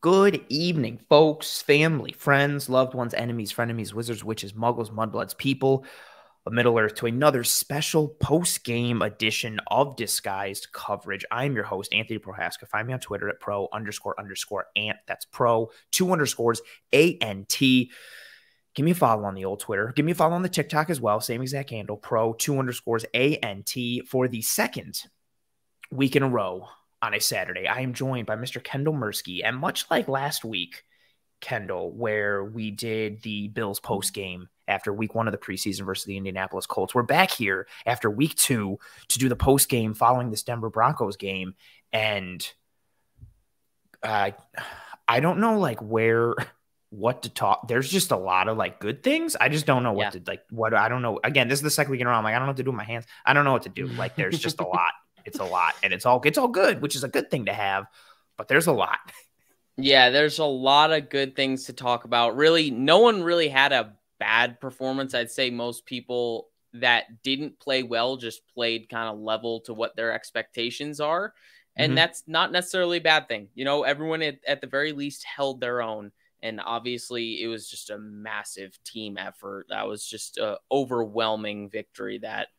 Good evening, folks, family, friends, loved ones, enemies, frenemies, wizards, witches, muggles, mudbloods, people of Middle Earth to another special post-game edition of Disguised Coverage. I'm your host, Anthony Prohaska. Find me on Twitter at pro__ant. That's pro, 2 underscores, A-N-T. Give me a follow on the old Twitter. Give me a follow on the TikTok as well. Same exact handle, pro, 2 underscores, A-N-T. For the second week in a row on a Saturday, I am joined by Mr. Kendall Mirsky. And much like last week, Kendall, where we did the Bills post-game after week 1 of the preseason versus the Indianapolis Colts, we're back here after week 2 to do the post-game following this Denver Broncos game. And I don't know, what to talk. There's just a lot of good things. I just don't know what I don't know. Again, this is the second week in a row. I don't know what to do with my hands. I don't know what to do. There's just a lot. It's a lot, and it's all good, which is a good thing to have, but there's a lot. Yeah, there's a lot of good things to talk about. Really, no one really had a bad performance. I'd say most people that didn't play well just played kind of level to what their expectations are. And that's not necessarily a bad thing. You know, everyone at the very least held their own. And obviously it was just a massive team effort. That was just an overwhelming victory that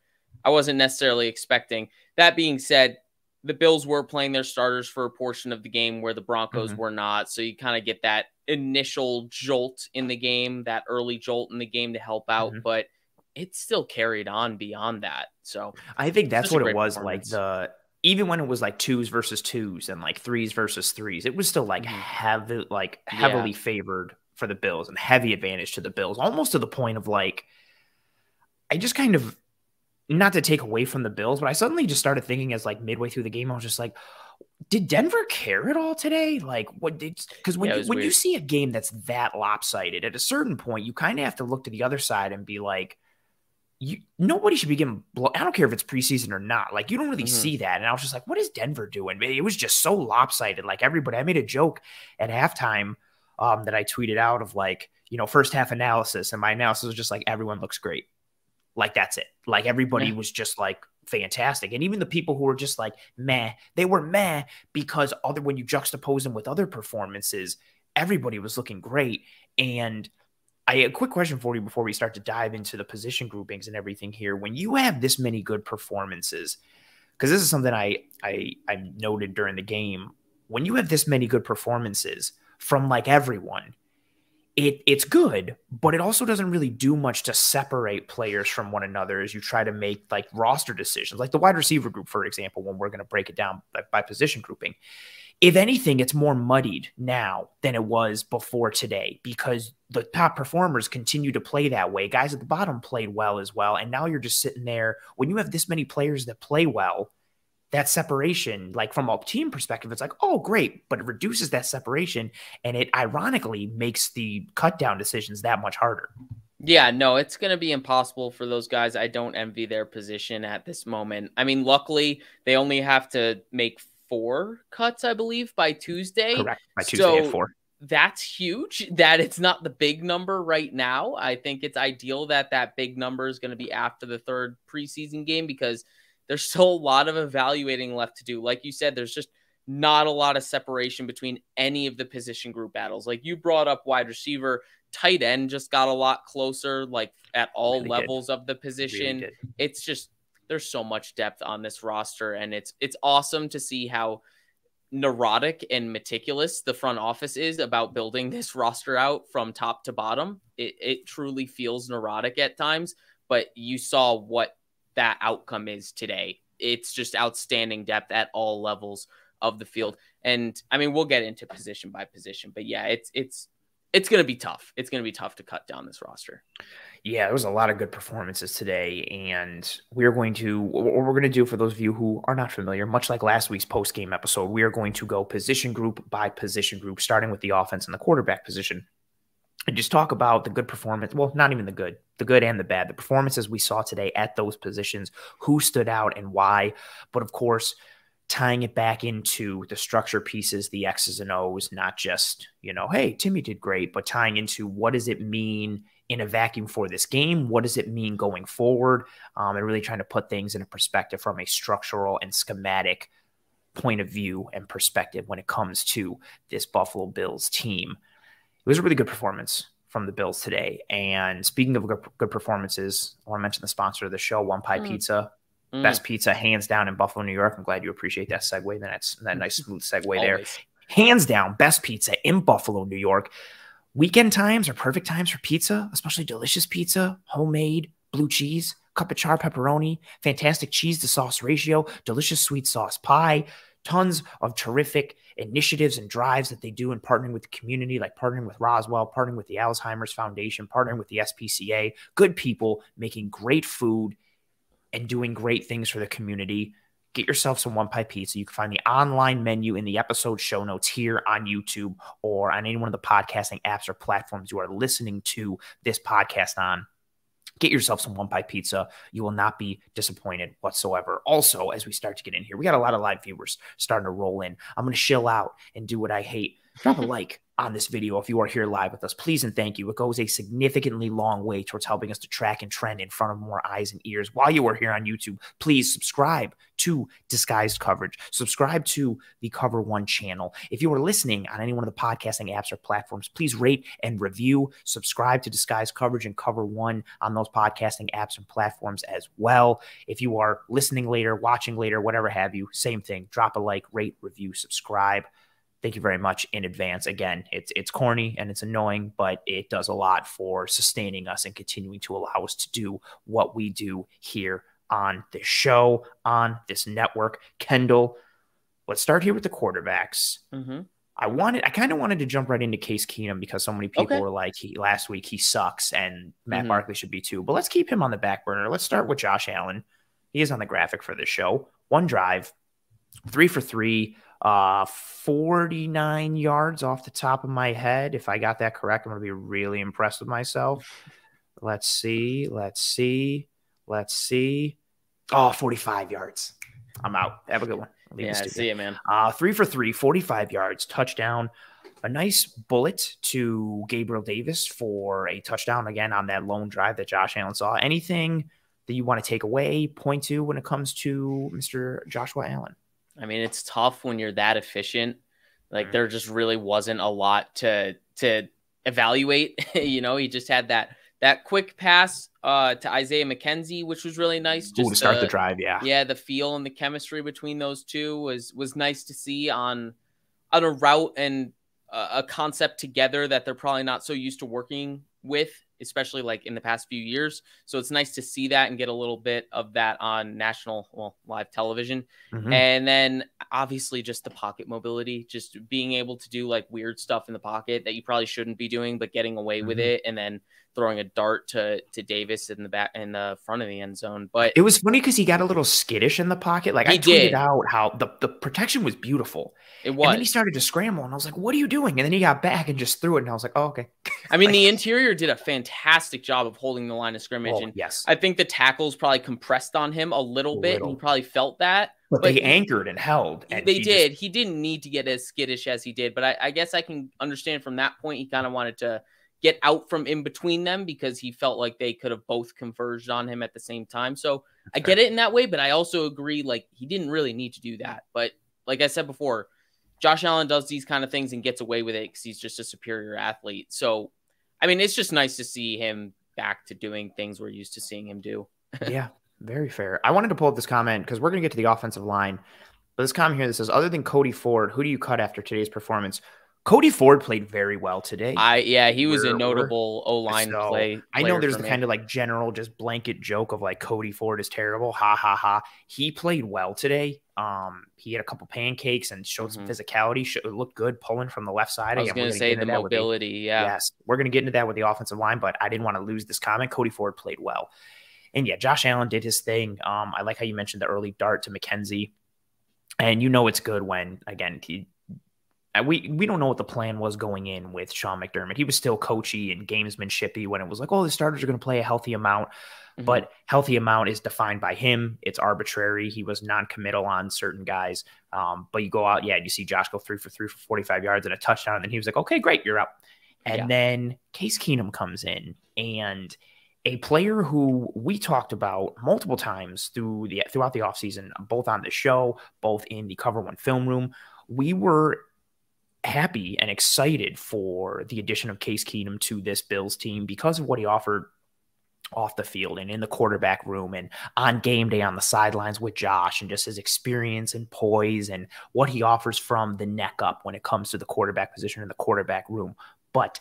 I wasn't necessarily expecting. That being said, the Bills were playing their starters for a portion of the game where the Broncos were not. So you kind of get that initial jolt in the game, that early jolt in the game to help out. But it still carried on beyond that. So I think that's what it was. Even when it was 2s versus 2s and 3s versus 3s, it was still heavily favored for the Bills and heavy advantage to the Bills, almost to the point of I just kind of, not to take away from the Bills, but I suddenly just started thinking as midway through the game, I was just did Denver care at all today? Because when you see a game that's that lopsided, at a certain point, you kind of have to look to the other side and be nobody should be getting blown. I don't care if it's preseason or not. You don't really see that. And I was just what is Denver doing? It was just so lopsided. Everybody, I made a joke at halftime that I tweeted out of first half analysis. And my analysis was just everyone looks great. That's it. Everybody was just fantastic. And even the people who were just meh, they were meh because when you juxtapose them with other performances, everybody was looking great. And a quick question for you before we start to dive into the position groupings and everything here. When you have this many good performances, because this is something I noted during the game, when you have this many good performances from everyone, it's good, but it also doesn't really do much to separate players from one another as you try to make roster decisions, the wide receiver group, for example, when we're going to break it down by position grouping. If anything, it's more muddied now than it was before today because the top performers continue to play that way. Guys at the bottom played well as well. And now you're just sitting there when you have this many players that play well, that separation, from a team perspective, it's oh, great, but it reduces that separation. And it ironically makes the cut down decisions that much harder. Yeah, no, it's going to be impossible for those guys. I don't envy their position at this moment. I mean, luckily they only have to make 4 cuts, I believe, by Tuesday. Correct. By Tuesday at 4. That's huge that it's not the big number right now. I think it's ideal that big number is going to be after the 3rd preseason game because there's still a lot of evaluating left to do. Like you said, there's just not a lot of separation between any of the position group battles. You brought up wide receiver, tight end just got a lot closer, at all levels of the position. Really, it's just, there's so much depth on this roster, and it's awesome to see how neurotic and meticulous the front office is about building this roster out from top to bottom. It truly feels neurotic at times, but you saw what that outcome is today. It's just outstanding depth at all levels of the field. And I mean, we'll get into position by position, but yeah, it's going to be tough. It's going to be tough to cut down this roster. Yeah, there was a lot of good performances today, and what we're going to do for those of you who are not familiar, much like last week's post-game episode, we are going to go position group by position group, starting with the offense and the quarterback position, and just talk about the good performance. Well, not even the good and the bad, the performances we saw today at those positions, who stood out and why, but of course, tying it back into the structure pieces, the X's and O's, not just, hey, Timmy did great, but tying into what does it mean in a vacuum for this game? What does it mean going forward? And really trying to put things in a perspective from a structural and schematic point of view and perspective when it comes to this Buffalo Bills team. It was a really good performance from the Bills today. And speaking of good performances, I want to mention the sponsor of the show, One Pie Pizza. Best pizza, hands down, in Buffalo, New York. I'm glad you appreciate that segue. That nice, smooth segue there. Hands down, best pizza in Buffalo, New York. Weekend times are perfect times for pizza, especially delicious pizza, homemade, blue cheese, cup of char pepperoni, fantastic cheese to sauce ratio, delicious sweet sauce pie, tons of terrific initiatives and drives that they do in partnering with the community, like partnering with Roswell, partnering with the Alzheimer's Foundation, partnering with the SPCA. Good people making great food and doing great things for the community. Get yourself some One Pie Pizza. You can find the online menu in the episode show notes here on YouTube or on any one of the podcasting apps or platforms you are listening to this podcast on. Get yourself some One Pie Pizza. You will not be disappointed whatsoever. Also, as we start to get in here, we got a lot of live viewers starting to roll in. I'm going to chill out and do what I hate. Drop a like on this video if you are here live with us. Please and thank you. It goes a significantly long way towards helping us to track and trend in front of more eyes and ears. While you are here on YouTube, please subscribe to Disguised Coverage. Subscribe to the Cover One channel. If you are listening on any one of the podcasting apps or platforms, please rate and review. Subscribe to Disguised Coverage and Cover One on those podcasting apps and platforms as well. If you are listening later, watching later, whatever have you, same thing. Drop a like, rate, review, subscribe. Thank you very much in advance. Again, it's corny and it's annoying, but it does a lot for sustaining us and continuing to allow us to do what we do here on this show, on this network. Kendall, let's start here with the quarterbacks. I kind of wanted to jump right into Case Keenum because so many people were like, last week he sucks and Matt Barkley should be too. But let's keep him on the back burner. Let's start with Josh Allen. He is on the graphic for this show. One drive, 3 for 3. 49 yards off the top of my head. If I got that correct, I'm going to be really impressed with myself. Let's see. Oh, 45 yards. I'm out. Have a good one. Yeah, I see it, man. 3 for 3, 45 yards, touchdown. A nice bullet to Gabriel Davis for a touchdown again on that lone drive that Josh Allen saw. Anything that you want to take away, point to when it comes to Mr. Joshua Allen? I mean, it's tough when you're that efficient. Like there just really wasn't a lot to evaluate. You know, he just had that quick pass to Isaiah McKenzie, which was really nice. Just to start the drive, yeah. Yeah, the feel and the chemistry between those two was nice to see on a route and a concept together that they're probably not so used to working with, especially like in the past few years. So it's nice to see that and get a little bit of that on live television. And then obviously just the pocket mobility, just being able to do like weird stuff in the pocket that you probably shouldn't be doing, but getting away with it. And then throwing a dart to Davis in the front of the end zone. But it was funny because he got a little skittish in the pocket. Like I tweeted out how the protection was beautiful. It was. And then he started to scramble and I was like, what are you doing? And then he got back and just threw it. And I was like, oh, okay. I mean, the interior did a fantastic job of holding the line of scrimmage. And yes, I think the tackles probably compressed on him a little bit. And he probably felt that. But they anchored and held. And they did. He didn't need to get as skittish as he did. But I guess I can understand from that point, he kind of wanted to get out from in between them because he felt like they could have both converged on him at the same time. So I get it in that way, but I also agree, like, he didn't really need to do that. But like I said before, Josh Allen does these kind of things and gets away with it because he's just a superior athlete. So, I mean, it's just nice to see him back to doing things we're used to seeing him do. Yeah, very fair. I wanted to pull up this comment because we're going to get to the offensive line. But this comment here that says, other than Cody Ford, who do you cut after today's performance? Cody Ford played very well today. He was a notable O-line play. I know there's the kind of like general just blanket joke of like Cody Ford is terrible. Ha ha ha. He played well today. He had a couple pancakes and showed some physicality. It looked good pulling from the left side. I was going to say the mobility. Yes, we're going to get into that with the offensive line, but I didn't want to lose this comment. Cody Ford played well. And yeah, Josh Allen did his thing. I like how you mentioned the early dart to McKenzie. And you know it's good when, again, we don't know what the plan was going in with Sean McDermott. He was still coachy and gamesmanshipy when it was like, oh, the starters are going to play a healthy amount. But healthy amount is defined by him. It's arbitrary. He was non-committal on certain guys. But you go out, you see Josh go 3 for 3 for 45 yards and a touchdown. And he was like, okay, great, you're up. And then Case Keenum comes in. And a player who we talked about multiple times throughout the offseason, both on the show, both in the Cover One film room. We were happy and excited for the addition of Case Keenum to this Bills team because of what he offered off the field and in the quarterback room and on game day on the sidelines with Josh, and just his experience and poise and what he offers from the neck up when it comes to the quarterback position in the quarterback room. But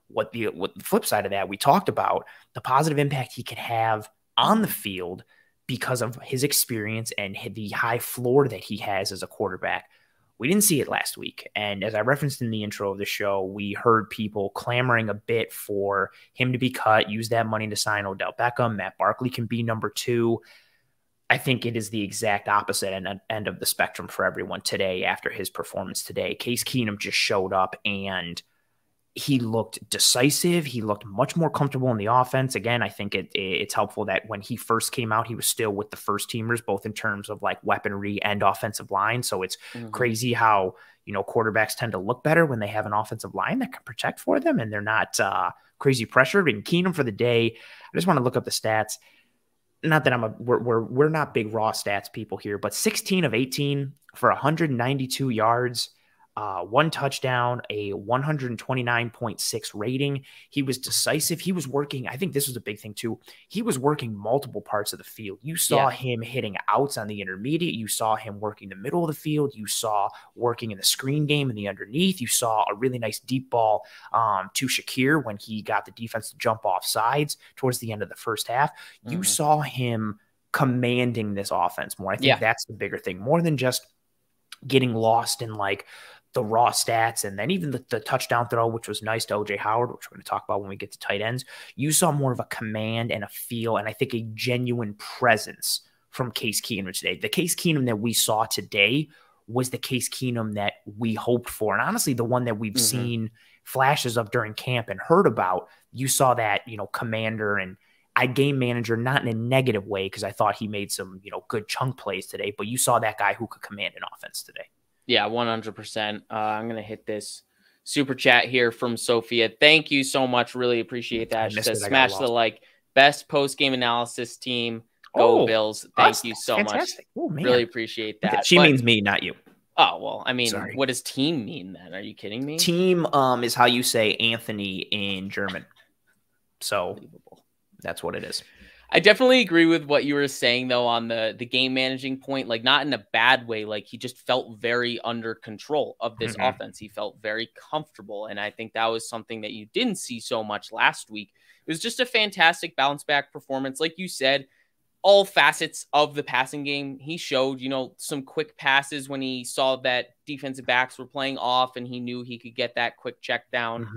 what the flip side of that, we talked about the positive impact he could have on the field because of his experience and the high floor that he has as a quarterback. We didn't see it last week. And as I referenced in the intro of the show, we heard people clamoring a bit for him to be cut, use that money to sign Odell Beckham. Matt Barkley can be number 2. I think it is the exact opposite end of the spectrum for everyone today after his performance today. Case Keenum just showed up and he looked decisive. He looked much more comfortable in the offense. Again, I think it's helpful that when he first came out, he was still with the first teamers, both in terms of like weaponry and offensive line. So it's crazy how, quarterbacks tend to look better when they have an offensive line that can protect for them and they're not crazy pressured. And Keenum for the day, I just want to look up the stats. Not that we're not big raw stats people here, but 16 of 18 for 192 yards. 1 touchdown, a 129.6 rating. He was decisive. He was working. I think this was a big thing too. He was working multiple parts of the field. You saw him hitting outs on the intermediate. You saw him working the middle of the field. You saw working in the screen game and the underneath. You saw a really nice deep ball to Shakir when he got the defense to jump off sides towards the end of the first half. You saw him commanding this offense more. I think that's the bigger thing, more than just getting lost in like the raw stats, and then even the touchdown throw, which was nice to OJ Howard, which we're going to talk about when we get to tight ends. You saw more of a command and a feel, and I think a genuine presence from Case Keenum today. The Case Keenum that we saw today was the Case Keenum that we hoped for, and honestly, the one that we've seen flashes of during camp and heard about. You saw that, commander and game manager, not in a negative way, because I thought he made some, good chunk plays today, but you saw that guy who could command an offense today. Yeah, 100%. I'm going to hit this super chat here from Sophia. Thank you so much. Really appreciate that. She says, smash the like. Best post-game analysis team. Go Bills. Thank you so fantastic. much. Oh, man. Really appreciate that. She means me, not you. Oh, well, I mean, what does team mean then? Are you kidding me? Team is how you say Anthony in German. So that's what it is. I definitely agree with what you were saying, though, on the game managing point, like not in a bad way. Like he just felt very under control of this offense. He felt very comfortable. And I think that was something that you didn't see so much last week. It was just a fantastic bounce back performance. Like you said, all facets of the passing game. He showed, some quick passes when he saw that defensive backs were playing off and he knew he could get that quick check down.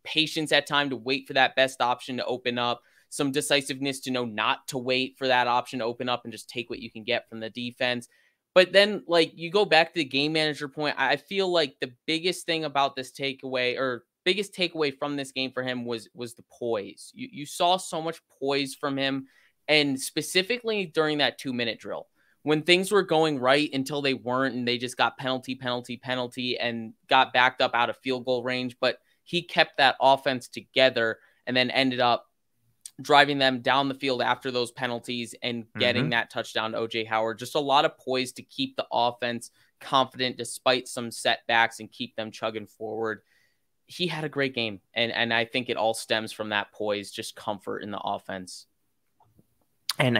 Patience at time to wait for that best option to open up. Some decisiveness to know not to wait for that option to open up and just take what you can get from the defense. But then, like, you go back to the game manager point, I feel like the biggest thing about this takeaway, or biggest takeaway from this game for him, was the poise. You saw so much poise from him, and specifically during that 2-minute drill, when things were going right until they weren't, and they just got penalty, and got backed up out of field goal range. But he kept that offense together and then ended up driving them down the field after those penalties and getting that touchdown to OJ Howard. Just a lot of poise to keep the offense confident despite some setbacks and keep them chugging forward. He had a great game, and I think it all stems from that poise, just comfort in the offense. And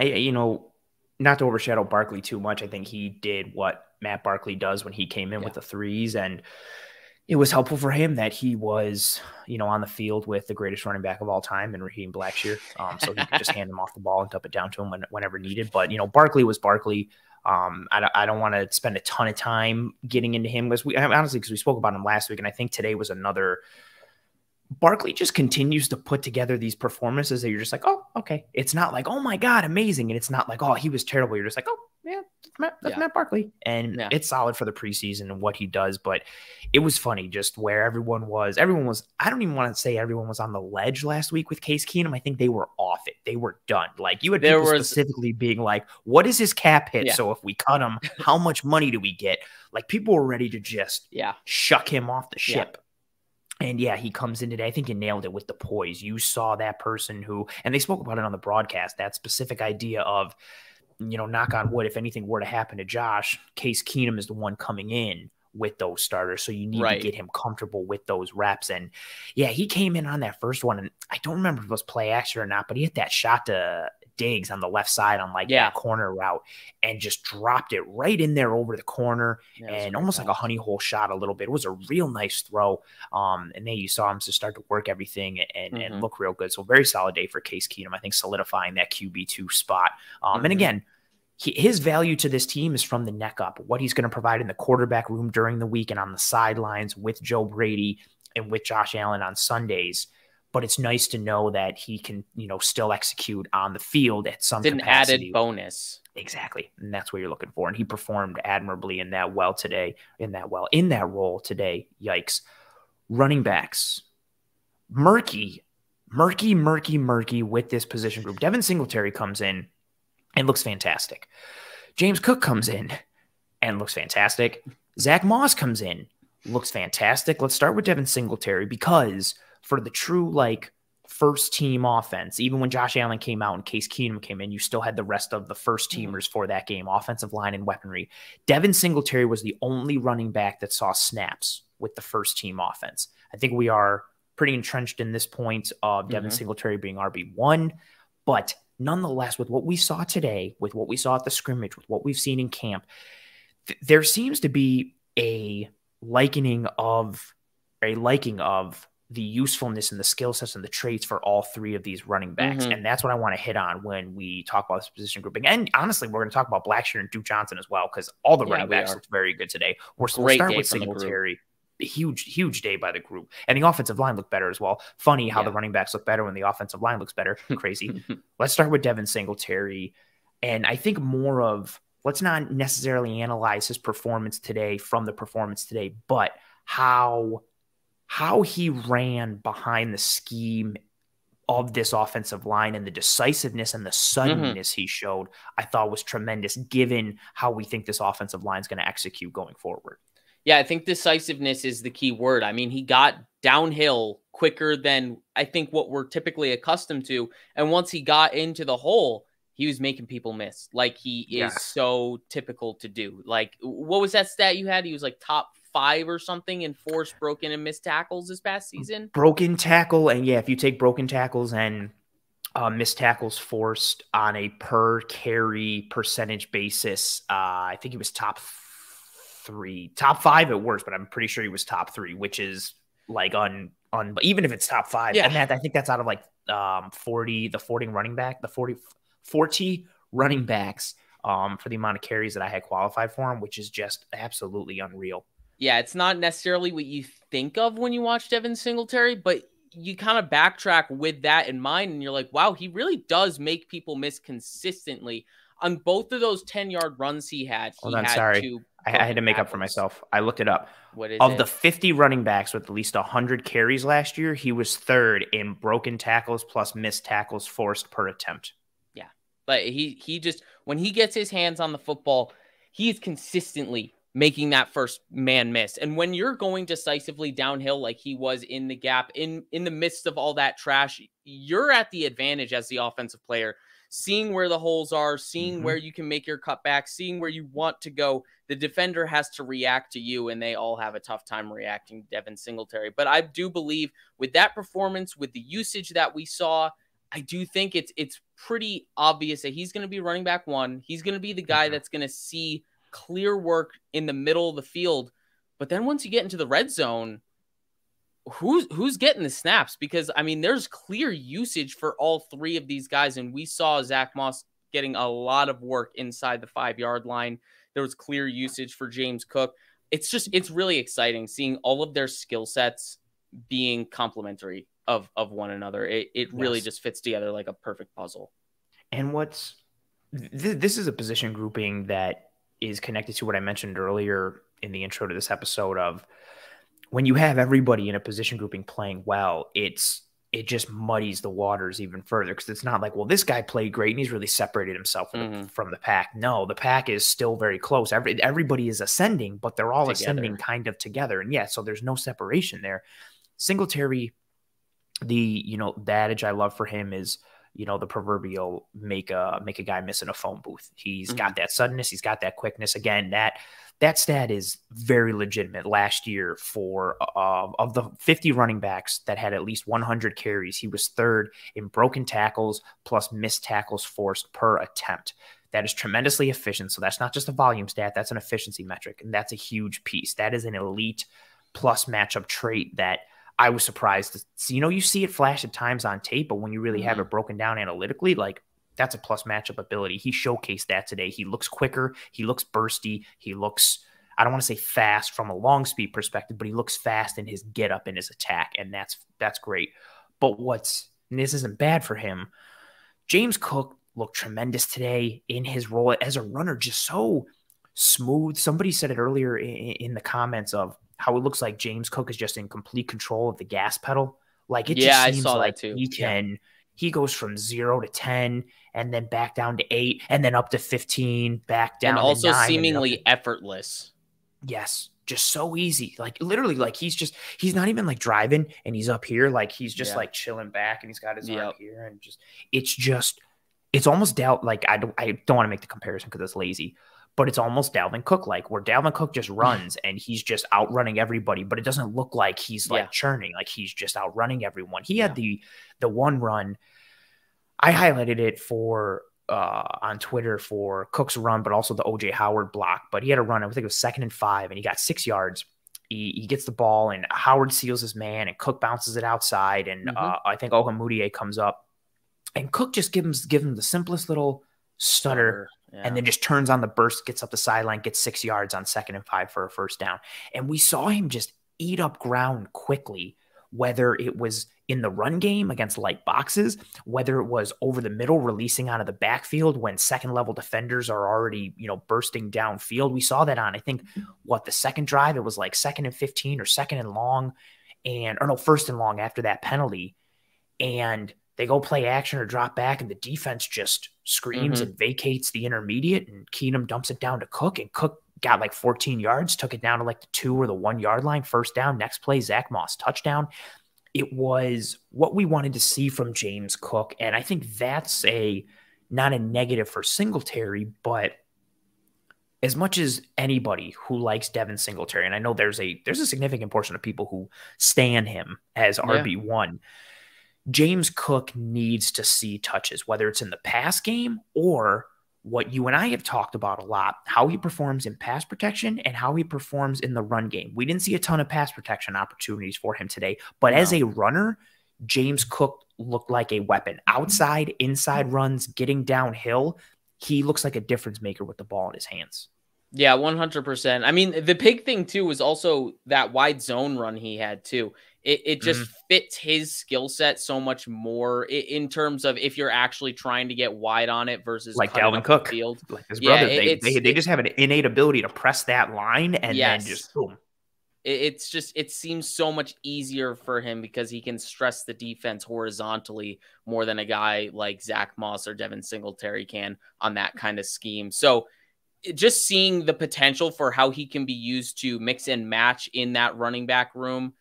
not to overshadow Barkley too much, I think he did what Matt Barkley does when he came in with the threes, and it was helpful for him that he was, on the field with the greatest running back of all time in Raheem Blackshear. So he could just hand him off the ball and dump it down to him whenever needed. But, Barkley was Barkley. I don't want to spend a ton of time getting into him because we spoke about him last week. And I think today was another. Barkley just continues to put together these performances that you're just like, oh, okay. It's not like, oh my God, amazing. And it's not like, oh, he was terrible. You're just like, oh, yeah, that's Matt Barkley. And it's solid for the preseason and what he does. But it was funny just where everyone was, I don't even want to say everyone was on the ledge last week with Case Keenum. I think they were off it. They were done. Like you had people specifically being like, what is his cap hit? So if we cut him, how much money do we get? Like people were ready to just shuck him off the ship. And yeah, he comes in today. I think you nailed it with the poise. You saw that person who, and they spoke about it on the broadcast, that specific idea of, knock on wood, if anything were to happen to Josh, Case Keenum is the one coming in with those starters. So you need to get him comfortable with those reps. And yeah, he came in on that first one. And I don't remember if it was play action or not, but he hit that shot to Diggs on the left side on that corner route and just dropped it right in there over the corner and almost like a honey hole shot a little bit. It was a real nice throw. And then you saw him just start to work everything and look real good. So very solid day for Case Keenum, I think solidifying that QB2 spot. And again, his value to this team is from the neck up, what he's going to provide in the quarterback room during the week and on the sidelines with Joe Brady and with Josh Allen on Sundays. But it's nice to know that he can, still execute on the field at some capacity. It's an added bonus. Exactly. And that's what you're looking for. And he performed admirably in that role today. Yikes. Running backs. Murky with this position group. Devin Singletary comes in and looks fantastic. James Cook comes in and looks fantastic. Zach Moss comes in, looks fantastic. Let's start with Devin Singletary because for the true first team offense, even when Josh Allen came out and Case Keenum came in, you still had the rest of the first teamers for that game, offensive line and weaponry. Devin Singletary was the only running back that saw snaps with the first team offense. I think we are pretty entrenched in this point of Devin Singletary being RB1, but nonetheless, with what we saw today, with what we saw at the scrimmage, with what we've seen in camp, there seems to be a liking of the usefulness and the skill sets and the traits for all three of these running backs. And that's what I want to hit on when we talk about this position grouping. And honestly, we're going to talk about Blackshear and Duke Johnson as well, because all the running backs looked very good today. We'll start with Singletary. Huge day by the group. And the offensive line looked better as well. Funny how the running backs look better when the offensive line looks better. Crazy. Let's start with Devin Singletary. And I think let's not necessarily analyze his performance today from the performance today, but how he ran behind the scheme of this offensive line and the decisiveness and the suddenness he showed, I thought was tremendous given how we think this offensive line is going to execute going forward. Yeah, I think decisiveness is the key word. I mean, he got downhill quicker than I think what we're typically accustomed to. And once he got into the hole, he was making people miss like he is so typical to do. What was that stat you had? He was top 5 or something in forced, broken, and missed tackles this past season. Broken tackle. And if you take broken tackles and missed tackles forced on a per carry percentage basis, I think he was top 5 at worst, but I'm pretty sure he was top 3, which is even if it's top 5, and I think that's out of 40 running back, the 40 running backs for the amount of carries that I had qualified for him, which is just absolutely unreal. Yeah, it's not necessarily what you think of when you watch Devin Singletary, but you kind of backtrack with that in mind, and you're like, wow, he really does make people miss consistently. On both of those 10-yard runs he had, I had to make up for myself. I looked it up. What is the 50 running backs with at least 100 carries last year, he was 3rd in broken tackles plus missed tackles forced per attempt. Yeah, but he just, when he gets his hands on the football, he is consistently making that first man miss. And when you're going decisively downhill like he was in the gap, in the midst of all that trash, you're at the advantage as the offensive player, seeing where the holes are, seeing where you can make your cutback, seeing where you want to go. The defender has to react to you, and they all have a tough time reacting to Devin Singletary. But I do believe with that performance, with the usage that we saw, I do think it's pretty obvious that he's going to be running back 1. He's going to be the guy that's going to see clear work in the middle of the field. But then once you get into the red zone, who's getting the snaps? Because, I mean, there's clear usage for all 3 of these guys, and we saw Zach Moss getting a lot of work inside the 5-yard line. There was clear usage for James Cook. It's really exciting seeing all of their skill sets being complementary of one another. It really just fits together like a perfect puzzle. And this is a position grouping that is connected to what I mentioned earlier in the intro to this episode of when you have everybody in a position grouping playing well, it just muddies the waters even further, because it's not like, well, this guy played great and he's really separated himself from the pack. No, the pack is still very close. Everybody is ascending, but they're all ascending kind of together. And so there's no separation there. Singletary, the adage I love for him is, the proverbial make a guy miss in a phone booth. He's got that suddenness. He's got that quickness. Again, that stat is very legitimate. Last year, for of the 50 running backs that had at least 100 carries, he was third in broken tackles plus missed tackles forced per attempt. That is tremendously efficient. So that's not just a volume stat. That's an efficiency metric. And that's a huge piece. That is an elite plus matchup trait that I was surprised to see. You see it flash at times on tape, but when you really have it broken down analytically, like, that's a plus matchup ability. He showcased that today. He looks quicker. He looks bursty. He looks, I don't want to say fast from a long speed perspective, but he looks fast in his get up and his attack. And that's great. But and this isn't bad for him. James Cook looked tremendous today in his role as a runner, just so smooth. Somebody said it earlier in the comments of how it looks like James Cook is just in complete control of the gas pedal. Like, it just seems like he goes from 0 to 10 and then back down to 8 and then up to 15, back down and also to 9, seemingly effortless. Yes, just so easy. Like, literally, like, he's not even like driving and he's up here. Like, he's just like chilling back and he's got his arm here and it's almost doubt. Like, I don't want to make the comparison because it's lazy, but it's almost Dalvin Cook, like, where Dalvin Cook just runs and he's just outrunning everybody, but it doesn't look like he's like churning, like he's just outrunning everyone. He had the one run. I highlighted it on Twitter for Cook's run, but also the OJ Howard block. But he had a run, I think it was 2nd and 5, and he got 6 yards. He gets the ball and Howard seals his man and Cook bounces it outside. And I think Ohamudie comes up and Cook just gives him the simplest little stutter. And then just turns on the burst, gets up the sideline, gets 6 yards on 2nd and 5 for a first down. And we saw him just eat up ground quickly, whether it was in the run game against light boxes, whether it was over the middle, releasing out of the backfield when second-level defenders are already, bursting downfield. We saw that on, I think, the second drive, it was like 2nd and 15 or 2nd and long, 1st and long after that penalty. And they go play action or drop back, and the defense just screams and vacates the intermediate, and Keenum dumps it down to Cook, and Cook got like 14 yards, took it down to like the 2 or the 1 yard line, first down. Next play, Zach Moss touchdown. It was what we wanted to see from James Cook, and I think that's not a negative for Singletary, but as much as anybody who likes Devin Singletary, and I know there's a significant portion of people who stan him as RB1, James Cook needs to see touches, whether it's in the pass game or what you and I have talked about a lot, how he performs in pass protection and how he performs in the run game. We didn't see a ton of pass protection opportunities for him today, but as a runner, James Cook looked like a weapon. Outside, inside runs, getting downhill, he looks like a difference maker with the ball in his hands. Yeah, 100%. I mean, the big thing, too, was also that wide zone run he had, too. It just fits his skill set so much more in terms of if you're actually trying to get wide on it versus like Dalvin Cook, field. Like his brother. They just have an innate ability to press that line and then just boom. It seems so much easier for him because he can stress the defense horizontally more than a guy like Zach Moss or Devin Singletary can on that kind of scheme. So just seeing the potential for how he can be used to mix and match in that running back room,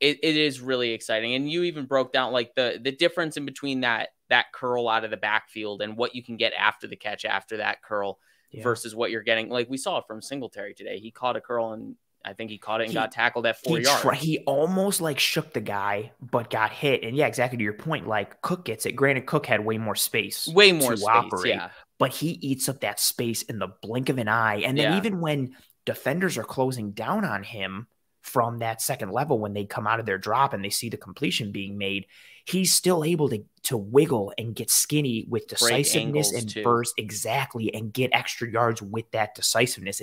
it is really exciting. And you even broke down like the difference in between that curl out of the backfield and what you can get after the catch after that curl versus what you're getting. Like we saw it from Singletary today. He caught a curl and I think he caught it and got tackled at 4 yards. He almost like shook the guy, but got hit. And yeah, exactly to your point. Like Cook gets it. Granted, Cook had way more space. Operate, but he eats up that space in the blink of an eye. And then even when defenders are closing down on him from that second level, when they come out of their drop and they see the completion being made, he's still able to wiggle and get skinny with decisiveness and burst and get extra yards with that decisiveness.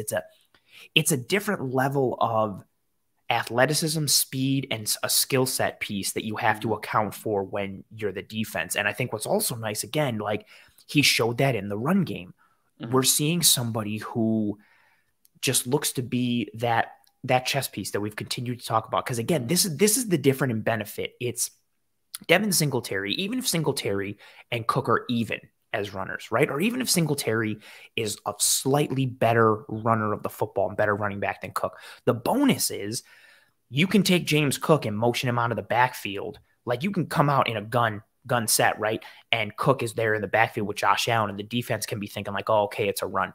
It's a different level of athleticism, speed, and a skill set piece that you have to account for when you're the defense. And I think what's also nice, again, like he showed that in the run game. We're seeing somebody who just looks to be that chess piece that we've continued to talk about. Because again, this is the different in benefit. It's Devin Singletary, even if Singletary and Cook are even as runners, right? Or even if Singletary is a slightly better runner of the football and better running back than Cook. The bonus is You can take James Cook and motion him out of the backfield. Like, you can come out in a gun set, right? And Cook is there in the backfield with Josh Allen, and the defense can be thinking like, oh, okay, it's a run.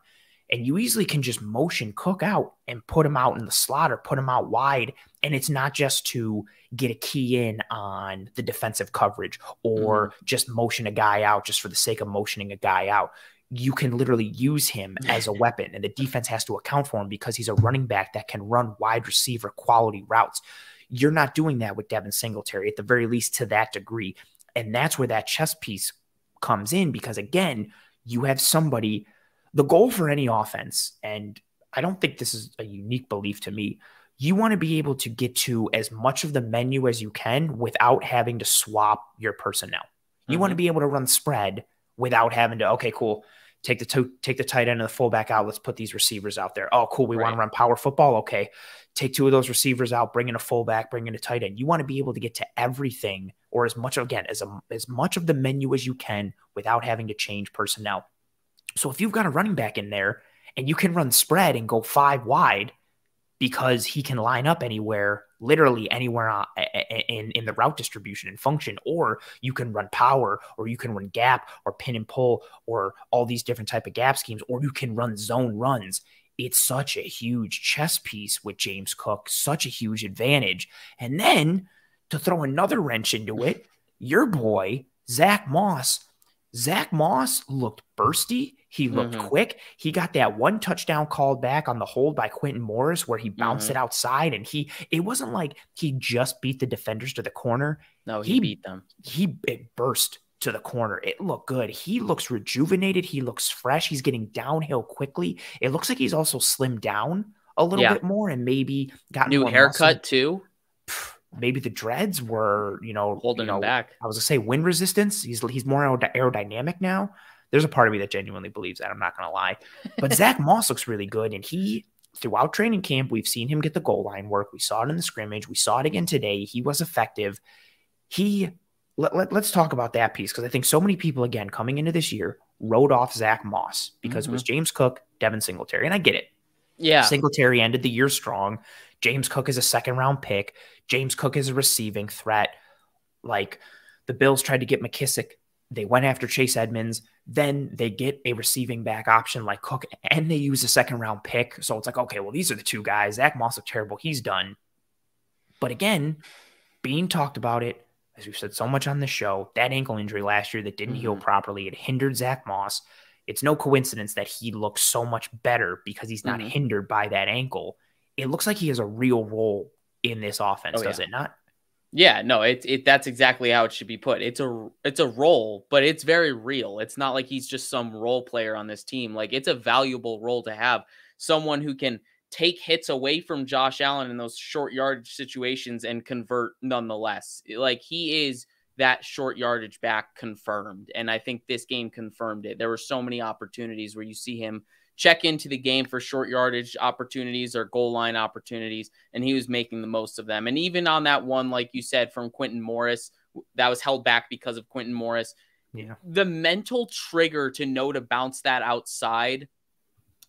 And you easily can just motion Cook out and put him out in the slot or put him out wide. And it's not just to get a key in on the defensive coverage or just motion a guy out just for the sake of motioning a guy out. You can literally use him as a weapon, and the defense has to account for him because he's a running back that can run wide receiver quality routes. You're not doing that with Devin Singletary, at the very least to that degree. And that's where that chess piece comes in, because, again, you have somebody – the goal for any offense, and I don't think this is a unique belief to me, you want to be able to get to as much of the menu as you can without having to swap your personnel. You want to be able to run spread without having to, okay, cool, take the tight end and the fullback out. Let's put these receivers out there. Oh, cool, we want to run power football. Okay, take two of those receivers out, bring in a fullback, bring in a tight end. You want to be able to get to everything, or as much, again, as much of the menu as you can without having to change personnel. So if you've got a running back in there and you can run spread and go 5 wide because he can line up anywhere, literally anywhere in the route distribution and function, or you can run power, or you can run gap or pin and pull, or all these different type of gap schemes, or you can run zone runs. It's such a huge chess piece with James Cook, such a huge advantage. And then to throw another wrench into it, your boy, Zach Moss looked bursty. He looked quick. He got that one touchdown called back on the hold by Quentin Morris where he bounced it outside, and it wasn't like he just beat the defenders to the corner. No, he beat them. It burst to the corner. It looked good. He looks rejuvenated. He looks fresh. He's getting downhill quickly. It looks like he's also slimmed down a little bit more and maybe got new haircut too. Maybe the dreads were, holding him back. I was gonna say wind resistance. He's more aerodynamic now. There's a part of me that genuinely believes that. I'm not gonna lie, but Zach Moss looks really good, and throughout training camp, we've seen him get the goal line work. We saw it in the scrimmage. We saw it again today. He was effective. Let's talk about that piece, because I think so many people, again, coming into this year, wrote off Zach Moss because it was James Cook, Devin Singletary, and I get it. Yeah, Singletary ended the year strong. James Cook is a second-round pick. James Cook is a receiving threat. Like, the Bills tried to get McKissick. They went after Chase Edmonds. Then they get a receiving back option like Cook, and they use a second-round pick. So it's like, okay, well, these are the two guys. Zach Moss looked terrible. He's done. But again, Bean talked about it, as we've said so much on this show, that ankle injury last year that didn't heal properly. It hindered Zach Moss. It's no coincidence that he looks so much better because he's not hindered by that ankle. It looks like he has a real role in this offense, does it not? Yeah, no, that's exactly how it should be put. It's a role, but it's very real. It's not like he's just some role player on this team. Like, it's a valuable role to have, someone who can take hits away from Josh Allen in those short yardage situations and convert nonetheless. Like, he is that short yardage back confirmed. And I think this game confirmed it. There were so many opportunities where you see him check into the game for short yardage opportunities or goal line opportunities, and he was making the most of them. And even on that one, like you said, from Quentin Morris, that was held back because of Quentin Morris. Yeah. The mental trigger to know to bounce that outside,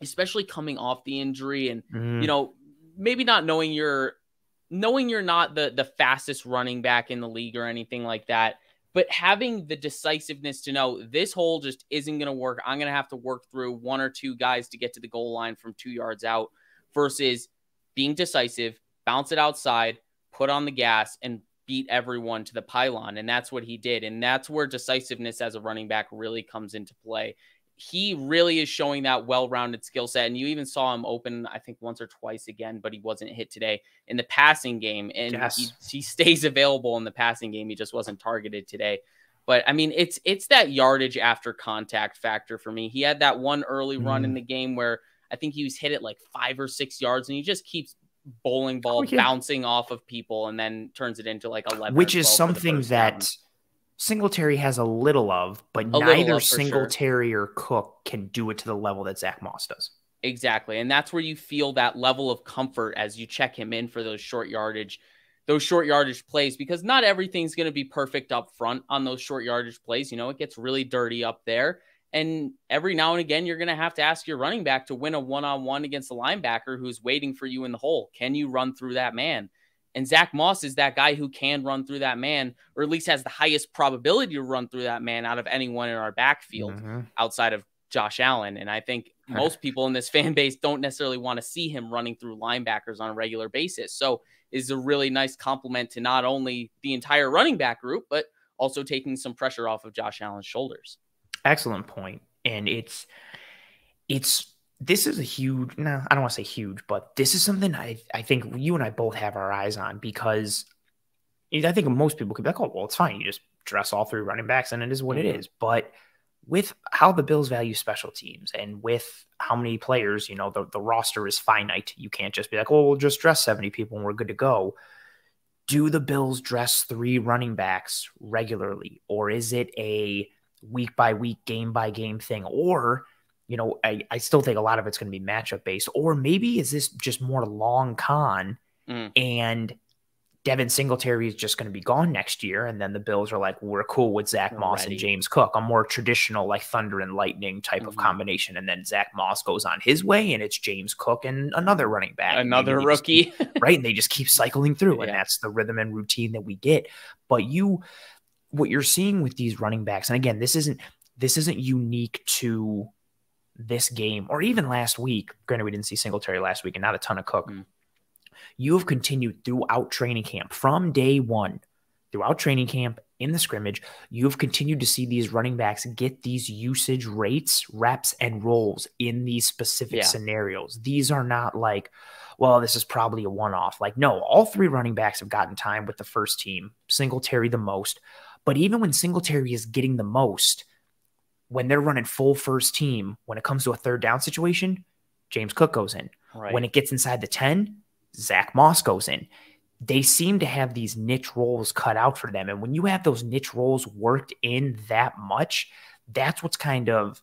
especially coming off the injury, and maybe not knowing you're not the fastest running back in the league or anything like that, but having the decisiveness to know this hole just isn't going to work. I'm going to have to work through one or two guys to get to the goal line from 2 yards out, versus being decisive, bounce it outside, put on the gas, and beat everyone to the pylon. And that's what he did. And that's where decisiveness as a running back really comes into play. He really is showing that well-rounded skill set. And you even saw him open, I think, once or twice again, but he wasn't hit today in the passing game. And he stays available in the passing game. He just wasn't targeted today. But I mean, it's that yardage after contact factor for me. He had that one early run in the game where I think he was hit at like 5 or 6 yards, and he just keeps bowling ball bouncing off of people and then turns it into like 11. Which is something that Singletary has a little of, but neither Singletary or Cook can do it to the level that Zach Moss does. Exactly. And that's where you feel that level of comfort as you check him in for those short yardage plays, because not everything's going to be perfect up front on those short yardage plays. It gets really dirty up there. And every now and again, you're going to have to ask your running back to win a one-on-one against a linebacker who's waiting for you in the hole. Can you run through that man? And Zach Moss is that guy who can run through that man, or at least has the highest probability to run through that man out of anyone in our backfield outside of Josh Allen. And I think most people in this fan base don't necessarily want to see him running through linebackers on a regular basis. So is a really nice compliment to not only the entire running back group, but also taking some pressure off of Josh Allen's shoulders. Excellent point. And this is a huge, no, I don't want to say huge, but this is something I think you and I both have our eyes on, because I think most people could be like, oh, well, it's fine. You just dress all three running backs and it is what it is. But with how the Bills value special teams and with how many players, the roster is finite. You can't just be like, oh, we'll just dress 70 people and we're good to go. Do the Bills dress three running backs regularly, or is it a week by week, game by game thing? Or I still think a lot of it's going to be matchup based, or maybe is this just more long con and Devin Singletary is just going to be gone next year. And then the Bills are like, we're cool with Zach Moss and James Cook, a more traditional like thunder and lightning type of combination. And then Zach Moss goes on his way and it's James Cook and another running back, another rookie, right? And they just keep cycling through and that's the rhythm and routine that we get. But what you're seeing with these running backs, and again, this isn't unique to this game or even last week. Granted, we didn't see Singletary last week and not a ton of Cook. You have continued throughout training camp from day one, throughout training camp in the scrimmage. You've continued to see these running backs get these usage rates, reps, and roles in these specific scenarios. These are not like, well, this is probably a one-off. Like, no, all three running backs have gotten time with the first team, Singletary the most. But even when Singletary is getting the most, when they're running full first team, when it comes to a third down situation, James Cook goes in. Right. When it gets inside the 10, Zach Moss goes in. They seem to have these niche roles cut out for them. And when you have those niche roles worked in that much, that's what's kind of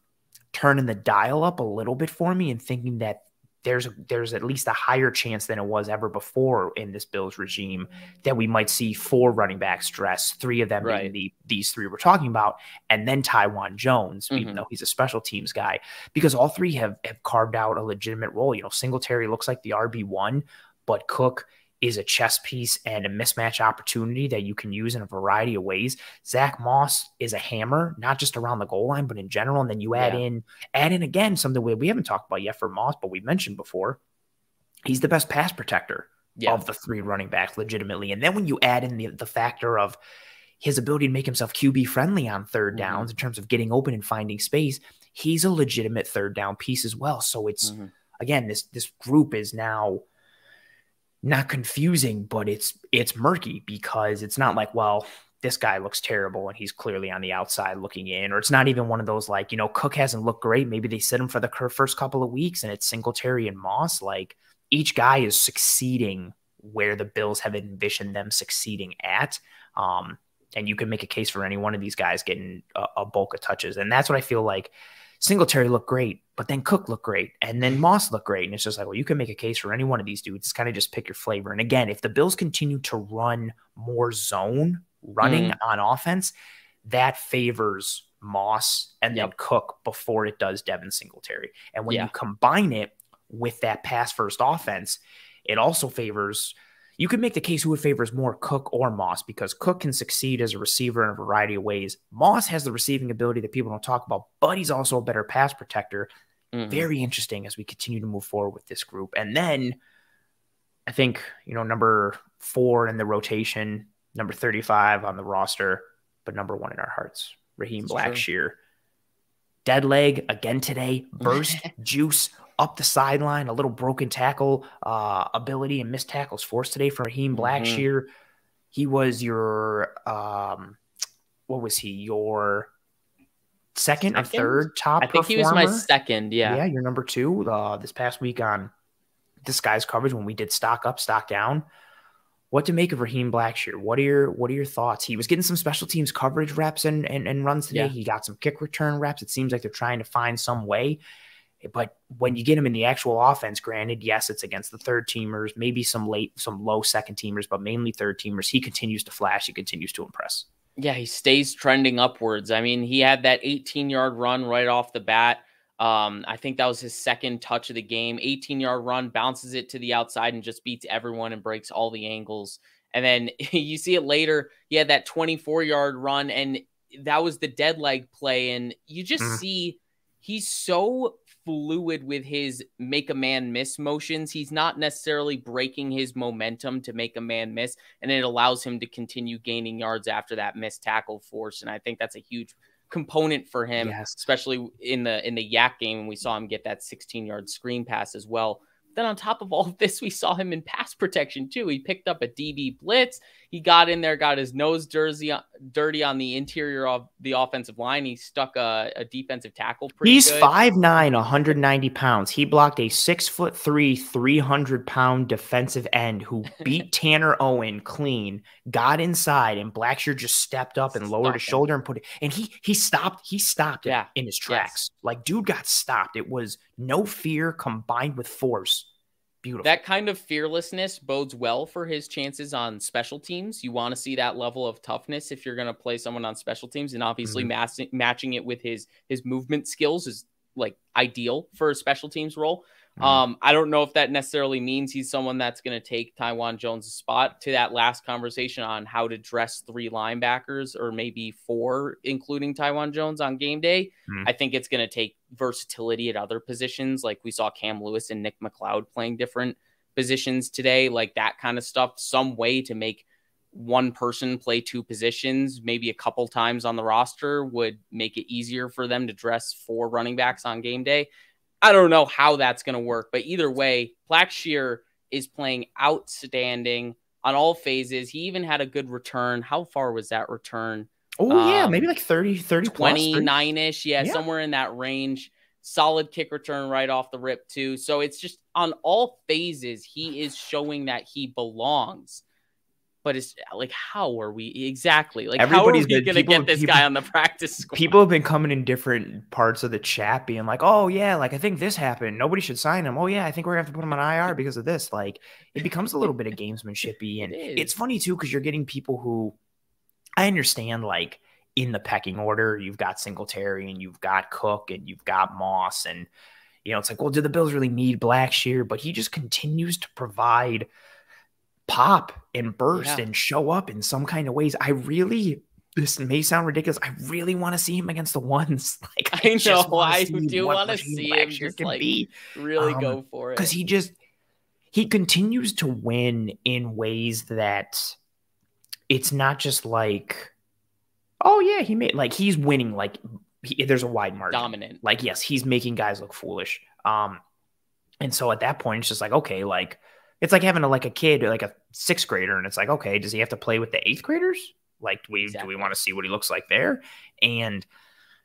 turning the dial up a little bit for me and thinking that there's at least a higher chance than it was ever before in this Bills regime that we might see four running backs dress, three of them being these three we're talking about, and then Tywan Jones, even though he's a special teams guy, because all three have carved out a legitimate role. Singletary looks like the RB1, but Cook is a chess piece and a mismatch opportunity that you can use in a variety of ways. Zach Moss is a hammer, not just around the goal line, but in general. And then you add in again, something we haven't talked about yet for Moss, but we mentioned before, he's the best pass protector of the three running backs legitimately. And then when you add in the factor of his ability to make himself QB friendly on third downs in terms of getting open and finding space, he's a legitimate third down piece as well. So it's, again, this group is now not confusing, but it's murky, because it's not like, well, this guy looks terrible and he's clearly on the outside looking in, or it's not even one of those like, Cook hasn't looked great. Maybe they sit him for the first couple of weeks and it's Singletary and Moss. Like, each guy is succeeding where the Bills have envisioned them succeeding at. And you can make a case for any one of these guys getting a bulk of touches. And that's what I feel like. Singletary looked great, but then Cook looked great, and then Moss looked great. And it's just like, well, you can make a case for any one of these dudes. It's kind of just pick your flavor. And again, if the Bills continue to run more zone running on offense, that favors Moss and then Cook before it does Devin Singletary. And when you combine it with that pass first offense, it also favors, you could make the case who it favors more, Cook or Moss, because Cook can succeed as a receiver in a variety of ways. Moss has the receiving ability that people don't talk about, but he's also a better pass protector. Very interesting as we continue to move forward with this group. And then I think, number 4 in the rotation, number 35 on the roster, but number 1 in our hearts, Raheem Blackshear. Dead leg again today, burst, juice, up the sideline, a little broken tackle ability and missed tackles forced today for Raheem Blackshear. He was your, what was he? Your second or third top performer? I think he was my second, Yeah, your number 2 this past week on This Guy's Coverage when we did stock up, stock down. What to make of Raheem Blackshear? What are your thoughts? He was getting some special teams coverage reps and runs today. He got some kick return reps. It seems like they're trying to find some way. But when you get him in the actual offense, granted, yes, it's against the third teamers, maybe some low second teamers, but mainly third teamers. He continues to flash. He continues to impress. Yeah, he stays trending upwards. I mean, he had that 18-yard run right off the bat I think that was his second touch of the game. 18-yard run, bounces it to the outside and just beats everyone and breaks all the angles. And then you see it later. He had that 24-yard run, and that was the dead leg play. And you just see he's so fluid with his make a man miss motions. He's not necessarily breaking his momentum to make a man miss, and it allows him to continue gaining yards after that missed tackle force. And I think that's a huge component for him, especially in the Yak game when we saw him get that 16-yard screen pass as well. Then on top of all of this, we saw him in pass protection too. He picked up a DB blitz. He got in there, got his nose dirty on the interior of the offensive line. He stuck a defensive tackle pretty He's good. 5'9", 190 pounds. He blocked a 6'3", 300-pound defensive end who beat Tanner Owen clean, got inside, and Blackshear just stepped up and lowered his shoulder and put it. And he stopped it in his tracks. Like, dude got stopped. It was no fear combined with force. Beautiful. That kind of fearlessness bodes well for his chances on special teams. You want to see that level of toughness if you're going to play someone on special teams, and obviously matching it with his movement skills is like ideal for a special teams role. I don't know if that necessarily means he's someone that's going to take Taiwan Jones' spot. To that last conversation on how to dress 3 linebackers or maybe 4, including Taiwan Jones on game day, I think it's going to take versatility at other positions. Like we saw Cam Lewis and Nick McLeod playing different positions today, like that kind of stuff. Some way to make one person play 2 positions, maybe a couple times on the roster, would make it easier for them to dress 4 running backs on game day. I don't know how that's going to work, but either way, Blackshear is playing outstanding on all phases. He even had a good return. How far was that return? Oh, yeah, maybe like 30 29-ish. Yeah, somewhere in that range. Solid kick return right off the rip, too. So it's just on all phases, he is showing that he belongs. But it's like, how are we exactly? Like, how are we going to get this guy on the practice squad? People have been coming in different parts of the chat being like, oh, yeah, like, I think this happened. Nobody should sign him. Oh, yeah, I think we're going to have to put him on IR because of this. Like, it becomes a little bit of gamesmanship-y. And it's funny, too, because you're getting people who, I understand, like, in the pecking order, you've got Singletary and you've got Cook and you've got Moss. And, you know, it's like, well, do the Bills really need Blackshear? But he just continues to provide pop and burst and show up in some kind of ways. This may sound ridiculous. I really want to see him against the ones. Like, I know, I do want to see him just like really go for it. Because he continues to win in ways that it's not just like, oh yeah, he's winning. Like there's a wide margin. Dominant. Like, yes, he's making guys look foolish. And so at that point, it's just like, okay, like, it's like having a kid, like a 6th grader, and it's like, okay, does he have to play with the 8th graders? Like, do we want to see what he looks like there? And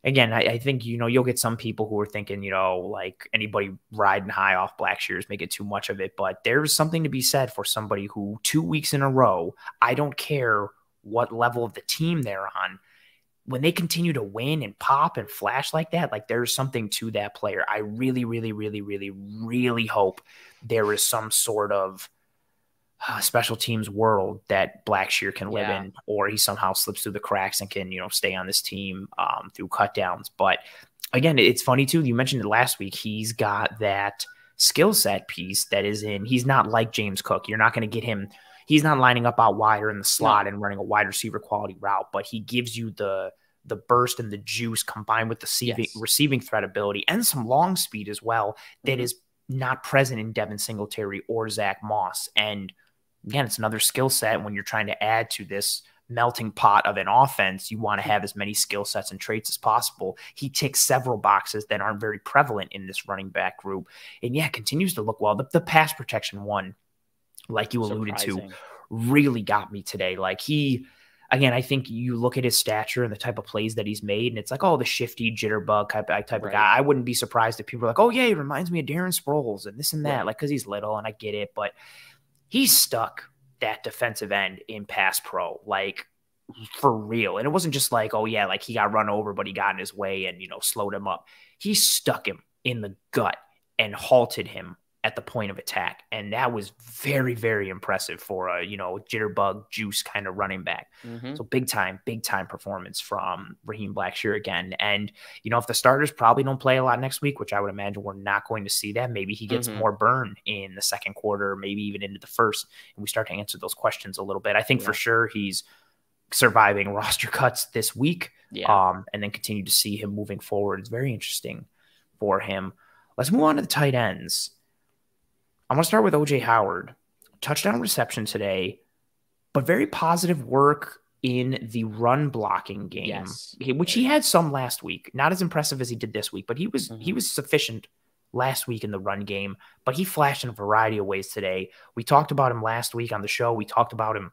again, I think, you know, you'll get some people who are thinking, you know, like anybody riding high off Blackshear is making too much of it. But there's something to be said for somebody who 2 weeks in a row, I don't care what level of the team they're on, when they continue to win and pop and flash like that, like there's something to that player. I really, really, really, really, really hope there is some sort of special teams world that Blackshear can live in, or he somehow slips through the cracks and can, you know, stay on this team through cutdowns. But again, it's funny too. You mentioned it last week. He's got that skill set piece that is he's not like James Cook. You're not going to get him. He's not lining up out wider in the slot and running a wide receiver quality route, but he gives you the burst and the juice combined with the receiving threat ability and some long speed as well that is not present in Devin Singletary or Zach Moss. And again, it's another skill set when you're trying to add to this melting pot of an offense. You want to have as many skill sets and traits as possible. He ticks several boxes that aren't very prevalent in this running back group. And continues to look well. The pass protection one, like you alluded to, really got me today. Like again, I think you look at his stature and the type of plays that he's made, and it's like, oh, the shifty jitterbug type of guy. I wouldn't be surprised if people are like, oh, yeah, he reminds me of Darren Sproles and this and that, like, because he's little, and I get it. But he's stuck that defensive end in pass pro, like, for real. And it wasn't just like, oh, yeah, like he got run over, but he got in his way and, you know, slowed him up. He stuck him in the gut and halted him at the point of attack. And that was very, very impressive for a, jitterbug juice kind of running back. So big time performance from Raheem Blackshear again. And, if the starters probably don't play a lot next week, which I would imagine we're not going to see that, maybe he gets more burn in the second quarter, maybe even into the first, and we start to answer those questions a little bit. I think for sure he's surviving roster cuts this week, and then continue to see him moving forward. It's very interesting for him. Let's move on to the tight ends. I'm going to start with O.J. Howard. Touchdown reception today, but very positive work in the run blocking game, which he had some last week. Not as impressive as he did this week, but he was sufficient last week in the run game, but he flashed in a variety of ways today. We talked about him last week on the show. We talked about him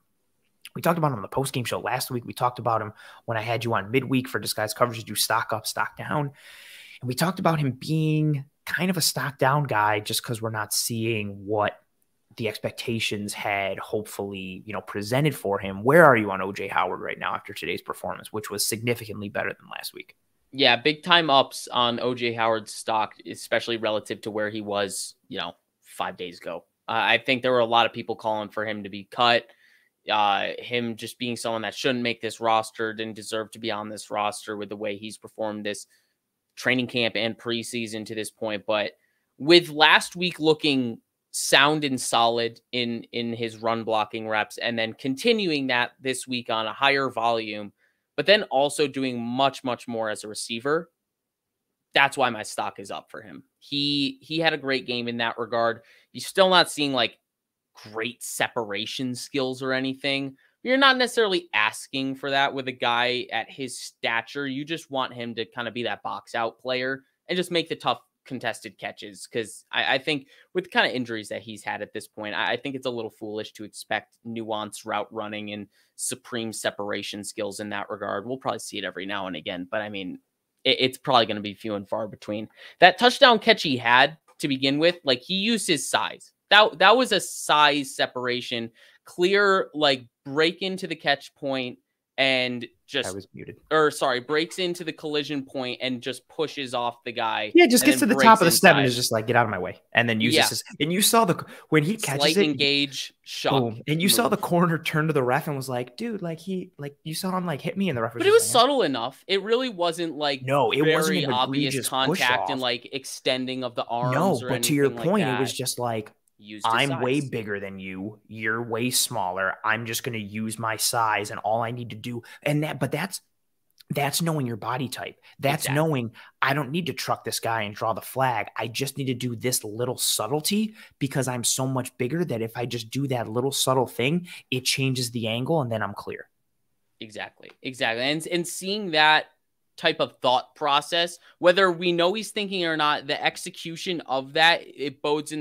on the postgame show last week. We talked about him when I had you on midweek for Disguised Coverage to do stock up, stock down. And we talked about him being kind of a stock down guy just because we're not seeing what the expectations had hopefully, presented for him. Where are you on O.J. Howard right now after today's performance, which was significantly better than last week? Yeah, big time ups on O.J. Howard's stock, especially relative to where he was, 5 days ago. I think there were a lot of people calling for him to be cut. Him just being someone that shouldn't make this roster, didn't deserve to be on this roster with the way he's performed this training camp and preseason to this point. But with last week looking sound and solid in his run blocking reps, and then continuing that this week on a higher volume, but then also doing much, much more as a receiver, that's why my stock is up for him. He had a great game in that regard. He's still not seeing like great separation skills or anything. You're not necessarily asking for that with a guy at his stature. You just want him to kind of be that box out player and just make the tough contested catches. Because I think with the kind of injuries that he's had at this point, I think it's a little foolish to expect nuanced route running and supreme separation skills in that regard. We'll probably see it every now and again, but I mean, it's probably going to be few and far between. That touchdown catch he had to begin with, like he used his size. That was a size separation, clear, like break into the catch point and just, I was muted. Breaks into the collision point and just pushes off the guy. Yeah, just gets to the top of the step and is just like, get out of my way. And then uses his, and you saw when he catches slight engage shot. Boom, and you saw the corner turn to the ref and was like, dude, you saw him like hit me, and the ref was but it was subtle enough. It really wasn't like wasn't an obvious contact and like extending of the arms. No, but to your point, like it was just like, I'm way bigger than you. You're way smaller. I'm just going to use my size and all I need to do. But that's knowing your body type. That's knowing I don't need to truck this guy and draw the flag. I just need to do this little subtlety because I'm so much bigger that if I just do that little subtle thing, it changes the angle and then I'm clear. Exactly. And seeing that type of thought process, whether we know he's thinking or not, the execution of that, it bodes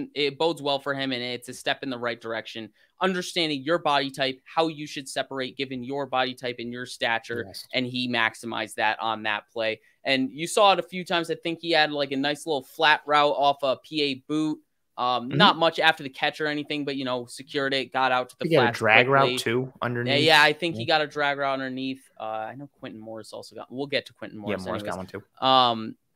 well for him, and it's a step in the right direction. Understanding your body type, how you should separate given your body type and your stature, and he maximized that on that play. And you saw it a few times. I think he had like a nice little flat route off a PA boot. Not much after the catch or anything, but secured it, got out to the flat. He had a drag route too underneath. Yeah, I think he got a drag route underneath. I know Quentin Morris also got. We'll get to Quentin Morris. Yeah, Morris got one too.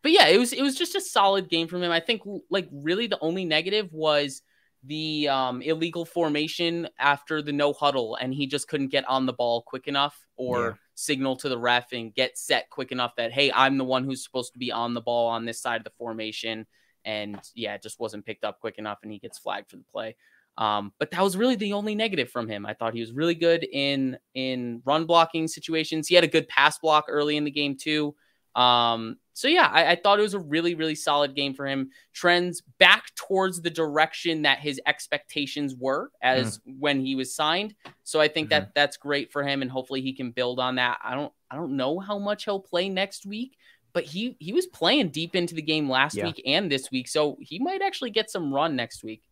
But yeah, it was just a solid game from him. I think like really the only negative was the illegal formation after the no huddle, and he just couldn't get on the ball quick enough or signal to the ref and get set quick enough that, hey, I'm the one who's supposed to be on the ball on this side of the formation. And yeah, it just wasn't picked up quick enough and he gets flagged for the play. But that was really the only negative from him. I thought he was really good in run blocking situations. He had a good pass block early in the game too. So yeah, I thought it was a really, really solid game for him. Trends back towards the direction that his expectations were as when he was signed. So I think that's great for him, and hopefully he can build on that. I don't know how much he'll play next week, but he was playing deep into the game last week and this week, so he might actually get some run next week.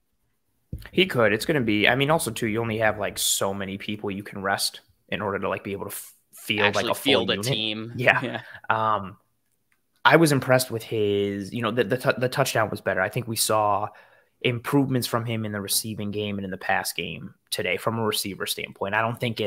He could. It's going to be, I mean, also too, you only have like so many people you can rest in order to like be able to field like a full unit. Team. Yeah. I was impressed with his, the touchdown was better. I think we saw improvements from him in the receiving game and in the pass game today from a receiver standpoint. I don't think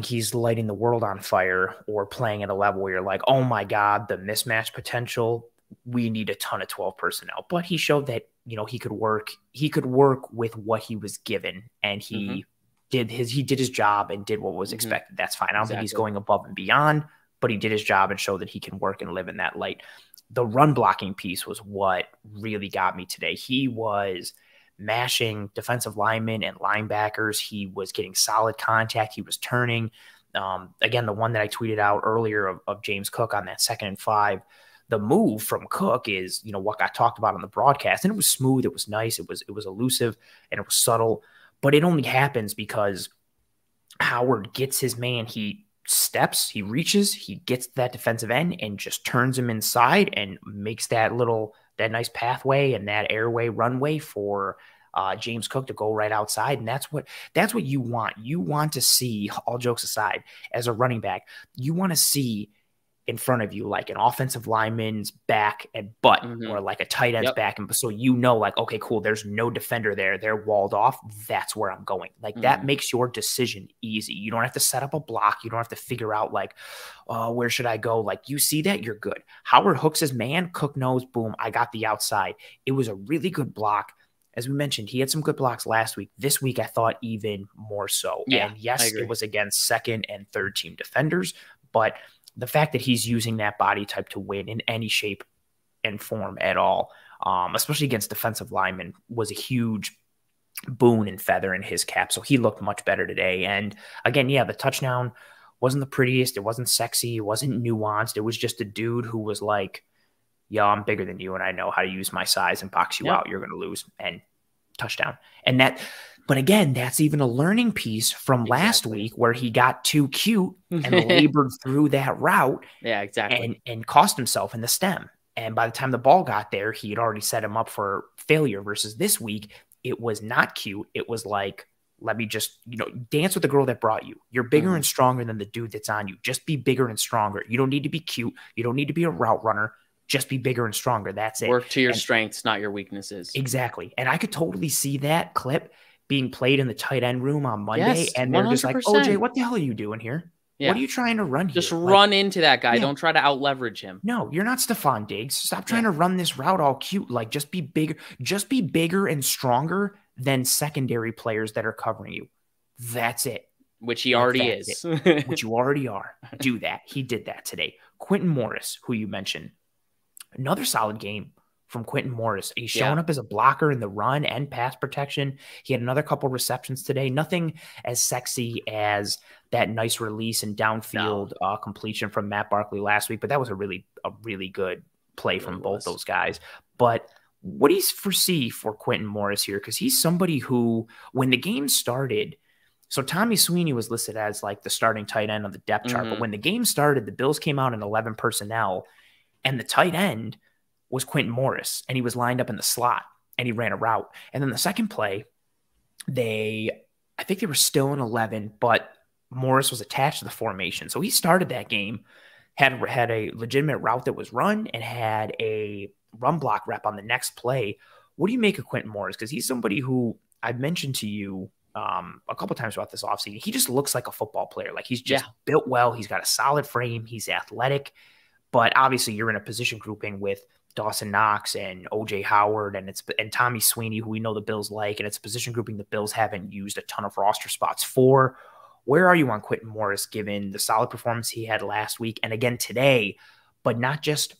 he's lighting the world on fire or playing at a level where you're like, oh my God, the mismatch potential. we need a ton of 12 personnel. But he showed that, he could work with what he was given, and he did his job and did what was expected. That's fine. I don't think he's going above and beyond, but he did his job and showed that he can work and live in that light. The run blocking piece was what really got me today. He was mashing defensive linemen and linebackers. He was getting solid contact. He was turning. Again, the one that I tweeted out earlier of James Cook on that 2nd and 5, the move from Cook is, what got talked about on the broadcast, and it was smooth. It was nice. It was elusive, and it was subtle, but it only happens because Howard gets his man. He steps, he reaches, he gets that defensive end and just turns him inside and makes that nice pathway and that airway runway for James Cook to go right outside. And that's what you want. You want to see, all jokes aside, as a running back, you want to see in front of you like an offensive lineman's back and butt, or like a tight end's back. And so like, okay, cool, there's no defender there. They're walled off. That's where I'm going. Like that makes your decision easy. You don't have to set up a block. You don't have to figure out like, where should I go? Like you see that, you're good. Howard hooks his man, Cook knows, boom, I got the outside. It was a really good block. As we mentioned, he had some good blocks last week. This week, I thought even more so. Yeah, and yes, it was against 2nd and 3rd team defenders, but the fact that he's using that body type to win in any shape and form at all, especially against defensive linemen, was a huge boon and feather in his cap. So he looked much better today. And again, the touchdown wasn't the prettiest. It wasn't sexy. It wasn't nuanced. It was just a dude who was like, yo, I'm bigger than you, and I know how to use my size and box you out. You're going to lose. And touchdown. But again, that's even a learning piece from last week where he got too cute and labored through that route. Yeah, exactly. And cost himself in the stem. And by the time the ball got there, he had already set him up for failure. Versus this week, it was not cute. It was like, let me just, dance with the girl that brought you. You're bigger and stronger than the dude that's on you. Just be bigger and stronger. You don't need to be cute. You don't need to be a route runner. Just be bigger and stronger. That's it. Work to your strengths, not your weaknesses. Exactly. And I could totally see that clip being played in the tight end room on Monday. Yes, and they're just like, OJ, what the hell are you doing here? Yeah. What are you trying to run here? Just run into that guy. Don't try to out leverage him. No, you're not Stephon Diggs. Stop trying to run this route all cute. Like just be bigger. Just be bigger and stronger than secondary players that are covering you. That's it. Which he already is. Which you already are. Do that. He did that today. Quentin Morris, who you mentioned, another solid game from Quentin Morris. He's showing up as a blocker in the run and pass protection. He had another couple receptions today. Nothing as sexy as that nice release and downfield completion from Matt Barkley last week, but that was a really good play from both those guys. But what do you foresee for Quentin Morris here? Because he's somebody who, when the game started, so Tommy Sweeney was listed as like the starting tight end on the depth chart, but when the game started, the Bills came out in 11 personnel, and the tight end was Quentin Morris, and he was lined up in the slot, and he ran a route. And then the second play, I think they were still in 11, but Morris was attached to the formation. So he started that game, had a legitimate route that was run, and had a run block rep on the next play. What do you make of Quentin Morris? Because he's somebody who I've mentioned to you a couple times about this offseason. He just looks like a football player. Like he's just built well. He's got a solid frame. He's athletic. But obviously you're in a position grouping with Dawson Knox and OJ Howard and Tommy Sweeney, who we know the Bills like, and it's a position grouping the Bills haven't used a ton of roster spots for. Where are you on Quentin Morris, given the solid performance he had last week and again today, but not just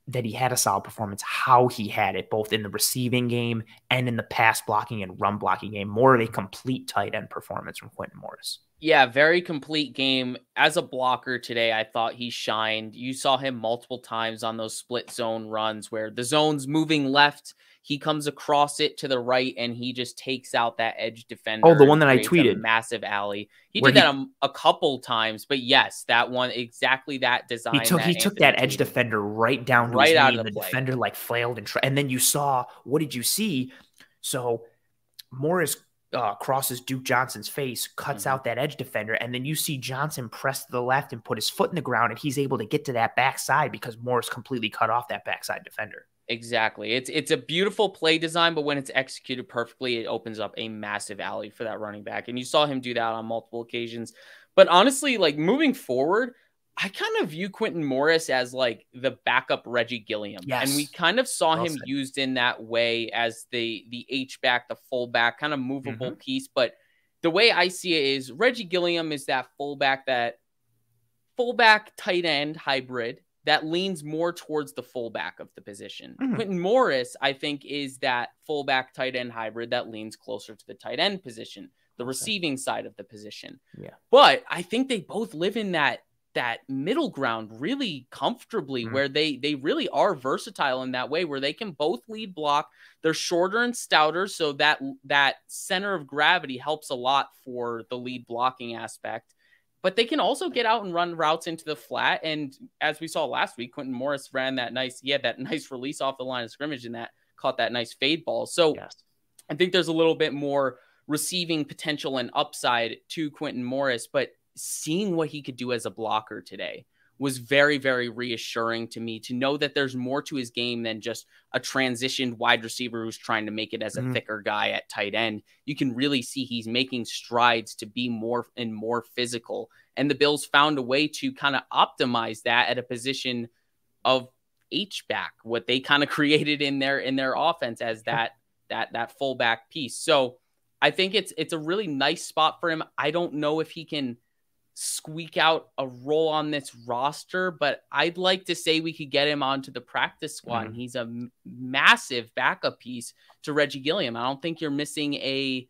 that he had a solid performance, how he had it, both in the receiving game and in the pass blocking and run blocking game? More of a complete tight end performance from Quentin Morris. Yeah, very complete game. As a blocker today, I thought he shined. You saw him multiple times on those split zone runs where the zone's moving left, he comes across it to the right, and he just takes out that edge defender. Oh, the one that I tweeted. Massive alley. He did that a couple times, but yes, that one, exactly that design. He took that edge defender right down to his knee, and the defender like flailed and then you saw, what did you see? So Morris crosses Duke Johnson's face, cuts out that edge defender, and then you see Johnson press to the left and put his foot in the ground, and he's able to get to that backside because Morris completely cut off that backside defender. Exactly. It's a beautiful play design, but when it's executed perfectly, it opens up a massive alley for that running back. And you saw him do that on multiple occasions. But honestly, like moving forward, I kind of view Quentin Morris as like the backup Reggie Gilliam. Yes. And we kind of saw him used in that way as the H-back, the fullback, kind of movable piece. But the way I see it is Reggie Gilliam is that fullback tight end hybrid that leans more towards the fullback of the position. Quentin Morris, I think, is that fullback tight end hybrid that leans closer to the tight end position, the receiving side of the position. Yeah. But I think they both live in that middle ground really comfortably, where they really are versatile in that way, where they can both lead block. They're shorter and stouter, so that center of gravity helps a lot for the lead blocking aspect. But they can also get out and run routes into the flat. And as we saw last week, Quentin Morris ran he had that nice release off the line of scrimmage and that caught that nice fade ball. So I think there's a little bit more receiving potential and upside to Quentin Morris, but seeing what he could do as a blocker today was very, very reassuring to me, to know that there's more to his game than just a transitioned wide receiver who's trying to make it as a thicker guy at tight end. You can really see he's making strides to be more and more physical. And the Bills found a way to kind of optimize that at a position of H-back, what they kind of created in their offense as that fullback piece. So I think it's a really nice spot for him. I don't know if he can squeak out a role on this roster, but I'd like to say we could get him onto the practice squad. And he's a massive backup piece to Reggie Gilliam. I don't think you're missing a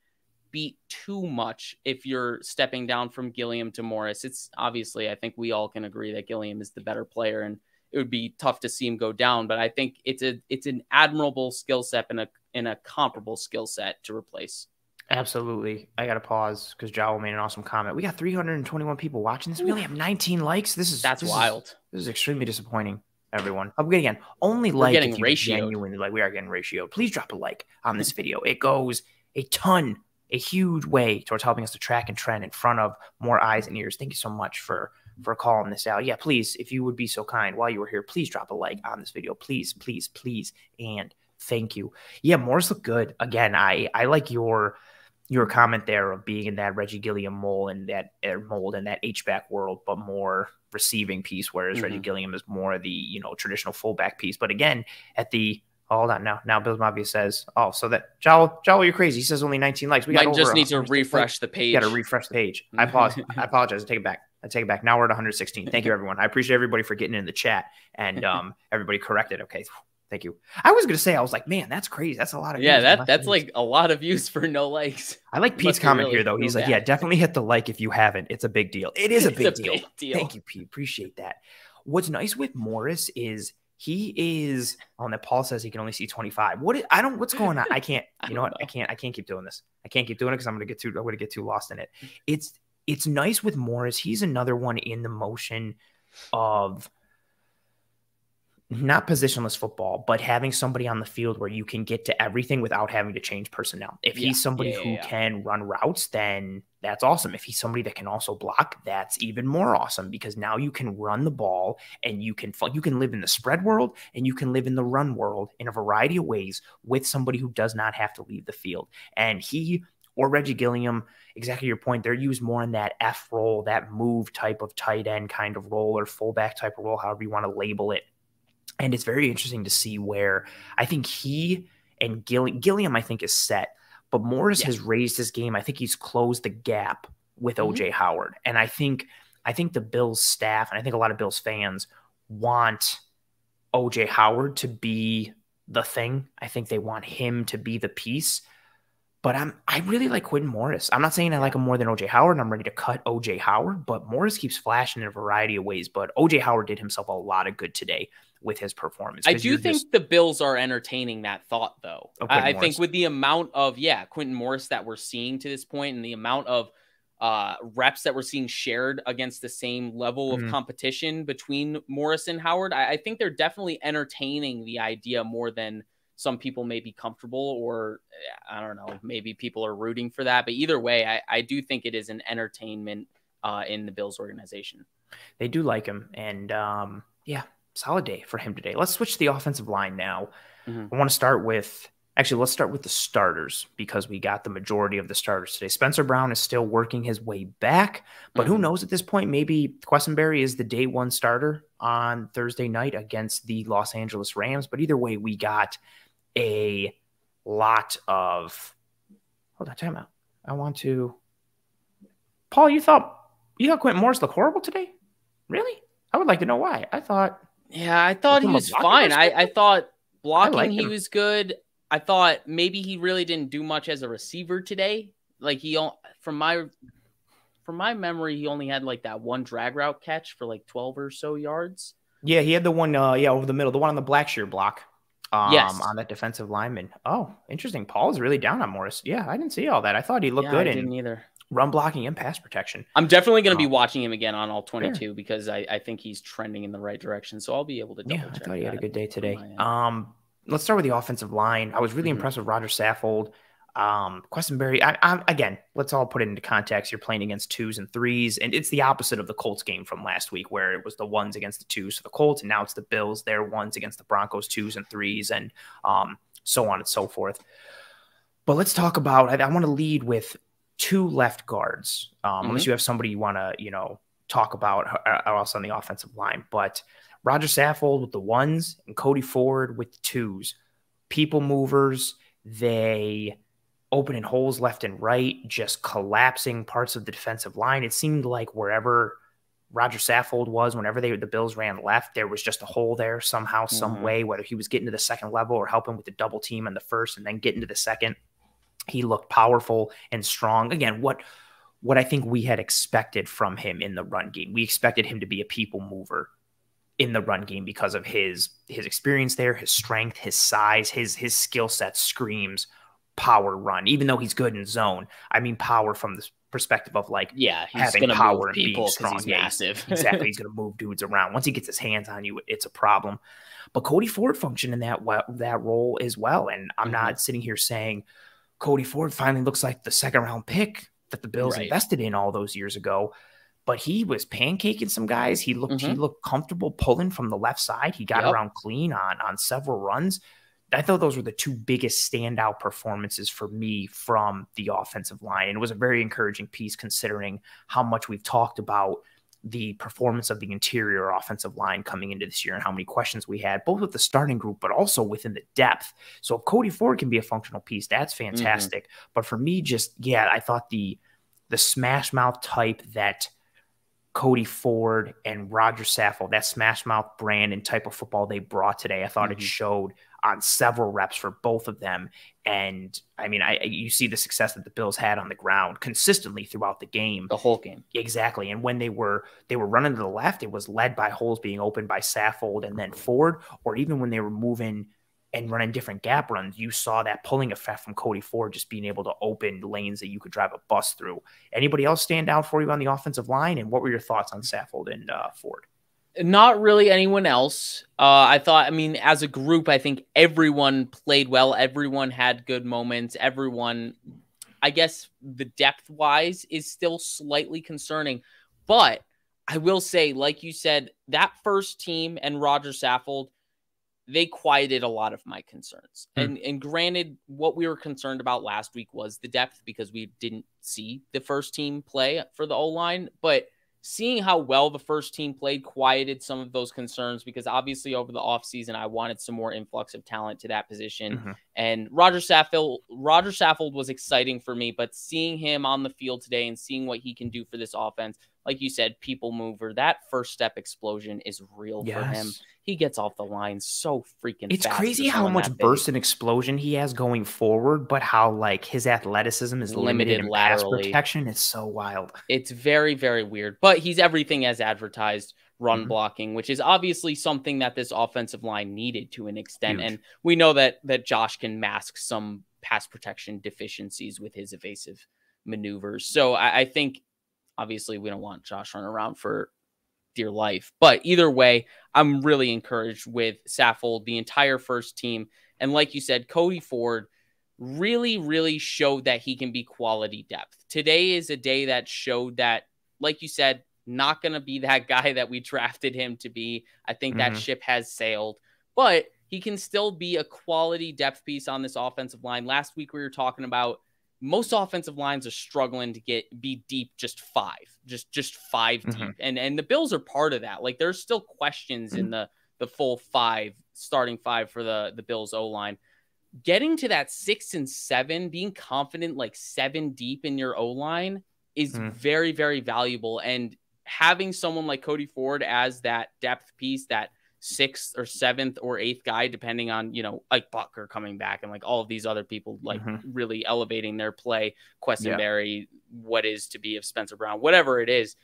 beat too much if you're stepping down from Gilliam to Morris. It's obviously, I think we all can agree that Gilliam is the better player, and it would be tough to see him go down, but I think it's an admirable skill set and a comparable skill set to replace. Absolutely. I got to pause because Jowl made an awesome comment. We got 321 people watching this. We only have 19 likes. That's wild. This is extremely disappointing, everyone. Again, only We're like getting if you genuinely like. We are getting ratioed. Please drop a like on this video. It goes a huge way towards helping us to track and trend in front of more eyes and ears. Thank you so much for calling this out. Yeah, please, if you would be so kind while you were here, please drop a like on this video. Please, please, please. And thank you. Yeah, Morris looked good. Again, I like your comment there of being in that Reggie Gilliam mold and that H-back world, but more receiving piece, whereas Reggie Gilliam is more the, traditional fullback piece. But again, hold on now Bill Mafia says, so that Jowl, you're crazy. He says only 19 likes. We just need to refresh the page. You got to refresh the page. I apologize. I take it back. Now we're at 116. Thank you, everyone. I appreciate everybody for getting in the chat and everybody corrected. Okay. Thank you. I was going to say, I was like, man, that's crazy. That's a lot of views. Yeah, that's like a lot of views for no likes. I like Pete's comment here, though. He's like, yeah, definitely hit the like if you haven't. It's a big deal. It is a big deal. Thank you, Pete. Appreciate that. What's nice with Morris is he is on that. Paul says he can only see 25. What's going on? I can't, you know what? I can't keep doing this. I can't keep doing it because I'm going to get too lost in it. It's nice with Morris. He's another one in the motion of not positionless football, but having somebody on the field where you can get to everything without having to change personnel. If he's somebody who can run routes, then that's awesome. If he's somebody that can also block, that's even more awesome, because now you can run the ball and you can live in the spread world and you can live in the run world in a variety of ways with somebody who does not have to leave the field. And he or Reggie Gilliam, exactly your point, they're used more in that F role, that move type of tight end kind of role or fullback type of role, however you want to label it. And it's very interesting to see where I think he and Gilliam, I think, is set. But Morris has raised his game. I think he's closed the gap with O.J. Howard. And I think the Bills staff, and I think a lot of Bills fans, want O.J. Howard to be the thing. I think they want him to be the piece. But I really like Quentin Morris. I'm not saying I like him more than O.J. Howard, and I'm ready to cut O.J. Howard, but Morris keeps flashing in a variety of ways. But O.J. Howard did himself a lot of good today with his performance. I do think the Bills are entertaining that thought, though. I think with the amount of, Quentin Morris that we're seeing to this point and the amount of reps that we're seeing shared against the same level of competition between Morris and Howard, I think they're definitely entertaining the idea more than some people may be comfortable, or I don't know, maybe people are rooting for that. But either way, I do think it is an entertainment in the Bills organization. They do like him. And solid day for him today. Let's switch to the offensive line now. I want to start with Actually, let's start with the starters because we got the majority of the starters today. Spencer Brown is still working his way back, but who knows at this point? Maybe Quessenberry is the day one starter on Thursday night against the Los Angeles Rams. But either way, we got a lot of – hold on, time out. I want to – Paul, you thought Quentin Morris looked horrible today? Really? I would like to know why. I thought – Yeah, I thought he was fine. I thought blocking he was good. I thought maybe he really didn't do much as a receiver today. Like from my memory, he only had like that one drag route catch for like 12 or so yards. Yeah, he had the one, over the middle, the one on the Blackshear block. Yes. On that defensive lineman. Oh, interesting. Paul's really down on Morris. Yeah, I didn't see all that. I thought he looked good didn't either. Run blocking and pass protection. I'm definitely going to be watching him again on all 22 because I think he's trending in the right direction. So I'll be able to double check. I thought he had a good day today. Let's start with the offensive line. I was really impressed with Roger Saffold. Quessenberry, again, let's all put it into context. You're playing against 2s and 3s, and it's the opposite of the Colts game from last week where it was the 1s against the 2s for the Colts, and now it's the Bills, their 1s against the Broncos, 2s and 3s, and so on and so forth. But let's talk about, I want to lead with 2 left guards, unless you have somebody you want to, talk about else on the offensive line. But Roger Saffold with the 1s and Cody Ford with the 2s. People movers, they opening holes left and right, just collapsing parts of the defensive line. It seemed like wherever Roger Saffold was, whenever the Bills ran left, there was just a hole there somehow, some way, whether he was getting to the second level or helping with the double team in the first and then getting to the second. He looked powerful and strong. Again, what I think we had expected from him in the run game. We expected him to be a people mover in the run game because of his experience there, his strength, his size, his skill set screams power run, even though he's good in zone. I mean, power from the perspective of he's having power and being strong. He's massive. Exactly. He's going to move dudes around. Once he gets his hands on you, it's a problem. But Cody Ford functioned in that role as well. And I'm not sitting here saying Cody Ford finally looks like the second round pick that the Bills invested in all those years ago. But he was pancaking some guys. He looked comfortable pulling from the left side. He got around clean on several runs. I thought those were the 2 biggest standout performances for me from the offensive line. And it was a very encouraging piece considering how much we've talked about the performance of the interior offensive line coming into this year and how many questions we had, both with the starting group, but also within the depth. So if Cody Ford can be a functional piece, that's fantastic. But for me, I thought the smash mouth type that Cody Ford and Roger Saffold, that smash mouth brand and type of football they brought today, I thought it showed on several reps for both of them. And I mean, you see the success that the Bills had on the ground consistently throughout the game. The whole game. Exactly. And when they were running to the left, it was led by holes being opened by Saffold and then Ford, or even when they were moving and running different gap runs, you saw that pulling effect from Cody Ford just being able to open lanes that you could drive a bus through. Anybody else stand out for you on the offensive line? And what were your thoughts on Saffold and Ford? Not really anyone else. As a group, I think everyone played well. Everyone had good moments. Everyone, I guess the depth-wise is still slightly concerning. But I will say, like you said, that first team and Roger Saffold, they quieted a lot of my concerns. And granted, what we were concerned about last week was the depth because we didn't see the first team play for the O-line. But seeing how well the first team played quieted some of those concerns because obviously over the offseason, I wanted some more influx of talent to that position. And Roger Saffold was exciting for me, but seeing him on the field today and seeing what he can do for this offense, like you said, people mover, that first step explosion is real for him. He gets off the line so freaking fast. It's crazy how much burst and explosion he has going forward, but how his athleticism is limited in pass protection. It's so wild. It's very, very weird. But he's everything as advertised, run blocking, which is obviously something that this offensive line needed to an extent. Huge. And we know that Josh can mask some pass protection deficiencies with his evasive maneuvers. So I think obviously we don't want Josh running around for dear life. But either way, I'm really encouraged with Saffold, the entire first team. And like you said, Cody Ford really, really showed that he can be quality depth. Today is a day that showed that, like you said, not going to be that guy that we drafted him to be. I think that ship has sailed. But he can still be a quality depth piece on this offensive line. Last week we were talking about most offensive lines are struggling to be deep, just five deep. And the Bills are part of that. Like, there's still questions in the full starting five for the Bills O-line. Getting to that 6 and 7, being confident like 7 deep in your O-line is very, very valuable. And having someone like Cody Ford as that depth piece, that 6th or 7th or 8th guy, depending on, like Bucker coming back and like all of these other people, like really elevating their play, Questenberry, what is to be of Spencer Brown, whatever it is,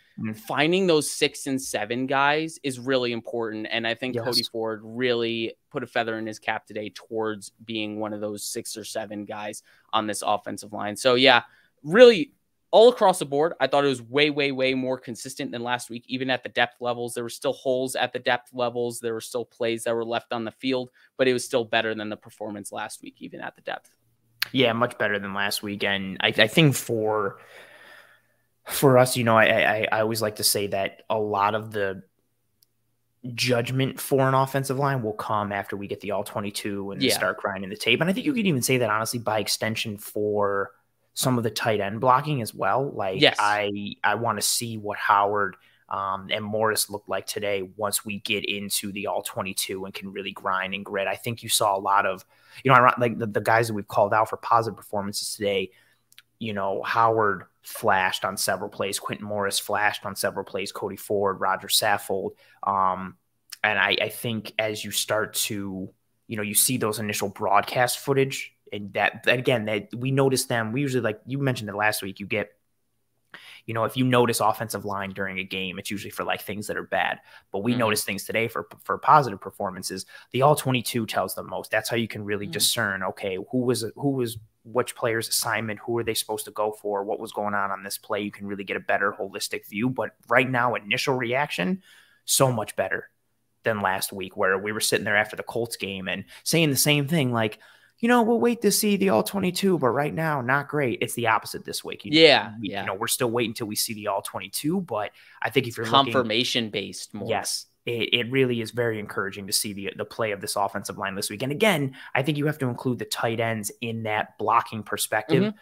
finding those 6 and 7 guys is really important. And I think Cody Ford really put a feather in his cap today towards being one of those 6 or 7 guys on this offensive line. So yeah, really, all across the board, I thought it was way, way, way more consistent than last week. Even at the depth levels, there were still holes at the depth levels. There were still plays that were left on the field, but it was still better than the performance last week, even at the depth. Yeah, much better than last week. And I think for us, I always like to say that a lot of the judgment for an offensive line will come after we get the all-22 and start grinding the tape. And I think you could even say that, honestly, by extension for some of the tight end blocking as well. Like, I want to see what Howard and Morris look like today once we get into the all-22 and can really grind and grit. I think you saw a lot of, like the guys that we've called out for positive performances today. Howard flashed on several plays. Quentin Morris flashed on several plays. Cody Ford, Roger Saffold. And I think as you start to, you see those initial broadcast footage, and that we notice them. We usually, like you mentioned it last week, you get, if you notice offensive line during a game, it's usually for like things that are bad. But we notice things today for positive performances. The all-22 tells the most. That's how you can really discern, okay, who was which player's assignment, who are they supposed to go for, what was going on this play. You can really get a better holistic view. But right now, initial reaction, so much better than last week, where we were sitting there after the Colts game and saying the same thing, like, we'll wait to see the all-22, but right now, not great. It's the opposite this week. We're still waiting until we see the all-22, but I think if you're confirmation-based more. Yes, it really is very encouraging to see the play of this offensive line this week. And again, I think you have to include the tight ends in that blocking perspective.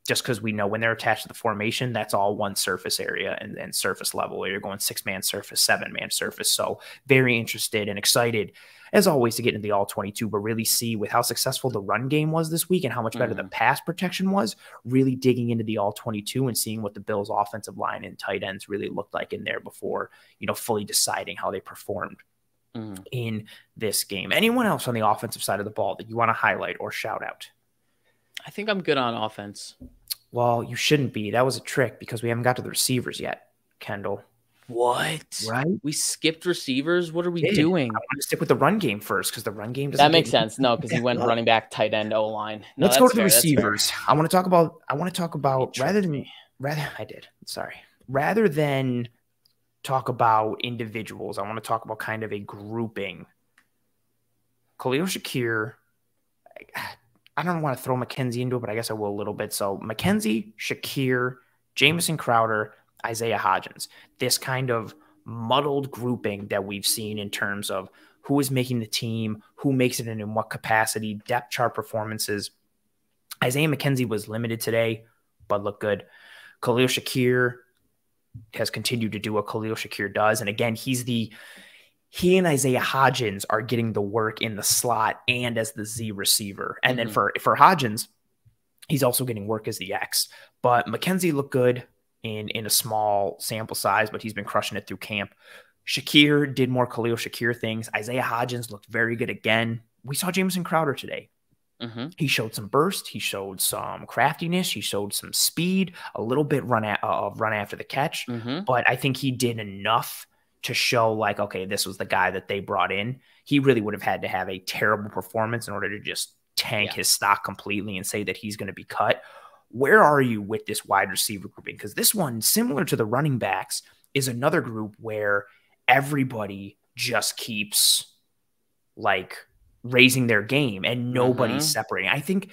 Just because we know when they're attached to the formation, that's all one surface area and surface level, or you're going 6-man surface, 7-man surface. So very interested and excited, as always, to get into the all-22, but really see with how successful the run game was this week and how much better the pass protection was, really digging into the all-22 and seeing what the Bills' offensive line and tight ends really looked like in there before, fully deciding how they performed in this game. Anyone else on the offensive side of the ball that you want to highlight or shout out? I think I'm good on offense. Well, you shouldn't be. That was a trick because we haven't got to the receivers yet, Kendall. What? Right? We skipped receivers? What are we doing? I want to stick with the run game first because the run game doesn't. That makes sense. No, because you went running back, tight end, O-line. No, let's go to the receivers. I want to talk about rather than talk about individuals, I want to talk about kind of a grouping. Khalil Shakir. I don't want to throw McKenzie into it, but I guess I will a little bit. So McKenzie, Shakir, Jamison Crowder, Isaiah Hodgins, this kind of muddled grouping that we've seen in terms of who is making the team, who makes it in what capacity, depth chart performances. Isaiah McKenzie was limited today, but looked good. Khalil Shakir has continued to do what Khalil Shakir does. And again, he and Isaiah Hodgins are getting the work in the slot and as the Z receiver. And then for Hodgins, he's also getting work as the X. But McKenzie looked good in a small sample size, but he's been crushing it through camp. Shakir did more Khalil Shakir things. Isaiah Hodgins looked very good again. We saw Jamison Crowder today. He showed some burst. He showed some craftiness. He showed some speed, a little bit run after the catch. But I think he did enough to show like, okay, this was the guy that they brought in. He really would have had to have a terrible performance in order to just tank his stock completely and say that he's going to be cut. Where are you with this wide receiver grouping? Because this one, similar to the running backs, is another group where everybody just keeps like raising their game and nobody's separating. I think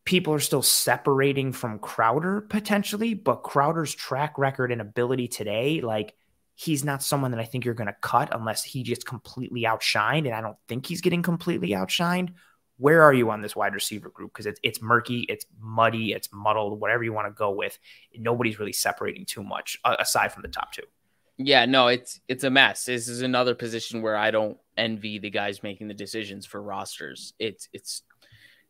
people are still separating from Crowder potentially, but Crowder's track record and ability today, like, he's not someone that I think you're going to cut unless he gets completely outshined, and I don't think he's getting completely outshined. Where are you on this wide receiver group? Because it's murky, it's muddy, it's muddled, whatever you want to go with. Nobody's really separating too much aside from the top two. Yeah, no, it's a mess. This is another position where I don't envy the guys making the decisions for rosters. It's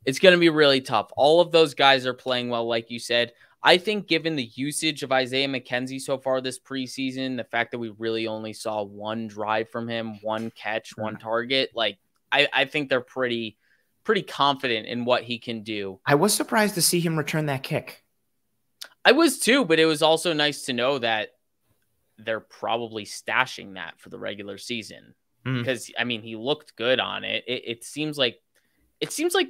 going to be really tough. All of those guys are playing well, like you said. I think given the usage of Isaiah McKenzie so far this preseason, the fact that we really only saw one drive from him, one catch, one target, like I think they're pretty confident in what he can do. I was surprised to see him return that kick. I was too, but it was also nice to know that they're probably stashing that for the regular season because I mean, he looked good on it. It seems like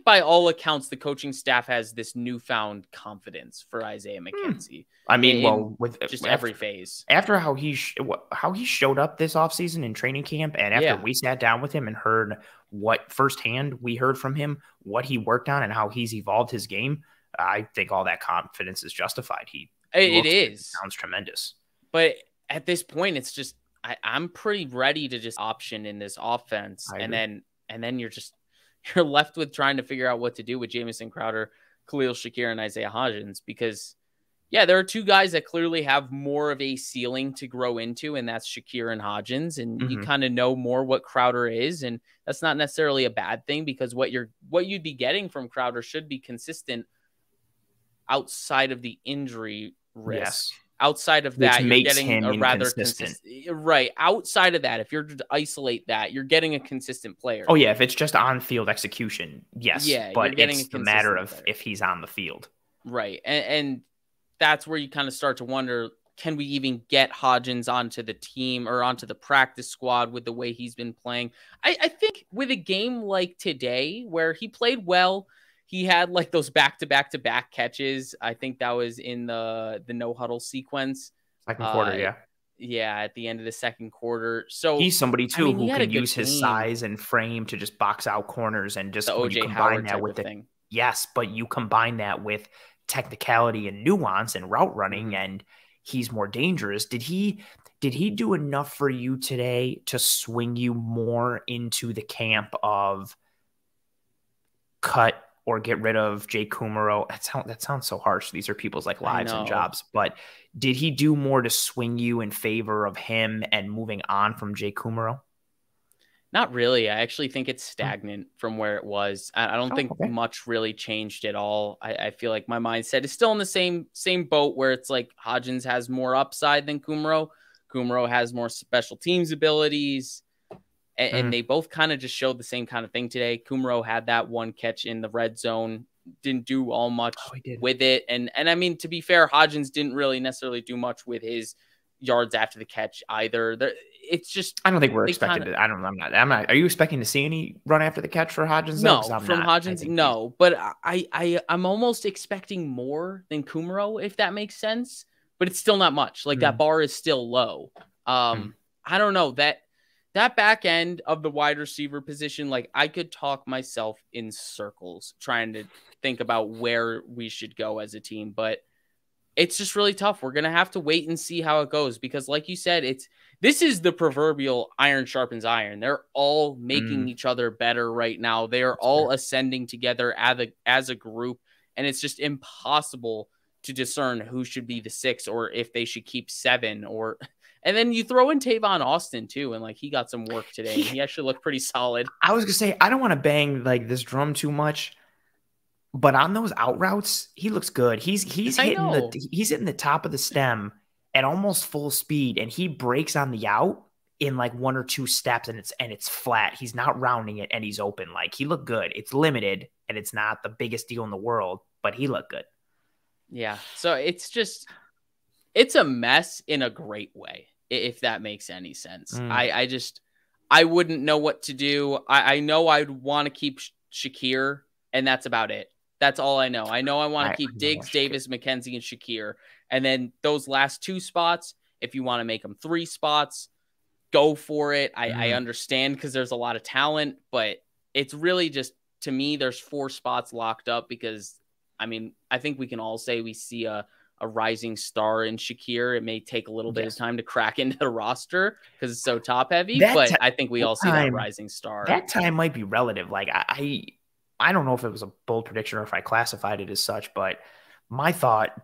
by all accounts, the coaching staff has this newfound confidence for Isaiah McKenzie. I mean, with just every phase after how he showed up this offseason in training camp, and after we sat down with him and heard what firsthand we heard from him, what he worked on and how he's evolved his game, I think all that confidence is justified. It sounds tremendous, but at this point, it's just I'm pretty ready to just option in this offense, and then you're left with trying to figure out what to do with Jamison Crowder, Khalil Shakir, and Isaiah Hodgins because, there are two guys that clearly have more of a ceiling to grow into, and that's Shakir and Hodgins, and you kind of know more what Crowder is, and that's not necessarily a bad thing because what you'd be getting from Crowder should be consistent outside of the injury risk. Yes. Outside of that, you're getting a rather consistent. Right. Outside of that, if you're to isolate that, you're getting a consistent player. Oh, yeah. If it's just on-field execution, yes. Yeah, but it's a matter of if he's on the field. Right. And that's where you kind of start to wonder, can we even get Hodgins onto the team or onto the practice squad with the way he's been playing? I think with a game like today where he played well, he had like those back-to-back catches. I think that was in the no huddle sequence. Second quarter, yeah. Yeah, at the end of the second quarter. So he's somebody too who can use his size and frame to just box out corners and just when you combine that with the yes, but you combine that with technicality and nuance and route running, and he's more dangerous. Did he do enough for you today to swing you more into the camp of cut or get rid of Jay Kumaro? That sounds so harsh. These are people's like lives and jobs. But did he do more to swing you in favor of him and moving on from Jay Kumaro? Not really. I actually think it's stagnant from where it was. I don't think much really changed at all. I feel like my mindset is still in the same boat where it's like Hodgins has more upside than Kumaro. Kumaro has more special teams abilities. And they both kind of just showed the same kind of thing today. Kumaro had that one catch in the red zone, didn't do all much with it. And I mean, to be fair, Hodgins didn't really necessarily do much with his yards after the catch either. It's just, I don't think we're expecting to. I'm not. Are you expecting to see any run after the catch for Hodgins? No, from Hodgins, no. But I'm almost expecting more than Kumaro, if that makes sense. But it's still not much. Like that bar is still low. I don't know that back end of the wide receiver position, like I could talk myself in circles trying to think about where we should go as a team, but it's just really tough. We're going to have to wait and see how it goes because like you said, this is the proverbial iron sharpens iron. They're all making each other better right now. They are all ascending together as a group, and it's just impossible to discern who should be the 6 or if they should keep 7 or... And then you throw in Tavon Austin too, and like he got some work today. And he actually looked pretty solid. I was gonna say I don't want to bang like this drum too much, but on those out routes, he looks good. He's hitting the top of the stem at almost full speed, and he breaks on the out in like 1 or 2 steps, and it's flat. He's not rounding it, and he's open. Like he looked good. It's limited, and it's not the biggest deal in the world, but he looked good. Yeah. So it's a mess in a great way, if that makes any sense. I wouldn't know what to do. I know I'd want to keep Shakir, and that's about it. That's all I know. I know I want to keep Diggs, Davis, McKenzie, and Shakir. And then those last 2 spots, if you want to make them 3 spots, go for it. I understand because there's a lot of talent, but it's really just, to me, there's 4 spots locked up because, I mean, I think we can all say we see a a rising star in Shakir. It may take a little bit of time to crack into the roster because it's so top heavy, but I think we all see that rising star. That time might be relative. Like I don't know if it was a bold prediction or if I classified it as such, but my thought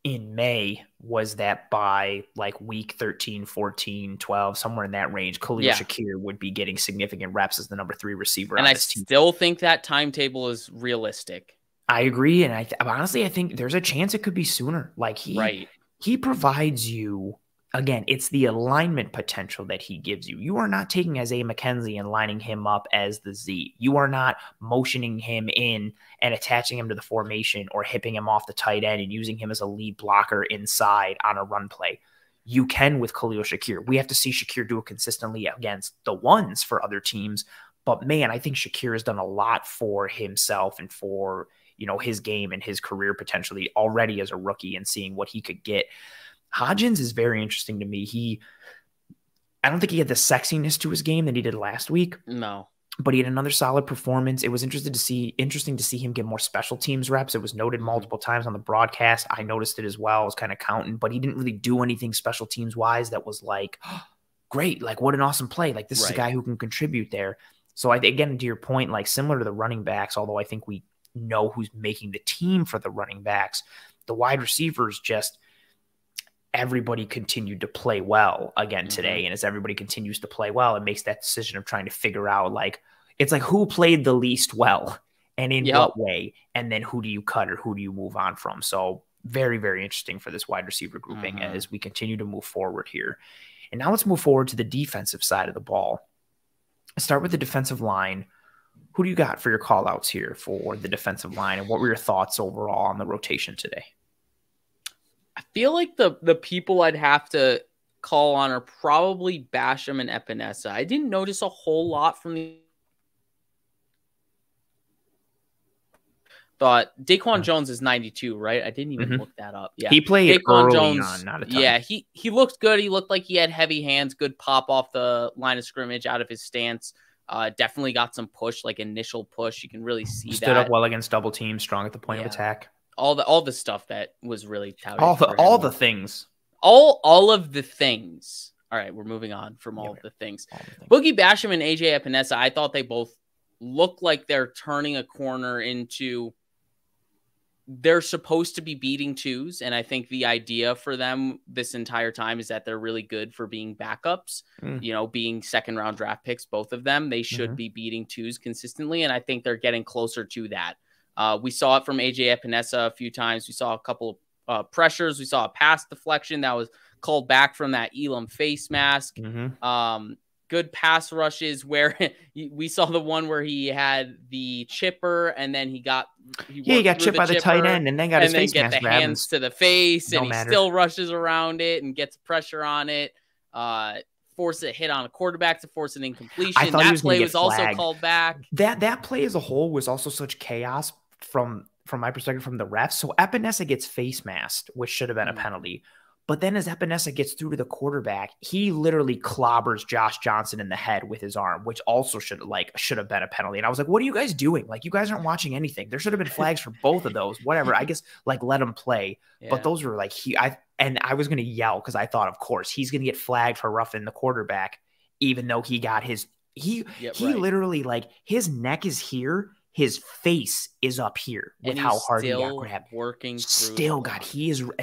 in May was that by like week 13, 14, 12, somewhere in that range, Khalil Shakir would be getting significant reps as the number 3 receiver. And I still think that timetable is realistic. I agree. And honestly, I think there's a chance it could be sooner. Like he provides you, again, it's the alignment potential that he gives you. You are not taking Isaiah McKenzie and lining him up as the Z. You are not motioning him in and attaching him to the formation or hipping him off the tight end and using him as a lead blocker inside on a run play. You can with Khalil Shakir. We have to see Shakir do it consistently against the ones for other teams. But man, I think Shakir has done a lot for himself and for, his game and his career potentially already as a rookie and seeing what he could get. Hodgins is very interesting to me. I don't think he had the sexiness to his game that he did last week. No. But he had another solid performance. It was interesting to see him get more special teams reps. It was noted multiple times on the broadcast. I noticed it as well. I was kind of counting, but he didn't really do anything special teams wise that was like, oh, great, like what an awesome play. Like this is a guy who can contribute there. So again, to your point, like similar to the running backs, although I think we know who's making the team for the running backs, the wide receivers just everybody continued to play well again today. And as everybody continues to play well, it makes that decision of trying to figure out it's like who played the least well and in what way, and then who do you cut or who do you move on from? So very, very interesting for this wide receiver grouping as we continue to move forward here. And now let's move forward to the defensive side of the ball. Let's start with the defensive line. Who do you got for your call outs here for the defensive line? And what were your thoughts overall on the rotation today? I feel like the people I'd have to call on are probably Basham and Epinesa. I didn't notice a whole lot from the thought. Daquan Jones is 92, right? I didn't even look that up. Yeah, he played Daquan early Jones, on, not a ton. Yeah, he looked good. He looked like he had heavy hands, good pop off the line of scrimmage out of his stance. Definitely got some push, like initial push. You can really see that. Stood up well against double teams, strong at the point of attack. All the stuff that was really touted. All the things. All of the things. All right, we're moving on from all of the things. Boogie Basham and AJ Epinesa, I thought they both look like they're turning a corner into they're supposed to be beating twos. And I think the idea for them this entire time is that they're really good for being backups, being second round draft picks, both of them. They should be beating twos consistently. And I think they're getting closer to that. We saw it from AJ Epinesa a few times. We saw a couple pressures. We saw a pass deflection that was called back from that Elam face mask. Good pass rushes where we saw the one where he had the chipper and then he got chipped by the tight end and then got his face mask the hands to the face and he still rushes around it and gets pressure on it. Force a hit on a quarterback to force an incompletion. That play was also called back. That play as a whole was also such chaos from my perspective from the refs. So Epinesa gets face masked, which should have been a penalty. But then as Epinesa gets through to the quarterback, he literally clobbers Josh Johnson in the head with his arm, which also should have been a penalty. And I was like, what are you guys doing? Like, you guys aren't watching anything. There should have been flags for both of those. Whatever. I guess let him play. Yeah. But those were I was going to yell because I thought, of course, he's going to get flagged for roughing the quarterback, even though he got literally his neck is here. His face is up here with how hard he got grabbed.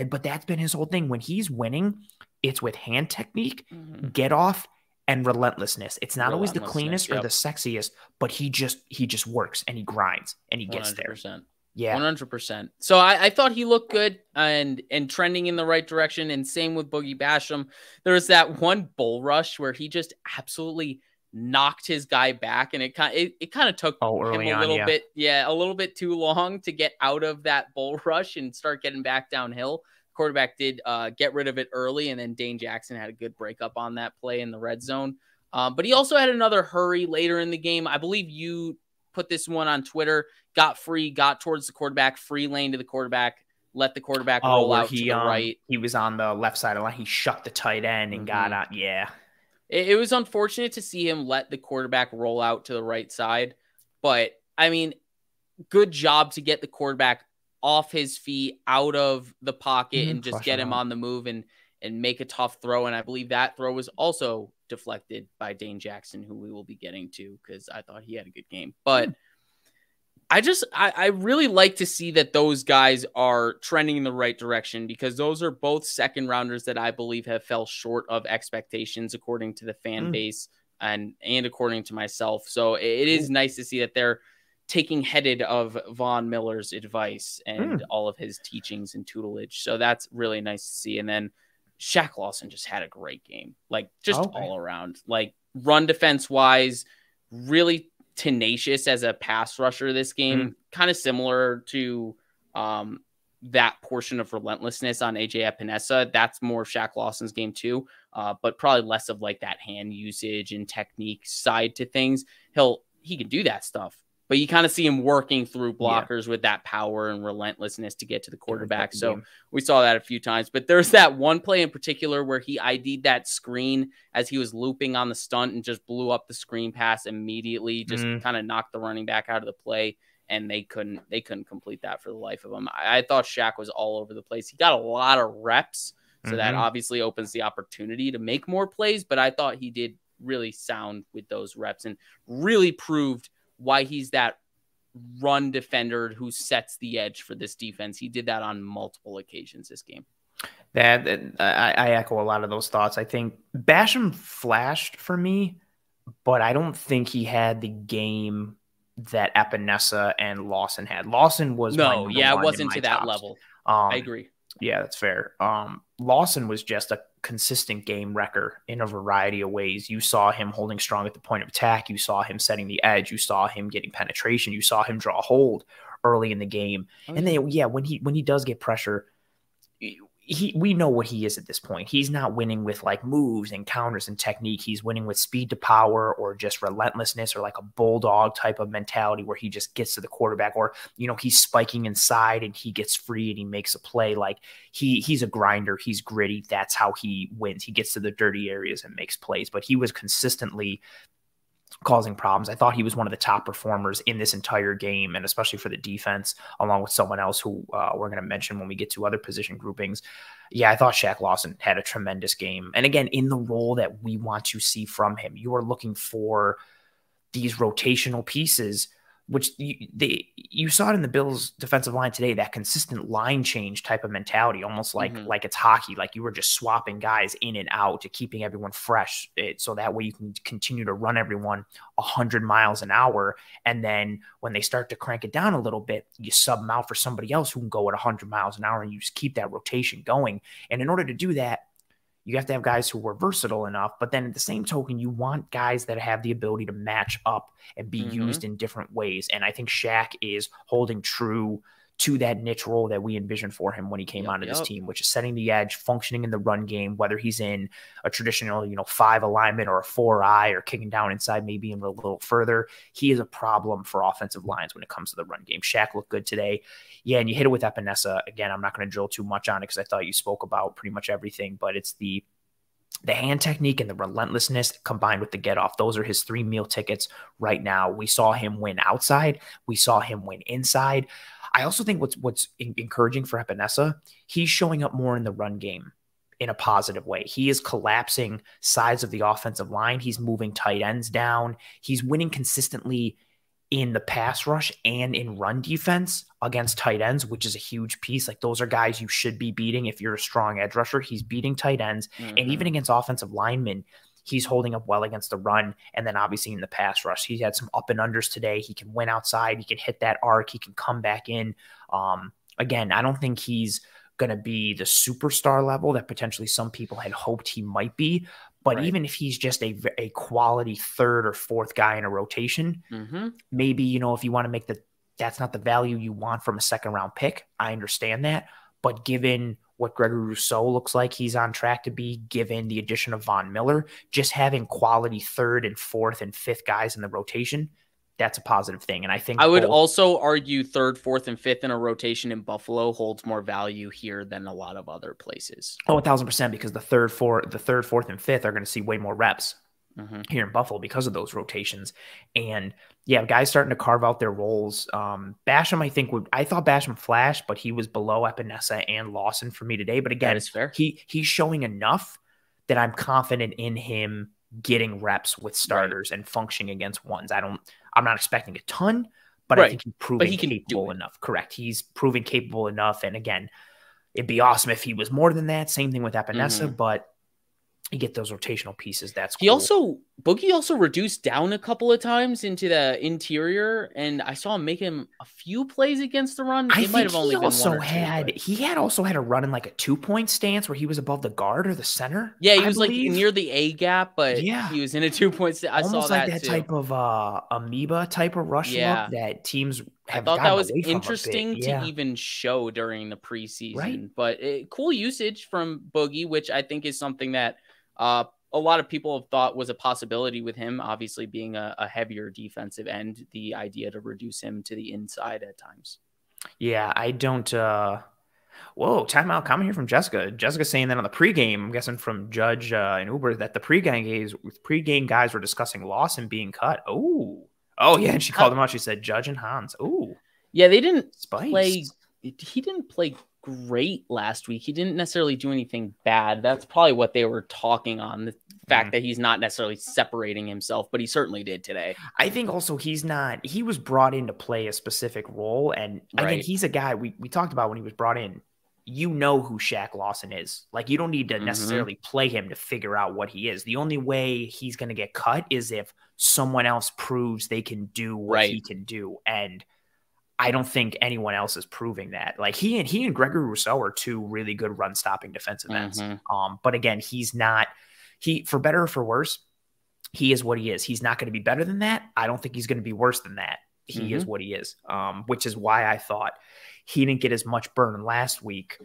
But that's been his whole thing. When he's winning, it's with hand technique, get off, and relentlessness. It's not always the cleanest or the sexiest, but he just works and he grinds and he gets 100%. There. Yeah, 100%. So I thought he looked good and trending in the right direction. And same with Boogie Basham. There was that one bull rush where he just absolutely knocked his guy back, and it kind of took him a little bit too long to get out of that bull rush and start getting back downhill. Quarterback did get rid of it early, and then Dane Jackson had a good breakup on that play in the red zone. But he also had another hurry later in the game. I believe you put this one on Twitter. Got towards the quarterback, free lane to the quarterback, let the quarterback roll out to the right. He was on the left side of the line. He shut the tight end and got out. Yeah. It was unfortunate to see him let the quarterback roll out to the right side. But, I mean, good job to get the quarterback off his feet, out of the pocket, and just get him on the move and make a tough throw. And I believe that throw was also deflected by Dane Jackson, who we will be getting to because I thought he had a good game. But I really like to see that those guys are trending in the right direction because those are both second rounders that I believe have fell short of expectations according to the fan base and according to myself. So it is nice to see that they're taking headed of Von Miller's advice and all of his teachings and tutelage. So that's really nice to see. And then Shaq Lawson just had a great game, like just all around, like run defense wise, really tenacious as a pass rusher this game, kind of similar to that portion of relentlessness on AJ Epinesa. That's more Shaq Lawson's game too, but probably less of like that hand usage and technique side to things. He can do that stuff, but you kind of see him working through blockers with that power and relentlessness to get to the quarterback. So we saw that a few times, but there's that one play in particular where he ID'd that screen as he was looping on the stunt and just blew up the screen pass immediately, just kind of knocked the running back out of the play. And they couldn't complete that for the life of him. I thought Shaq was all over the place. He got a lot of reps, so that obviously opens the opportunity to make more plays, but I thought he did really sound with those reps and really proved why he's that run defender who sets the edge for this defense. He did that on multiple occasions this game. I echo a lot of those thoughts. I think Basham flashed for me, but I don't think he had the game that Epinesa and Lawson had. Lawson was it wasn't to that level. I agree. Yeah, that's fair. Lawson was just a consistent game wrecker in a variety of ways. You saw him holding strong at the point of attack. You saw him setting the edge. You saw him getting penetration. You saw him draw a hold early in the game. And then, when he does get pressure, we know what he is at this point. He's not winning with like moves and counters and technique. He's winning with speed to power or just relentlessness or like a bulldog type of mentality where he just gets to the quarterback or, he's spiking inside and he gets free and he makes a play. Like he's a grinder. He's gritty. That's how he wins. He gets to the dirty areas and makes plays, but he was consistently causing problems. I thought he was one of the top performers in this entire game, and especially for the defense, along with someone else who we're going to mention when we get to other position groupings. Yeah, I thought Shaq Lawson had a tremendous game. And again, in the role that we want to see from him, you are looking for these rotational pieces, which you saw it in the Bills defensive line today, that consistent line change type of mentality, almost like it's hockey, like you were just swapping guys in and out to keeping everyone fresh. So that way you can continue to run everyone 100 miles an hour. And then when they start to crank it down a little bit, you sub them out for somebody else who can go at 100 miles an hour and you just keep that rotation going. And in order to do that, you have to have guys who are versatile enough, but then at the same token, you want guys that have the ability to match up and be used in different ways. And I think Shaq is holding true to that niche role that we envisioned for him when he came onto this team, which is setting the edge, functioning in the run game, whether he's in a traditional, 5 alignment or a 4-eye or kicking down inside, maybe even a little further. He is a problem for offensive lines when it comes to the run game. Shaq looked good today. Yeah, and you hit it with Epinesa. Again, I'm not going to drill too much on it because I thought you spoke about pretty much everything, but it's the hand technique and the relentlessness combined with the get off. Those are his 3 meal tickets right now. We saw him win outside. We saw him win inside. I also think what's encouraging for Epinesa, he's showing up more in the run game in a positive way. He is collapsing sides of the offensive line. He's moving tight ends down. He's winning consistently in the pass rush and in run defense against tight ends, which is a huge piece. Like those are guys you should be beating if you're a strong edge rusher. He's beating tight ends. And even against offensive linemen, he's holding up well against the run. And then obviously in the pass rush, he had some up and unders today. He can win outside. He can hit that arc. He can come back in. Again, I don't think he's going to be the superstar level that potentially some people had hoped he might be. But even if he's just a quality 3rd or 4th guy in a rotation, maybe, if you want to make that's not the value you want from a 2nd round pick. I understand that. But given what Gregory Rousseau looks like he's on track to be, given the addition of Von Miller, just having quality 3rd and 4th and 5th guys in the rotation, that's a positive thing. And I think I would also argue 3rd, 4th, and 5th in a rotation in Buffalo holds more value here than a lot of other places. Oh, 1,000%, because the 3rd, 4th, and 5th are going to see way more reps here in Buffalo because of those rotations. And Yeah, guys starting to carve out their roles. Basham, I thought Basham flashed, but he was below Epinesa and Lawson for me today. But That again, is fair. he's showing enough that I'm confident in him getting reps with starters and functioning against ones. I'm not expecting a ton, but I think he's proving capable enough. Correct. He's proving capable enough. And again, it'd be awesome if he was more than that. Same thing with Epinesa, but you get those rotational pieces. That's cool. Boogie also reduced down a couple of times into the interior, and I saw him make him a few plays against the run. It might have only been one or two. He had also had a run in like a 2-point stance where he was above the guard or the center. Yeah, he was like near the A gap, but he was in a 2-point stance. I almost saw like that type of amoeba type of rush look that teams have. I thought that was interesting to even show during the preseason, but cool usage from Boogie, which I think is something that a lot of people have thought was a possibility with him, obviously being a heavier defensive end, the idea to reduce him to the inside at times. Yeah, I don't. Whoa, timeout comment here from Jessica. Jessica saying that on the pregame, I'm guessing from Judge and Uber, that the pregame guys were discussing Lawson being cut. Oh, yeah, and she called him out. She said Judge and Hans. Oh, yeah, they didn't play. He didn't play great last week. He didn't necessarily do anything bad. That's probably what they were talking on, the fact that he's not necessarily separating himself, but he certainly did today. I think also he was brought in to play a specific role. And again, he's a guy we talked about when he was brought in. You know who Shaq Lawson is. Like, you don't need to necessarily play him to figure out what he is. The only way he's going to get cut is if someone else proves they can do what he can do. And I don't think anyone else is proving that. Like, he and Gregory Rousseau are two really good run stopping defensive ends. But again, for better or for worse, he is what he is. He's not going to be better than that. I don't think he's going to be worse than that. He is what he is. Which is why I thought he didn't get as much burn last week.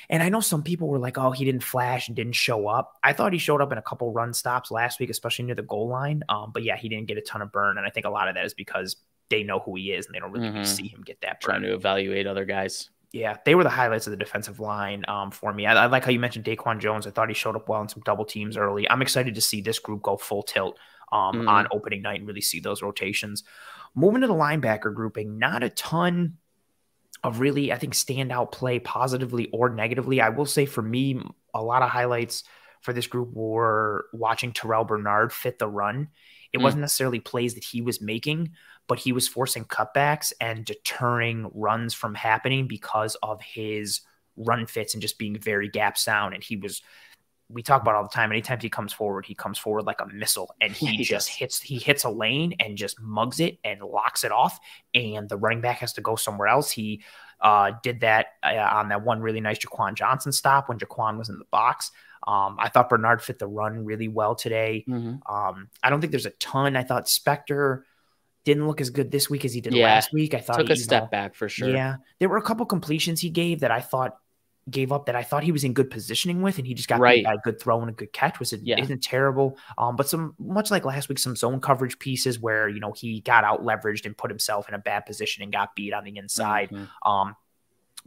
And I know some people were like, oh, he didn't flash and didn't show up. I thought he showed up in a couple run stops last week, especially near the goal line. But yeah, he didn't get a ton of burn. And I think a lot of that is because they know who he is and they don't really see him get that burn. Trying to evaluate other guys. Yeah, they were the highlights of the defensive line for me. I like how you mentioned Daquan Jones. I thought he showed up well in some double teams early. I'm excited to see this group go full tilt on opening night and really see those rotations. Moving to the linebacker grouping, not a ton of really, I think, standout play positively or negatively. I will say for me, a lot of highlights for this group were watching Terrell Bernard fit the run. It wasn't necessarily plays that he was making, but he was forcing cutbacks and deterring runs from happening because of his run fits and just being very gap sound. And we talk about all the time, anytime he comes forward like a missile, and he hits a lane and just mugs it and locks it off, and the running back has to go somewhere else. He did that on that one really nice Jaquan Johnson stop when Jaquan was in the box. I thought Bernard fit the run really well today. I don't think there's a ton. I thought Spector didn't look as good this week as he did last week. I thought took a step back for sure. Yeah, there were a couple completions he gave that I thought he was in good positioning with, and he just got beat by a good throw and a good catch. Isn't terrible. But much like last week, some zone coverage pieces where, he got out leveraged and put himself in a bad position and got beat on the inside.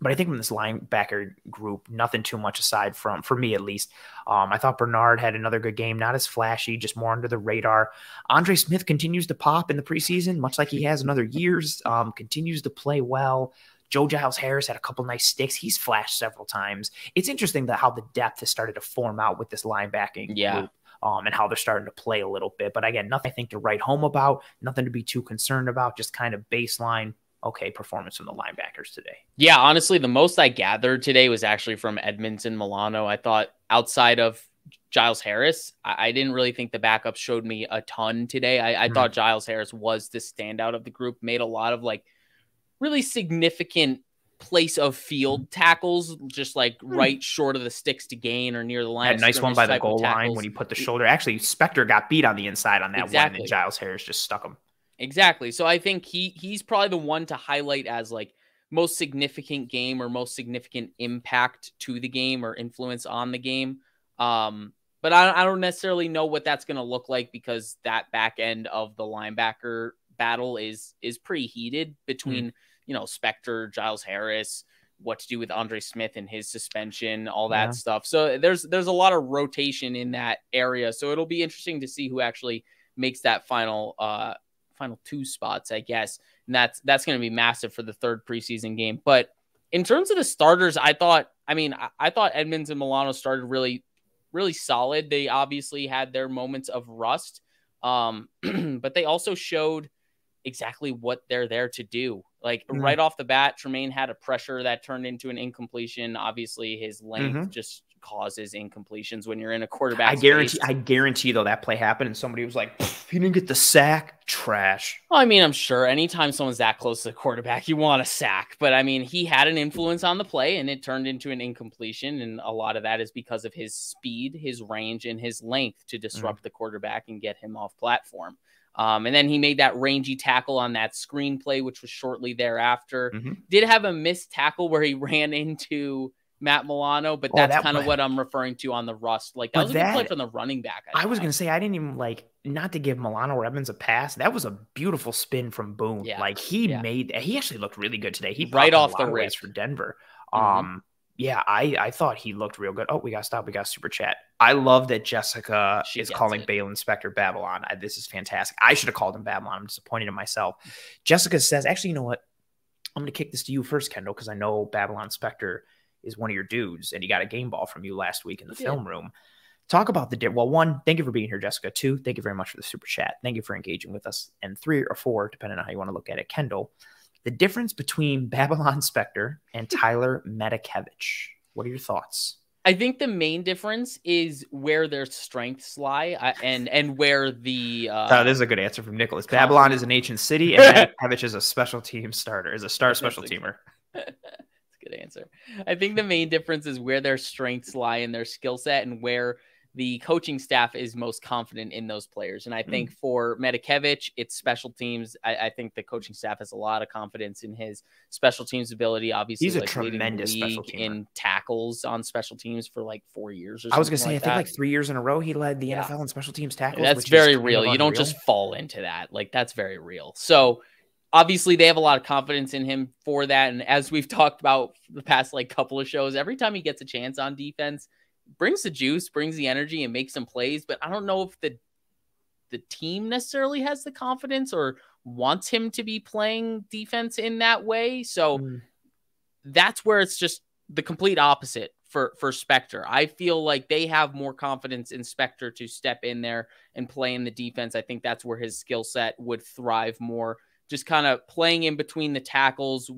But I think from this linebacker group, nothing too much aside from, for me at least. I thought Bernard had another good game, not as flashy, just more under the radar. Andre Smith continues to pop in the preseason, much like he has in other years, continues to play well. Joe Giles Harris had a couple nice sticks. He's flashed several times. It's interesting how the depth has started to form out with this linebacking group, and how they're starting to play a little bit. But again, nothing I think to write home about, nothing to be too concerned about, just kind of baseline, okay, performance from the linebackers today. Yeah, honestly, the most I gathered today was actually from Edmonds and Milano. I thought outside of Giles Harris, I didn't really think the backups showed me a ton today. I thought Giles Harris was the standout of the group, made a lot of really significant place of field tackles, just right short of the sticks to gain or near the line. That nice one by the goal line when he put the shoulder. Actually, Spector got beat on the inside on that one, and Giles Harris just stuck him. Exactly. So I think he's probably the one to highlight as most significant game or most significant impact to the game or influence on the game. But I don't necessarily know what that's going to look like, because that back end of the linebacker battle is pretty heated between Spector, Giles Harris, what to do with Andre Smith and his suspension, all that stuff. So there's a lot of rotation in that area. So it'll be interesting to see who actually makes that final final 2 spots, I guess. And that's going to be massive for the 3rd preseason game. But in terms of the starters, I thought Edmonds and Milano started really, really solid. They obviously had their moments of rust, but they also showed exactly what they're there to do. Like right off the bat, Tremaine had a pressure that turned into an incompletion. Obviously, his length just causes incompletions when you're in a quarterback. I guarantee though that play happened and somebody was like, he didn't get the sack. Trash. Well, I mean, I'm sure anytime someone's that close to the quarterback, you want a sack. But I mean, he had an influence on the play and it turned into an incompletion. And a lot of that is because of his speed, his range, and his length to disrupt the quarterback and get him off platform. And then he made that rangy tackle on that screen play, which was shortly thereafter. Did have a missed tackle where he ran into Matt Milano, but that's kind of what I'm referring to on the rust. Like that was a good play from the running back. I was going to say, I didn't even not to give Milano or Evans a pass. That was a beautiful spin from Boone. Yeah. Like he actually looked really good today. He right off the race for Denver. Yeah, I thought he looked real good. Oh, we got to stop. We got super chat. I love that Jessica is calling Bale Inspector Babylon. This is fantastic. I should have called him Babylon. I'm disappointed in myself. Jessica says, actually, you know what? I'm going to kick this to you first, Kendall, because I know Babylon Inspector is one of your dudes, and he got a game ball from you last week in the film room. Talk about one, thank you for being here, Jessica. 2, thank you very much for the super chat. Thank you for engaging with us. And 3 or 4, depending on how you want to look at it, Kendall, the difference between Babylon Spector and Tyler Matakevich. What are your thoughts? I think the main difference is where their strengths lie, and where the this is a good answer from Nicholas. Babylon is an ancient city, and Matakevich is a special team starter, is a star special teamer. Good answer. I think the main difference is where their strengths lie in their skill set and where the coaching staff is most confident in those players. And I think for Matakevich, it's special teams. I think the coaching staff has a lot of confidence in his special teams ability. Obviously, he's a tremendous special teamer in tackles on special teams for like 4 years or something. I was going to say, I think like 3 years in a row, he led the NFL in special teams tackles. That's very real. You don't just fall into that. Like that's very real. So obviously, they have a lot of confidence in him for that. And as we've talked about the past couple of shows, every time he gets a chance on defense, brings the juice, brings the energy, and makes some plays. But I don't know if the team necessarily has the confidence or wants him to be playing defense in that way. So that's where it's just the complete opposite for Spector. I feel like they have more confidence in Spector to step in there and play in the defense. I think that's where his skill set would thrive more. Just kind of playing in between the tackles,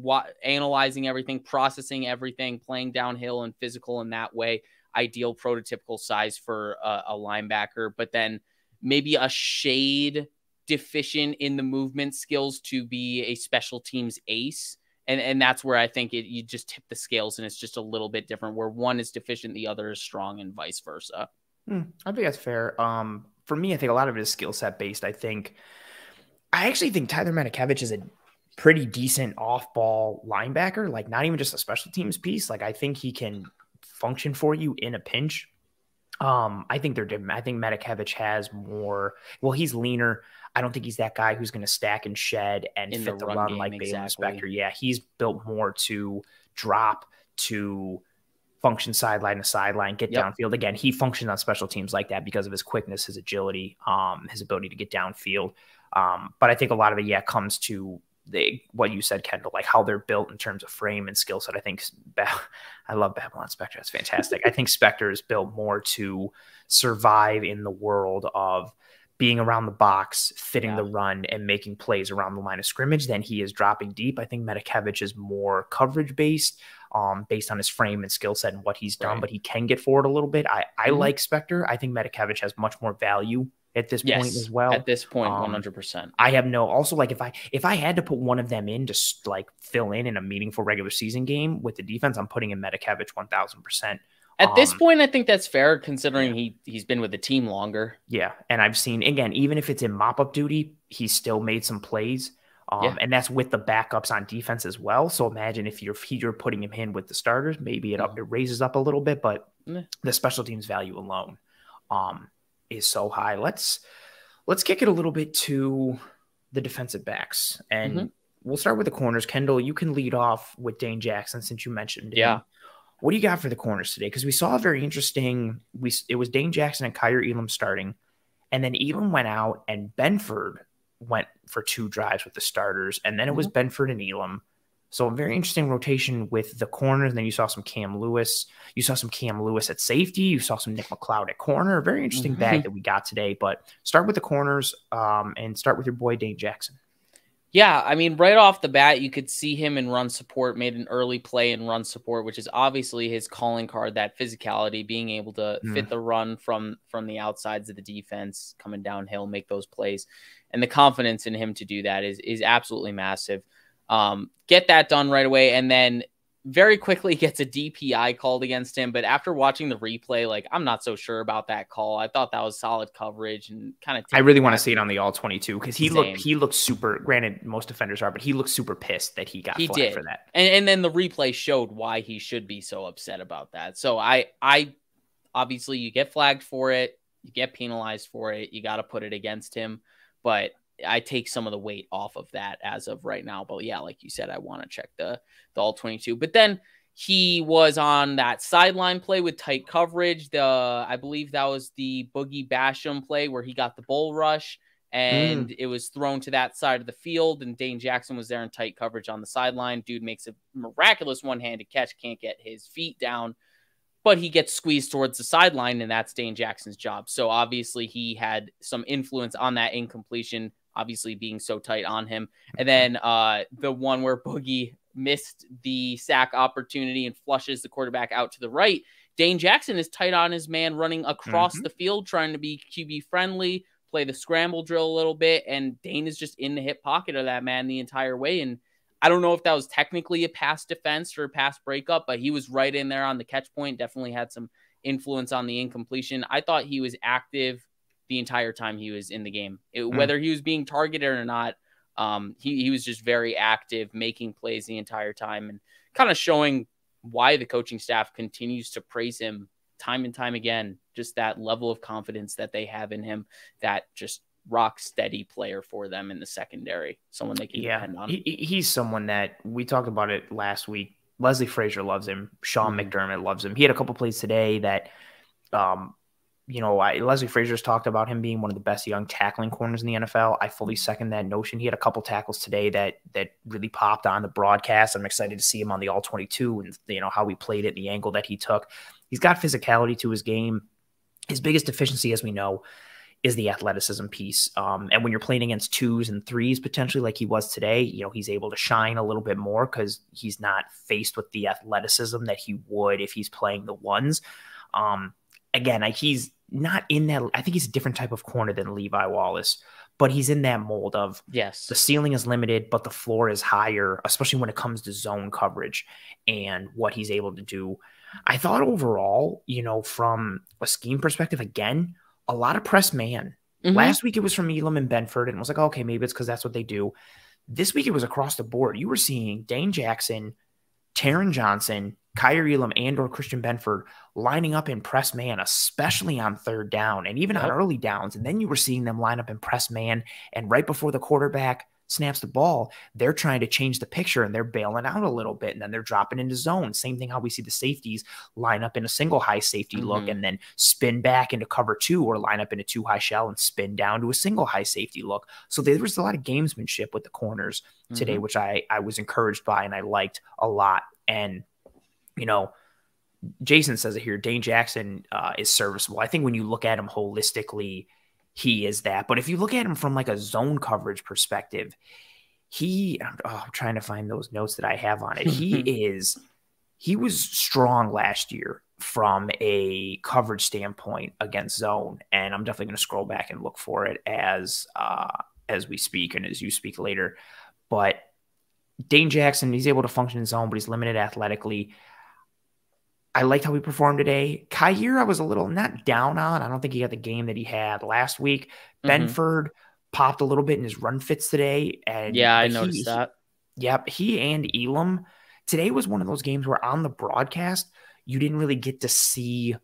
analyzing everything, processing everything, playing downhill and physical in that way. Ideal prototypical size for a linebacker, but then maybe a shade deficient in the movement skills to be a special teams ace. And that's where I think you just tip the scales and it's just a little bit different where one is deficient, the other is strong and vice versa. I think that's fair. For me, I think a lot of it is skill set based. I actually think Tyler Matakevich is a pretty decent off-ball linebacker, like not even just a special teams piece. Like I think he can function for you in a pinch. I think they're different. I think Matakevich has more. Well, he's leaner. I don't think he's that guy who's going to stack and shed and fit the run like Bale Inspector. Yeah, he's built more to drop, to function sideline to sideline, get downfield. Again, he functions on special teams like that because of his quickness, his agility, his ability to get downfield. But I think a lot of it, comes to what you said, Kendall, like how they're built in terms of frame and skill set. I think I love Babylon Spector. That's fantastic. I think Spector is built more to survive in the world of being around the box, fitting the run, and making plays around the line of scrimmage than he is dropping deep. I think Matakevich is more coverage based on his frame and skill set and what he's done, but he can get forward a little bit. I like Spector. I think Matakevich has much more value at this point as well. At this point, 100%. I have also if I had to put one of them in to fill in a meaningful regular season game with the defense, I'm putting in Matakevich 1000%. At this point, I think that's fair considering he's been with the team longer. Yeah. And I've seen, again, even if it's in mop-up duty, he's still made some plays. And that's with the backups on defense as well. So imagine if you're putting him in with the starters, maybe it raises up a little bit, but the special teams value alone is so high. Let's kick it a little bit to the defensive backs. And we'll start with the corners. Kendall, you can lead off with Dane Jackson since you mentioned him. What do you got for the corners today? Because we saw a very interesting – it was Dane Jackson and Kyer Elam starting, and then Elam went out and Benford went for 2 drives with the starters, and then it was Benford and Elam. So a very interesting rotation with the corners. And then you saw some Cam Lewis. You saw some Cam Lewis at safety. You saw some Nick McLeod at corner. A very interesting bag that we got today. But start with the corners and start with your boy Dane Jackson. Yeah, I mean, right off the bat, you could see him in run support, made an early play in run support, which is obviously his calling card, that physicality, being able to fit the run from the outsides of the defense, coming downhill, make those plays. And the confidence in him to do that is absolutely massive. Get that done right away, and then very quickly gets a DPI called against him. But after watching the replay, like, I'm not so sure about that call. I thought that was solid coverage and kind of. I really want to see it on the all 22 because he looked super. Granted, most defenders are, but he looked super pissed that he got flagged for that. And then the replay showed why he should be so upset about that. So I obviously, you get flagged for it, you get penalized for it, you got to put it against him, but I take some of the weight off of that as of right now. But yeah, like you said, I want to check the all 22. But then he was on that sideline play with tight coverage. I believe that was the Boogie Basham play where he got the bull rush and it was thrown to that side of the field, and Dane Jackson was there in tight coverage on the sideline. Dude makes a miraculous one-handed catch, can't get his feet down, but he gets squeezed towards the sideline, and that's Dane Jackson's job. So obviously he had some influence on that incompletion, obviously being so tight on him. And then the one where Boogie missed the sack opportunity and flushes the quarterback out to the right. Dane Jackson is tight on his man, running across the field, trying to be QB friendly, play the scramble drill a little bit. And Dane is just in the hip pocket of that man the entire way. And I don't know if that was technically a pass defense or a pass breakup, but he was right in there on the catch point. Definitely had some influence on the incompletion. I thought he was active the entire time he was in the game. Whether he was being targeted or not, he was just very active, making plays the entire time, and kind of showing why the coaching staff continues to praise him time and time again. Just that level of confidence that they have in him, that just rock steady player for them in the secondary, someone they can depend on. He's someone that we talked about it last week. Leslie Frazier loves him. Sean McDermott loves him. He had a couple plays today that, Leslie Frazier's talked about him being one of the best young tackling corners in the NFL. I fully second that notion. He had a couple tackles today that really popped on the broadcast. I'm excited to see him on the all 22 and how he played it, the angle that he took. He's got physicality to his game. His biggest deficiency, as we know, is the athleticism piece. And when you're playing against 2s and 3s, potentially like he was today, he's able to shine a little bit more because he's not faced with the athleticism that he would if he's playing the 1s. Again, he's not in that. I think he's a different type of corner than Levi Wallace, but he's in that mold of, yes, the ceiling is limited, but the floor is higher, especially when it comes to zone coverage and what he's able to do. I thought overall, from a scheme perspective, again, a lot of press man. Last week it was from Elam and Benford, and it was like, okay, maybe it's because that's what they do. This week it was across the board. You were seeing Dane Jackson, Taron Johnson, Kyer Elam, and/or Christian Benford lining up in press man, especially on third down and even on early downs. And then you were seeing them line up in press man, and right before the quarterback snaps the ball, they're trying to change the picture and they're bailing out a little bit, and then they're dropping into zone. Same thing how we see the safeties line up in a single high safety look and then spin back into cover 2, or line up in a 2 high shell and spin down to a single high safety look. So there was a lot of gamesmanship with the corners today, which I was encouraged by and I liked a lot. And Jason says it here, Dane Jackson is serviceable. I think when you look at him holistically, he is that. But if you look at him from like a zone coverage perspective, I'm trying to find those notes that I have on it. He was strong last year from a coverage standpoint against zone. And I'm definitely going to scroll back and look for it as we speak and as you speak later. But Dane Jackson, he's able to function in zone, but he's limited athletically. I liked how he performed today. Kyer, I was a little not down on. I don't think he had the game that he had last week. Benford popped a little bit in his run fits today. And yeah, I noticed that. He and Elam. Today was one of those games where on the broadcast, you didn't really get to see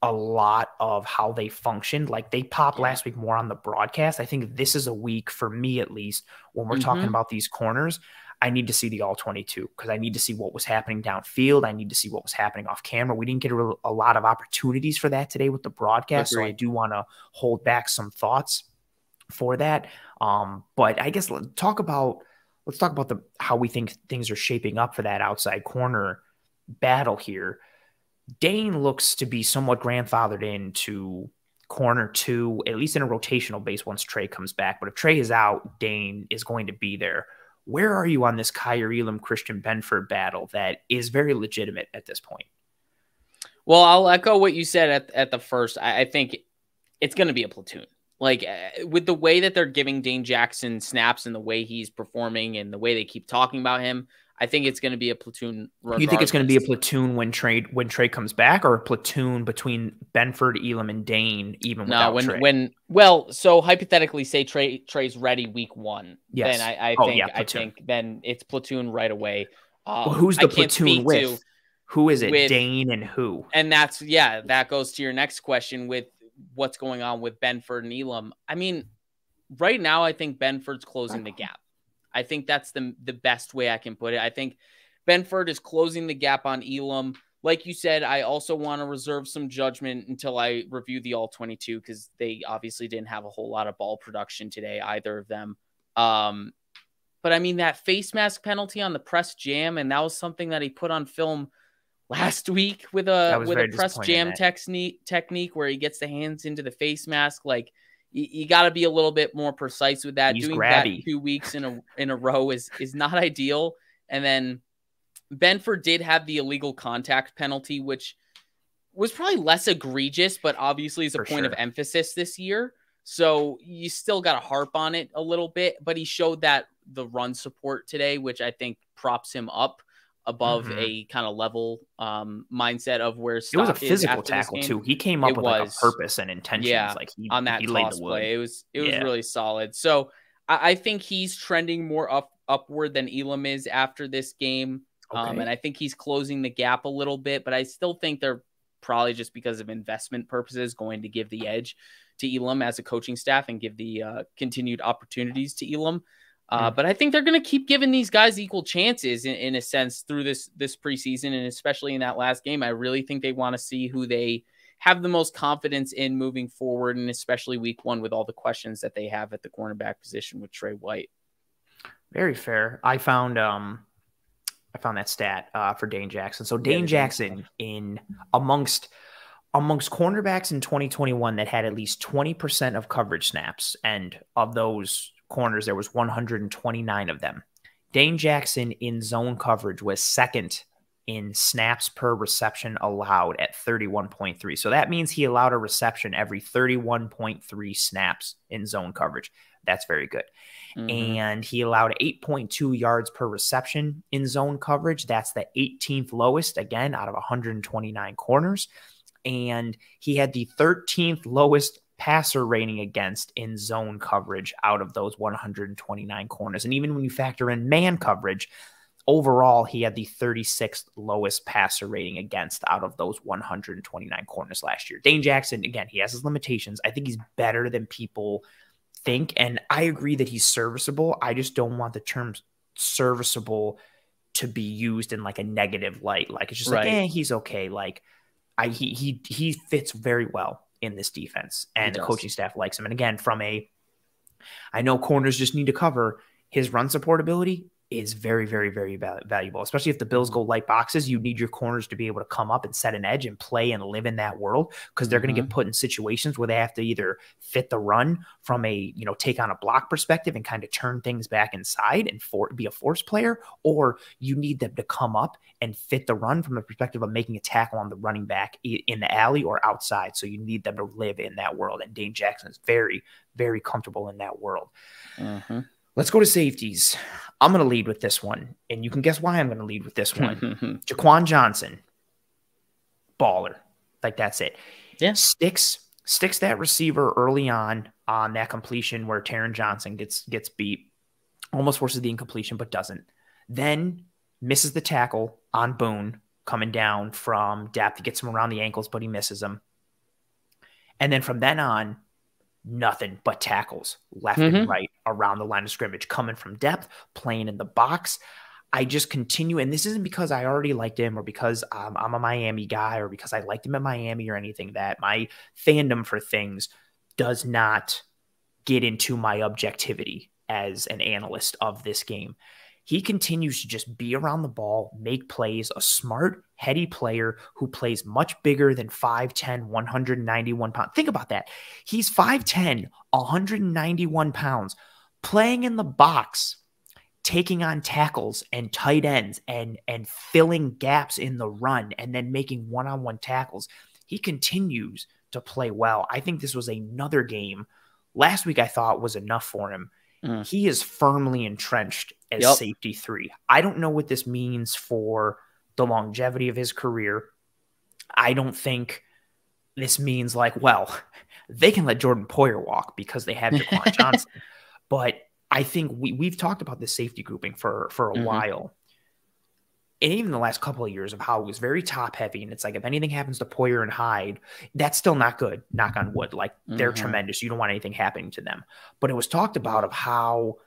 a lot of how they functioned. Like they popped last week more on the broadcast. I think this is a week, for me at least, when we're talking about these corners, I need to see the all 22 because I need to see what was happening downfield. I need to see what was happening off camera. We didn't get a lot of opportunities for that today with the broadcast. Agreed. So I do want to hold back some thoughts for that. But I guess let's talk about how we think things are shaping up for that outside corner battle here. Dane looks to be somewhat grandfathered into corner 2, at least in a rotational base once Trey comes back. But if Trey is out, Dane is going to be there. Where are you on this Kaiir Elam, Christian Benford battle that is very legitimate at this point? Well, I'll echo what you said at the first. I think it's going to be a platoon. Like, with the way that they're giving Dane Jackson snaps and the way he's performing and the way they keep talking about him, I think it's going to be a platoon. Regardless. You think it's going to be a platoon when Trey comes back, or a platoon between Benford, Elam, and Dane, even without Trey? So hypothetically, say Trey's ready week 1. Yes. Then I think then it's platoon right away. Well, who's the platoon with? Who is it? Dane and who? And that goes to your next question with what's going on with Benford and Elam. I mean, right now, I think Benford's closing the gap. I think that's the best way I can put it. I think Benford is closing the gap on Elam. Like you said, I also want to reserve some judgment until I review the All-22 because they obviously didn't have a whole lot of ball production today, either of them. But I mean, that face mask penalty on the press jam, and that was something that he put on film last week with a press jam technique where he gets the hands into the face mask. Like, you got to be a little bit more precise with that. He's Doing grabby. that 2 weeks in a row is not ideal. And then Benford did have the illegal contact penalty, which was probably less egregious, but obviously is a point of emphasis this year. So you still got to harp on it a little bit, but he showed that the run support today, which I think props him up above a kind of level mindset of where Stock it was a physical tackle too. He came up with like a purpose and intentions. Yeah, like on that toss play, it was really solid. So I think he's trending more upward than Elam is after this game. And I think he's closing the gap a little bit, but I still think they're probably, just because of investment purposes, going to give the edge to Elam as a coaching staff and give the continued opportunities to Elam. But I think they're going to keep giving these guys equal chances in a sense through this preseason, and especially in that last game. I really think they want to see who they have the most confidence in moving forward, and especially week 1 with all the questions that they have at the cornerback position with Trey White. Very fair. I found that stat for Dane Jackson. So Dane Jackson in amongst cornerbacks in 2021 that had at least 20% of coverage snaps, and of those corners, there was 129 of them. Dane Jackson in zone coverage was second in snaps per reception allowed at 31.3. So that means he allowed a reception every 31.3 snaps in zone coverage. That's very good. And he allowed 8.2 yards per reception in zone coverage. That's the 18th lowest, again, out of 129 corners. And he had the 13th lowest passer rating against in zone coverage out of those 129 corners. And even when you factor in man coverage, overall, he had the 36th lowest passer rating against out of those 129 corners last year. Dane Jackson, again, he has his limitations. I think he's better than people think, and I agree that he's serviceable. I just don't want the term serviceable to be used in like a negative light. Like, it's just like, he's okay. Like, he fits very well in this defense, and the coaching staff likes him. And again, I know corners just need to cover. His run support ability is very, very, very valuable, especially if the Bills go light boxes. You need your corners to be able to come up and set an edge and play and live in that world, because they're going to get put in situations where they have to either fit the run from a, take on a block perspective and kind of turn things back inside and be a force player, or you need them to come up and fit the run from the perspective of making a tackle on the running back in the alley or outside. So you need them to live in that world. And Dane Jackson is very, very comfortable in that world. Let's go to safeties. I'm going to lead with this one, and you can guess why I'm going to lead with this one. Jaquan Johnson, baller. Like, that's it. Yeah. Sticks that receiver early on that completion where Taron Johnson gets beat, almost forces the incompletion, but doesn't. Then misses the tackle on Boone coming down from depth. He gets him around the ankles, but he misses him. And then from then on, nothing but tackles left and right around the line of scrimmage, coming from depth, playing in the box. I just continue, and this isn't because I already liked him or because I'm a Miami guy or because I liked him at Miami or anything. That my fandom for things does not get into my objectivity as an analyst of this game. He continues to just be around the ball, make plays, a smart, heady player who plays much bigger than 5'10", 191 pounds. Think about that. He's 5'10", 191 pounds, playing in the box, taking on tackles and tight ends and filling gaps in the run and then making one-on-one tackles. He continues to play well. I think this was another game. Last week I thought was enough for him. He is firmly entrenched as safety 3. I don't know what this means for the longevity of his career. I don't think this means like, well, they can let Jordan Poyer walk because they have Jaquan Johnson. But I think we've talked about this safety grouping for a while. And even the last couple of years of how it was very top heavy. And it's like, if anything happens to Poyer and Hyde, that's still not good. Knock on wood. Like they're tremendous. You don't want anything happening to them. But it was talked about of how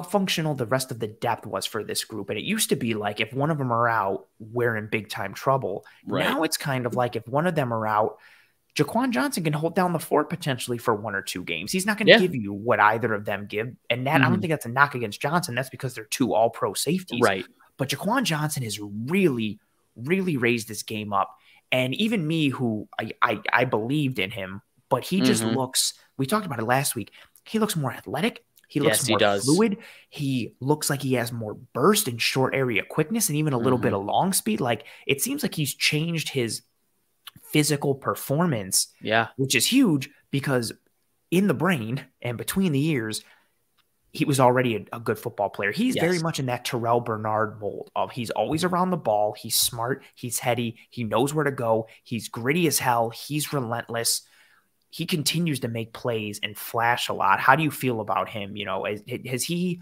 functional the rest of the depth was for this group. And it used to be like, if one of them are out, we're in big time trouble. Right. Now it's kind of like, if one of them are out, Jaquan Johnson can hold down the fort potentially for 1 or 2 games. He's not going to give you what either of them give. And that I don't think that's a knock against Johnson. That's because they're 2 all-pro safeties. Right. But Jaquan Johnson has really, really raised this game up. And even me, who I believed in him, but he just looks, we talked about it last week, he looks more athletic. He looks more fluid. He looks like he has more burst and short area quickness and even a little bit of long speed. Like it seems like he's changed his physical performance, which is huge because in the brain and between the ears, he was already a good football player. He's very much in that Terrell Bernard mold of he's always around the ball. He's smart. He's heady. He knows where to go. He's gritty as hell. He's relentless. He continues to make plays and flash a lot. How do you feel about him? You know, has he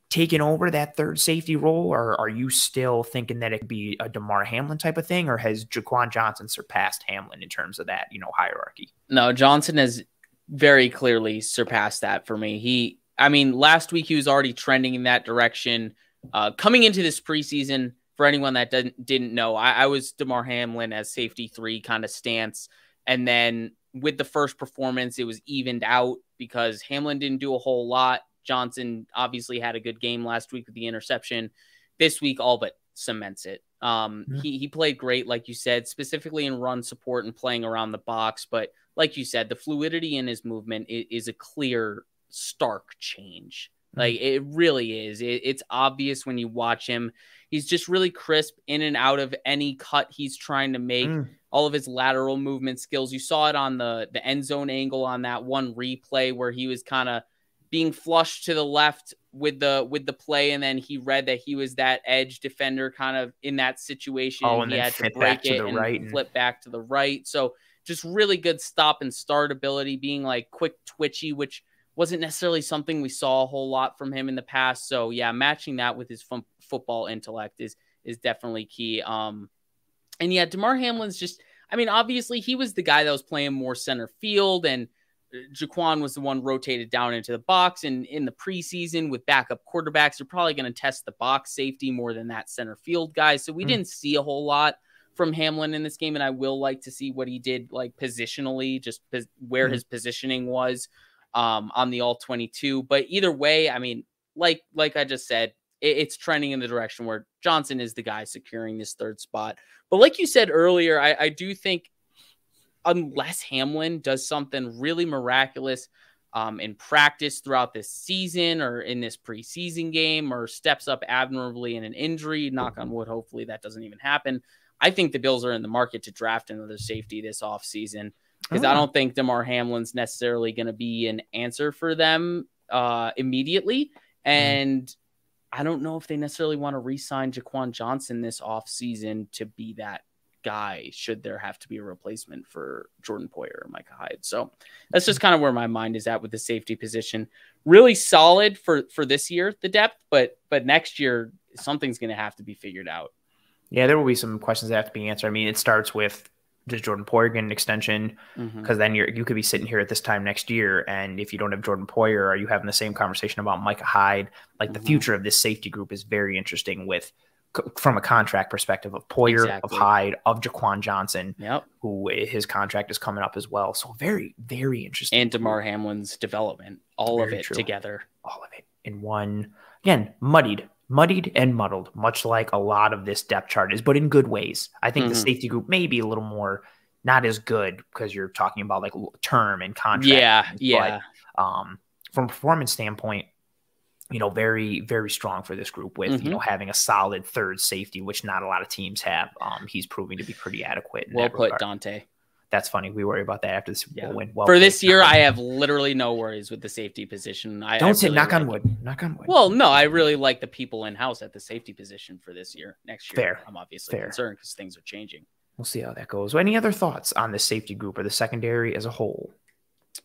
taken over that third safety role, or are you still thinking that it could be a DeMar Hamlin type of thing, or has Jaquan Johnson surpassed Hamlin in terms of that, hierarchy? No, Johnson has very clearly surpassed that for me. Last week he was already trending in that direction. Coming into this preseason, for anyone that didn't know, I was DeMar Hamlin as safety 3 kind of stance. And then with the first performance, it was evened out because Hamlin didn't do a whole lot. Johnson obviously had a good game last week with the interception. This week, all but cements it. He played great, like you said, specifically in run support and playing around the box. But like you said, the fluidity in his movement is a clear, stark change. Like it really is. It's obvious when you watch him. He's just really crisp in and out of any cut he's trying to make. All of his lateral movement skills. You saw it on the end zone angle on that one replay where he was kind of being flushed to the left with the play, and then he read that he was that edge defender kind of in that situation. And he had to break it and flip back to the right. So just really good stop and start ability, being like quick twitchy, which wasn't necessarily something we saw a whole lot from him in the past. So yeah, matching that with his football intellect is definitely key. And yeah, DeMar Hamlin's just, obviously he was the guy that was playing more center field, and Jaquan was the one rotated down into the box. And in the preseason with backup quarterbacks, you're probably going to test the box safety more than that center field guy. So we didn't see a whole lot from Hamlin in this game. And I will like to see what he did like positionally, just where his positioning was on the all 22. But either way, like I just said, it's trending in the direction where Johnson is the guy securing this third spot. But like you said earlier, I do think unless Hamlin does something really miraculous in practice throughout this season or in this preseason game, or steps up admirably in an injury, knock on wood, hopefully that doesn't even happen, I think the Bills are in the market to draft another safety this offseason, because I don't think DeMar Hamlin's necessarily going to be an answer for them immediately. And I don't know if they necessarily want to re-sign Jaquan Johnson this offseason to be that guy, should there have to be a replacement for Jordan Poyer or Micah Hyde. So that's just kind of where my mind is at with the safety position. Really solid for this year, the depth, but next year something's going to have to be figured out. Yeah, there will be some questions that have to be answered. It starts with, does Jordan Poyer get an extension? Because then you could be sitting here at this time next year, and if you don't have Jordan Poyer, are you having the same conversation about Micah Hyde? Like the future of this safety group is very interesting with from a contract perspective of Poyer, of Hyde, of Jaquan Johnson, who his contract is coming up as well. So very, very interesting. And DeMar Hamlin's development, all of it together. All of it in one. Again, muddied and muddled, much like a lot of this depth chart is, but in good ways. I think the safety group may be a little more not as good because you're talking about like term and contract. Yeah. But from a performance standpoint, very, very strong for this group with, having a solid third safety, which not a lot of teams have. He's proving to be pretty adequate. Well put, Dante. That's funny. We worry about that after the Super Bowl win. Well for this year, I have literally no worries with the safety position. Don't say knock on wood. Knock on wood. Well, no, I really like the people in-house at the safety position for this year. Next year, Fair. I'm obviously concerned because things are changing. We'll see how that goes. Any other thoughts on the safety group or the secondary as a whole?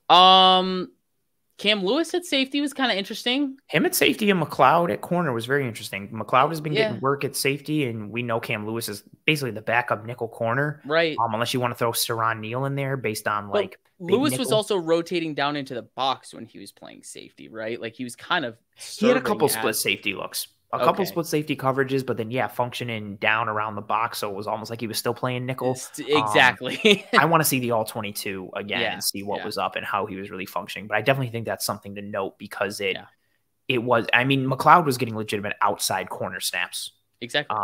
Cam Lewis at safety was kind of interesting. Him at safety and McLeod at corner was very interesting. McLeod has been getting work at safety, and we know Cam Lewis is basically the backup nickel corner. Right. Unless you want to throw Saron Neal in there based on Lewis was also rotating down into the box when he was playing safety, right? Like he was kind of he had a couple split safety looks. A couple split safety coverages, but then, functioning down around the box. So it was almost like he was still playing nickel. Exactly. I want to see the all-22 again and see what was up and how he was really functioning. But I definitely think that's something to note because it was, McLeod was getting legitimate outside corner snaps. Exactly.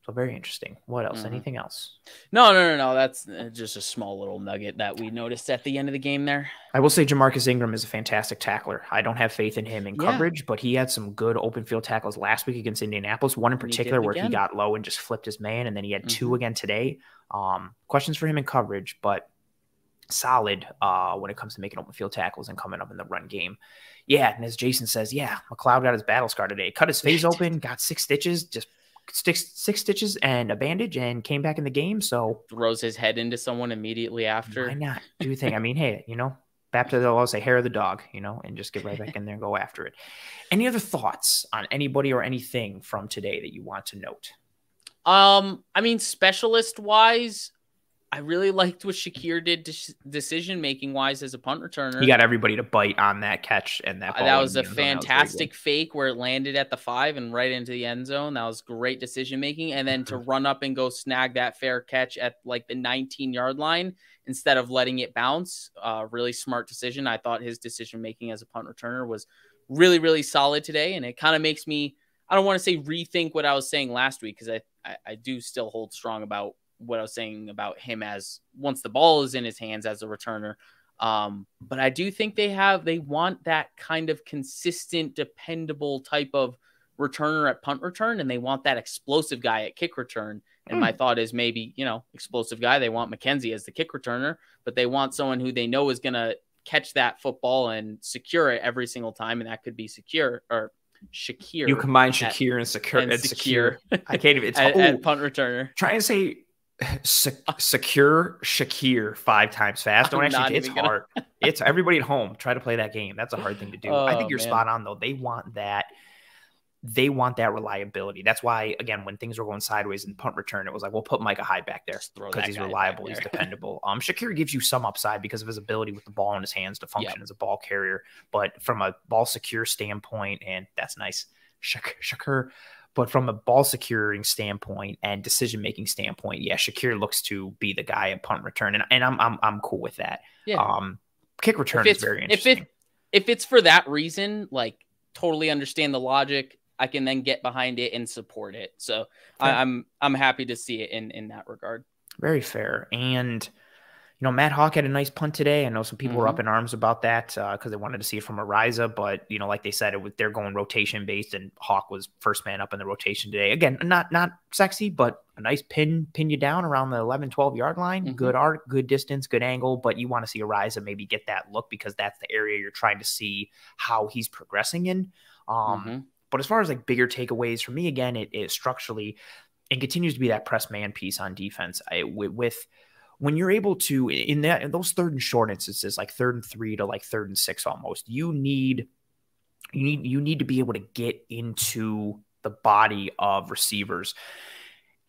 So very interesting. What else? Anything else? No. That's just a small little nugget that we noticed at the end of the game there. I will say Jamarcus Ingram is a fantastic tackler. I don't have faith in him in coverage, but he had some good open field tackles last week against Indianapolis. One in particular where he got low and just flipped his man, and then he had two again today. Questions for him in coverage, but solid when it comes to making open field tackles and coming up in the run game. Yeah, and as Jason says, McLeod got his battle scar today. Cut his face open, got 6 stitches, just six stitches and a bandage, and came back in the game. So throws his head into someone immediately after. Why not? Do you think? Hey, back to the law, say hair of the dog, and just get right back in there and go after it. Any other thoughts on anybody or anything from today that you want to note? Specialist wise, I really liked what Shakir did decision-making wise as a punt returner. He got everybody to bite on that catch, and that ball that was a fantastic fake where it landed at the 5 and right into the end zone. That was great decision-making. And then to run up and go snag that fair catch at like the 19-yard line instead of letting it bounce. Really smart decision. I thought his decision-making as a punt returner was really, really solid today. And it kind of makes me, I don't want to say rethink what I was saying last week, because I do still hold strong about what I was saying about him as once the ball is in his hands as a returner. But I do think they want that kind of consistent, dependable type of returner at punt return. And they want that explosive guy at kick return. And my thought is maybe, explosive guy. They want McKenzie as the kick returner, but they want someone who they know is going to catch that football and secure it every single time. And that could be Shakir. You combine Shakir and secure. I can't even. It's at punt returner. Try and say secure Shakir 5 times fast. Don't actually. It's hard. It's everybody at home. Try to play that game. That's a hard thing to do. I think you're spot on though. They want that. They want that reliability. That's why, again, when things were going sideways in punt return, it was like, we'll put Micah Hyde back there because he's reliable, he's dependable. Shakir gives you some upside because of his ability with the ball in his hands to function as a ball carrier. But from a ball secure standpoint, and that's nice, Shakir. But from a ball securing standpoint and decision making standpoint, Shakir looks to be the guy at punt return, and I'm cool with that. Kick return is very interesting. If it's for that reason, like totally understand the logic. I can then get behind it and support it. So I'm happy to see it in that regard. Very fair. And, Matt Hawk had a nice punt today. I know some people were up in arms about that because they wanted to see it from Ariza. But, like they said, they're going rotation based, and Hawk was first man up in the rotation today. Again, not sexy, but a nice pin you down around the 11, 12-yard line. Good arc, good distance, good angle. But you want to see Ariza maybe get that look because that's the area you're trying to see how he's progressing in. But as far as like bigger takeaways for me, again, it is structurally and continues to be that press man piece on defense. With when you're able to in those 3rd and short instances, like 3rd and 3 to like 3rd and 6, almost, you need to be able to get into the body of receivers.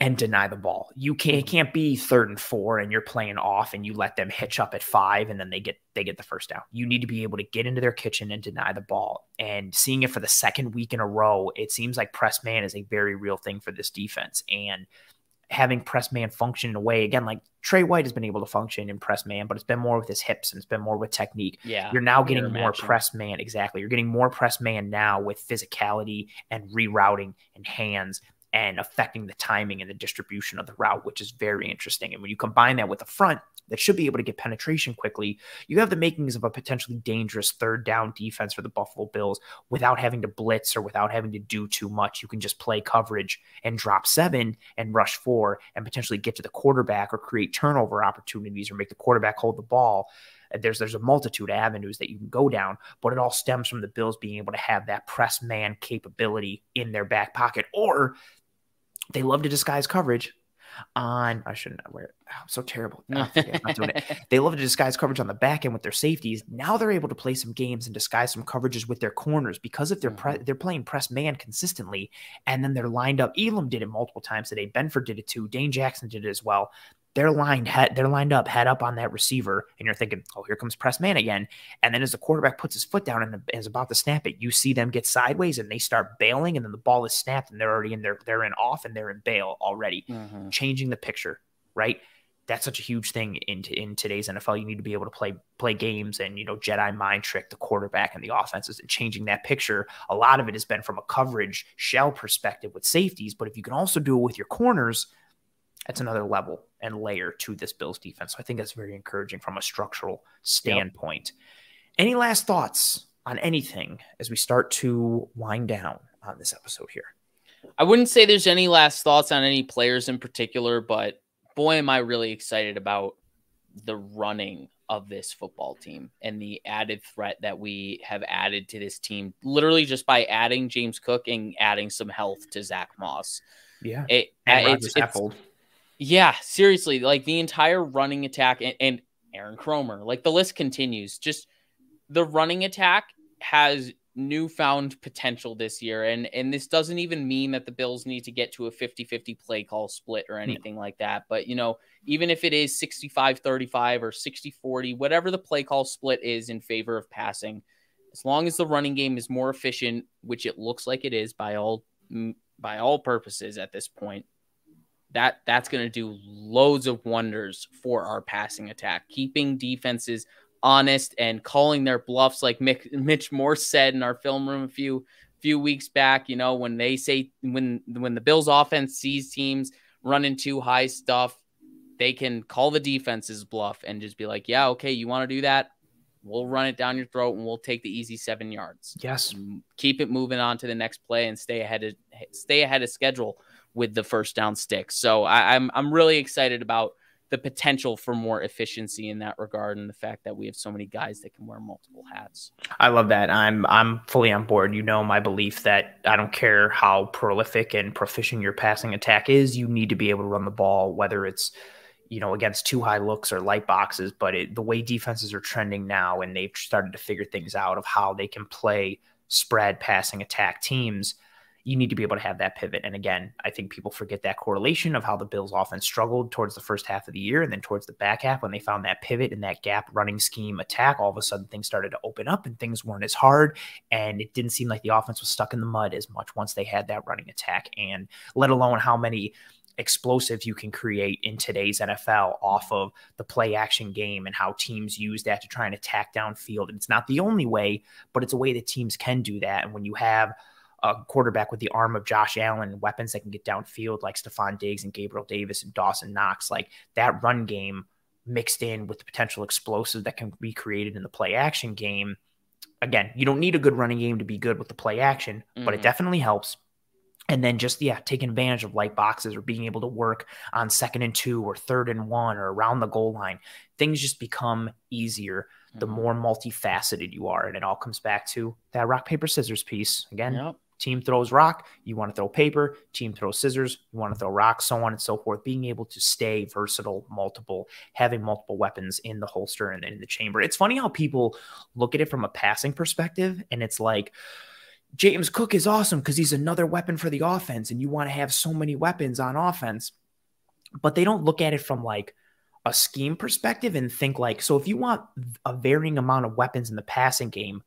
and deny the ball. You can't be 3rd and 4 and you're playing off and you let them hitch up at 5 and then they get the first down. You need to be able to get into their kitchen and deny the ball. And seeing it for the 2nd week in a row, it seems like press man is a very real thing for this defense. And having press man function in a way, again, like Trey White has been able to function in press man, but it's been more with his hips and it's been more with technique. Yeah, you're now getting more press man. Exactly. You're getting more press man now with physicality and rerouting and hands and affecting the timing and the distribution of the route, which is very interesting. And when you combine that with a front that should be able to get penetration quickly, you have the makings of a potentially dangerous 3rd down defense for the Buffalo Bills without having to blitz or without having to do too much. You can just play coverage and drop 7 and rush 4 and potentially get to the quarterback or create turnover opportunities or make the quarterback hold the ball. There's a multitude of avenues that you can go down, but it all stems from the Bills being able to have that press man capability in their back pocket, or they love to disguise coverage on, I shouldn't wear it. I'm so terrible. I'm not doing it. They love to disguise coverage on the back end with their safeties. Now they're able to play some games and disguise some coverages with their corners because if they're playing press man consistently and then they're lined up. Elam did it multiple times today. Benford did it too. Dane Jackson did it as well. They're lined up, head up on that receiver, and you're thinking, oh, here comes press man again. And then as the quarterback puts his foot down and is about to snap it, you see them get sideways and they start bailing, and then the ball is snapped and they're already in there. They're in off and they're in bail already, changing the picture, right? That's such a huge thing in today's NFL. You need to be able to play games and, Jedi mind trick the quarterback and the offenses and changing that picture. A lot of it has been from a coverage shell perspective with safeties, but if you can also do it with your corners, that's another level and layer to this Bills defense. So I think that's very encouraging from a structural standpoint. Yep. Any last thoughts on anything as we start to wind down on this episode here? I wouldn't say there's any last thoughts on any players in particular, but boy, am I really excited about the running of this football team and the added threat that we have added to this team, literally just by adding James Cook and adding some health to Zach Moss. Yeah. It's yeah, seriously, like the entire running attack and Aaron Cromer, like the list continues. Just the running attack has newfound potential this year. And this doesn't even mean that the Bills need to get to a 50-50 play call split or anything like that. But, even if it is 65-35 or 60-40, whatever the play call split is in favor of passing, as long as the running game is more efficient, which it looks like it is by all purposes at this point, that's going to do loads of wonders for our passing attack, keeping defenses honest and calling their bluffs, like Mitch Morse said in our film room a few weeks back. When they say when the Bills offense sees teams running too high stuff, they can call the defense's bluff and just be like, yeah, okay, you want to do that? We'll run it down your throat and we'll take the easy 7 yards. Yes. Keep it moving on to the next play and stay ahead of schedule with the first down sticks. So I'm really excited about the potential for more efficiency in that regard and the fact that we have so many guys that can wear multiple hats. I love that. I'm fully on board. My belief that I don't care how prolific and proficient your passing attack is, you need to be able to run the ball, whether it's against too high looks or light boxes. But the way defenses are trending now, and they've started to figure things out of how they can play spread passing attack teams, you need to be able to have that pivot. And again, I think people forget that correlation of how the Bills offense struggled towards the first half of the year. And then towards the back half, when they found that pivot and that gap running scheme attack, all of a sudden things started to open up and things weren't as hard. And it didn't seem like the offense was stuck in the mud as much once they had that running attack, and let alone how many explosives you can create in today's NFL off of the play action game and how teams use that to try and attack downfield. And it's not the only way, but it's a way that teams can do that. And when you have a quarterback with the arm of Josh Allen and weapons that can get downfield like Stephon Diggs and Gabriel Davis and Dawson Knox, like that run game mixed in with the potential explosive that can be created in the play action game. Again, you don't need a good running game to be good with the play action, but it definitely helps. And then just, taking advantage of light boxes or being able to work on 2nd and 2 or 3rd and 1 or around the goal line. Things just become easier the more multifaceted you are. And it all comes back to that rock, paper, scissors piece. Again, team throws rock, you want to throw paper. Team throws scissors, you want to throw rock, so on and so forth. Being able to stay versatile, having multiple weapons in the holster and in the chamber. It's funny how people look at it from a passing perspective, and it's like, James Cook is awesome because he's another weapon for the offense, and you want to have so many weapons on offense. But they don't look at it from like a scheme perspective and think like, so if you want a varying amount of weapons in the passing game,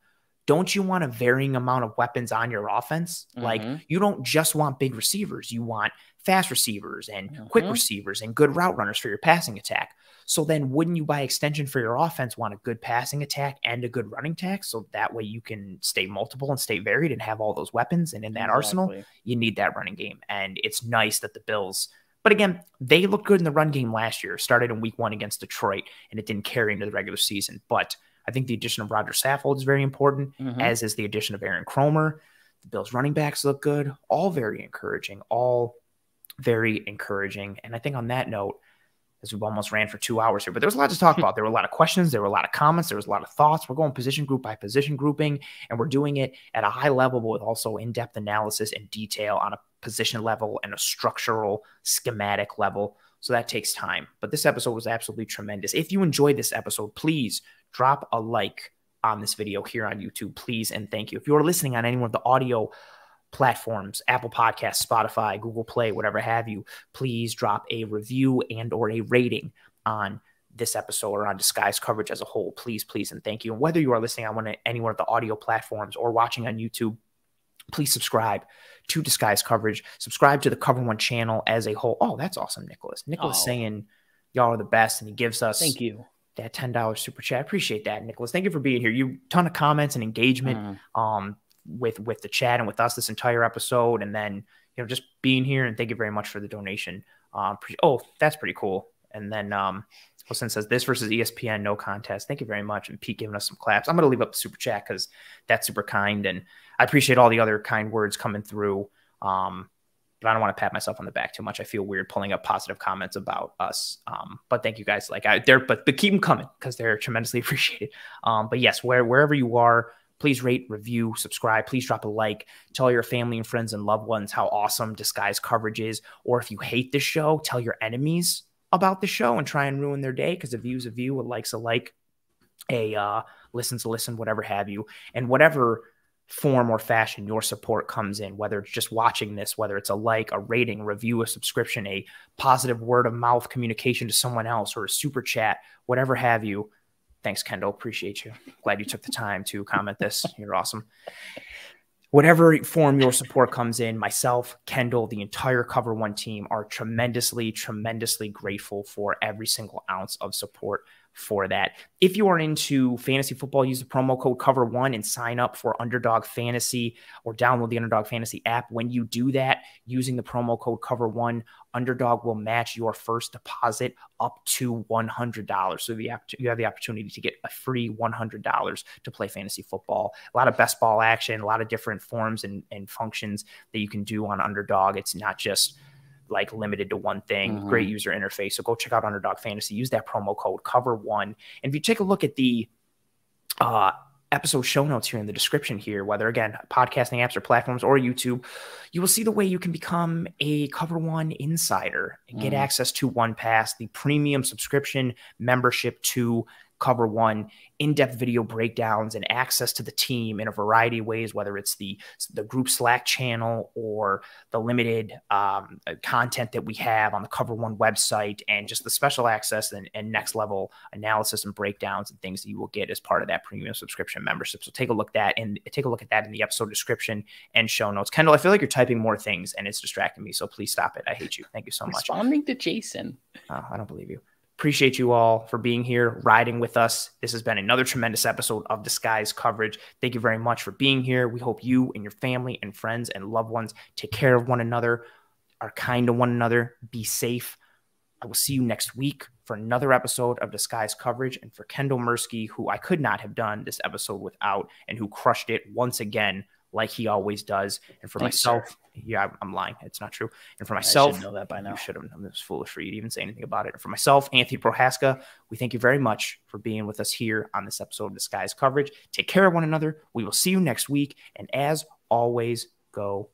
don't you want a varying amount of weapons on your offense? Like, you don't just want big receivers. You want fast receivers and quick receivers and good route runners for your passing attack. So then wouldn't you, by extension for your offense, want a good passing attack and a good running attack? So that way you can stay multiple and stay varied and have all those weapons. And in that arsenal, you need that running game. And it's nice that the Bills, but again, they looked good in the run game last year, started in week 1 against Detroit, and it didn't carry into the regular season. But I think the addition of Roger Saffold is very important, as is the addition of Aaron Cromer. The Bills running backs look good, all very encouraging, And I think on that note, as we've almost ran for 2 hours here, but there was a lot to talk about. There were a lot of questions. There were a lot of comments. There was a lot of thoughts. We're going position group by position grouping, and we're doing it at a high level with also in-depth analysis and detail on a position level and a structural schematic level. So that takes time. But this episode was absolutely tremendous. If you enjoyed this episode, please drop a like on this video here on YouTube, please, and thank you. If you're listening on any one of the audio platforms, Apple Podcasts, Spotify, Google Play, whatever have you, please drop a review and or a rating on this episode or on Disguise Coverage as a whole. Please, please, and thank you. And whether you are listening on any one of the audio platforms or watching on YouTube, please subscribe to Disguise Coverage. Subscribe to the Cover One channel as a whole. Oh, that's awesome, Nicholas. Nicholas saying y'all are the best, and he gives us thank you that $10 super chat. I appreciate that, Nicholas. Thank you for being here. You ton of comments and engagement with the chat and with us this entire episode, and then just being here. And thank you very much for the donation. That's pretty cool. And then Wilson says this versus ESPN, no contest. Thank you very much. And Pete giving us some claps. I'm going to leave up the super chat because that's super kind, and I appreciate all the other kind words coming through. But I don't want to pat myself on the back too much. I feel weird pulling up positive comments about us. But thank you guys. But keep them coming because they're tremendously appreciated. But yes, wherever you are, please rate, review, subscribe. Please drop a like. Tell your family and friends and loved ones how awesome Disguise Coverage is. Or if you hate this show, tell your enemies about the show and try and ruin their day, because a view's a view, a like's a like, a listen's a listen, whatever have you. And whatever form or fashion your support comes in, whether it's just watching this, whether it's a like, a rating, review, a subscription, a positive word of mouth communication to someone else, or a super chat, whatever have you. Thanks, Kendall. Appreciate you. Glad you took the time to comment this. You're awesome. Whatever form your support comes in, myself, Kendall, the entire Cover One team are tremendously, tremendously grateful for every single ounce of support for that. If you are into fantasy football, use the promo code Cover1 and sign up for Underdog Fantasy, or download the Underdog Fantasy app. When you do that, using the promo code Cover1, Underdog will match your first deposit up to $100. So you have the opportunity to get a free $100 to play fantasy football. A lot of best ball action, a lot of different forms and functions that you can do on Underdog. It's not just like limited to one thing. Great user interface. So go check out Underdog Fantasy. Use that promo code Cover1. And if you take a look at the episode show notes here in the description here, whether again podcasting apps or platforms or YouTube, you will see the way you can become a Cover One insider and get access to One Pass, the premium subscription membership to Cover One, in-depth video breakdowns and access to the team in a variety of ways, whether it's the group Slack channel or the limited content that we have on the Cover One website, and just the special access and next level analysis and breakdowns and things that you will get as part of that premium subscription membership. So take a look at that in the episode description and show notes. Kendall, I feel like you're typing more things and it's distracting me, so please stop it. I hate you. Thank you so much. Responding to Jason. Oh, I don't believe you. Appreciate you all for being here, riding with us. This has been another tremendous episode of Disguise Coverage. Thank you very much for being here. We hope you and your family and friends and loved ones take care of one another, are kind to one another, be safe. I will see you next week for another episode of Disguise Coverage. And for Kendall Mirsky, who I could not have done this episode without, and who crushed it once again, like he always does. And for myself, yeah, I'm lying. It's not true. And for myself, I should know that by now. You should have. I'm just foolish for you to even say anything about it. And for myself, Anthony Prohaska, we thank you very much for being with us here on this episode of Disguise Coverage. Take care of one another. We will see you next week. And as always, go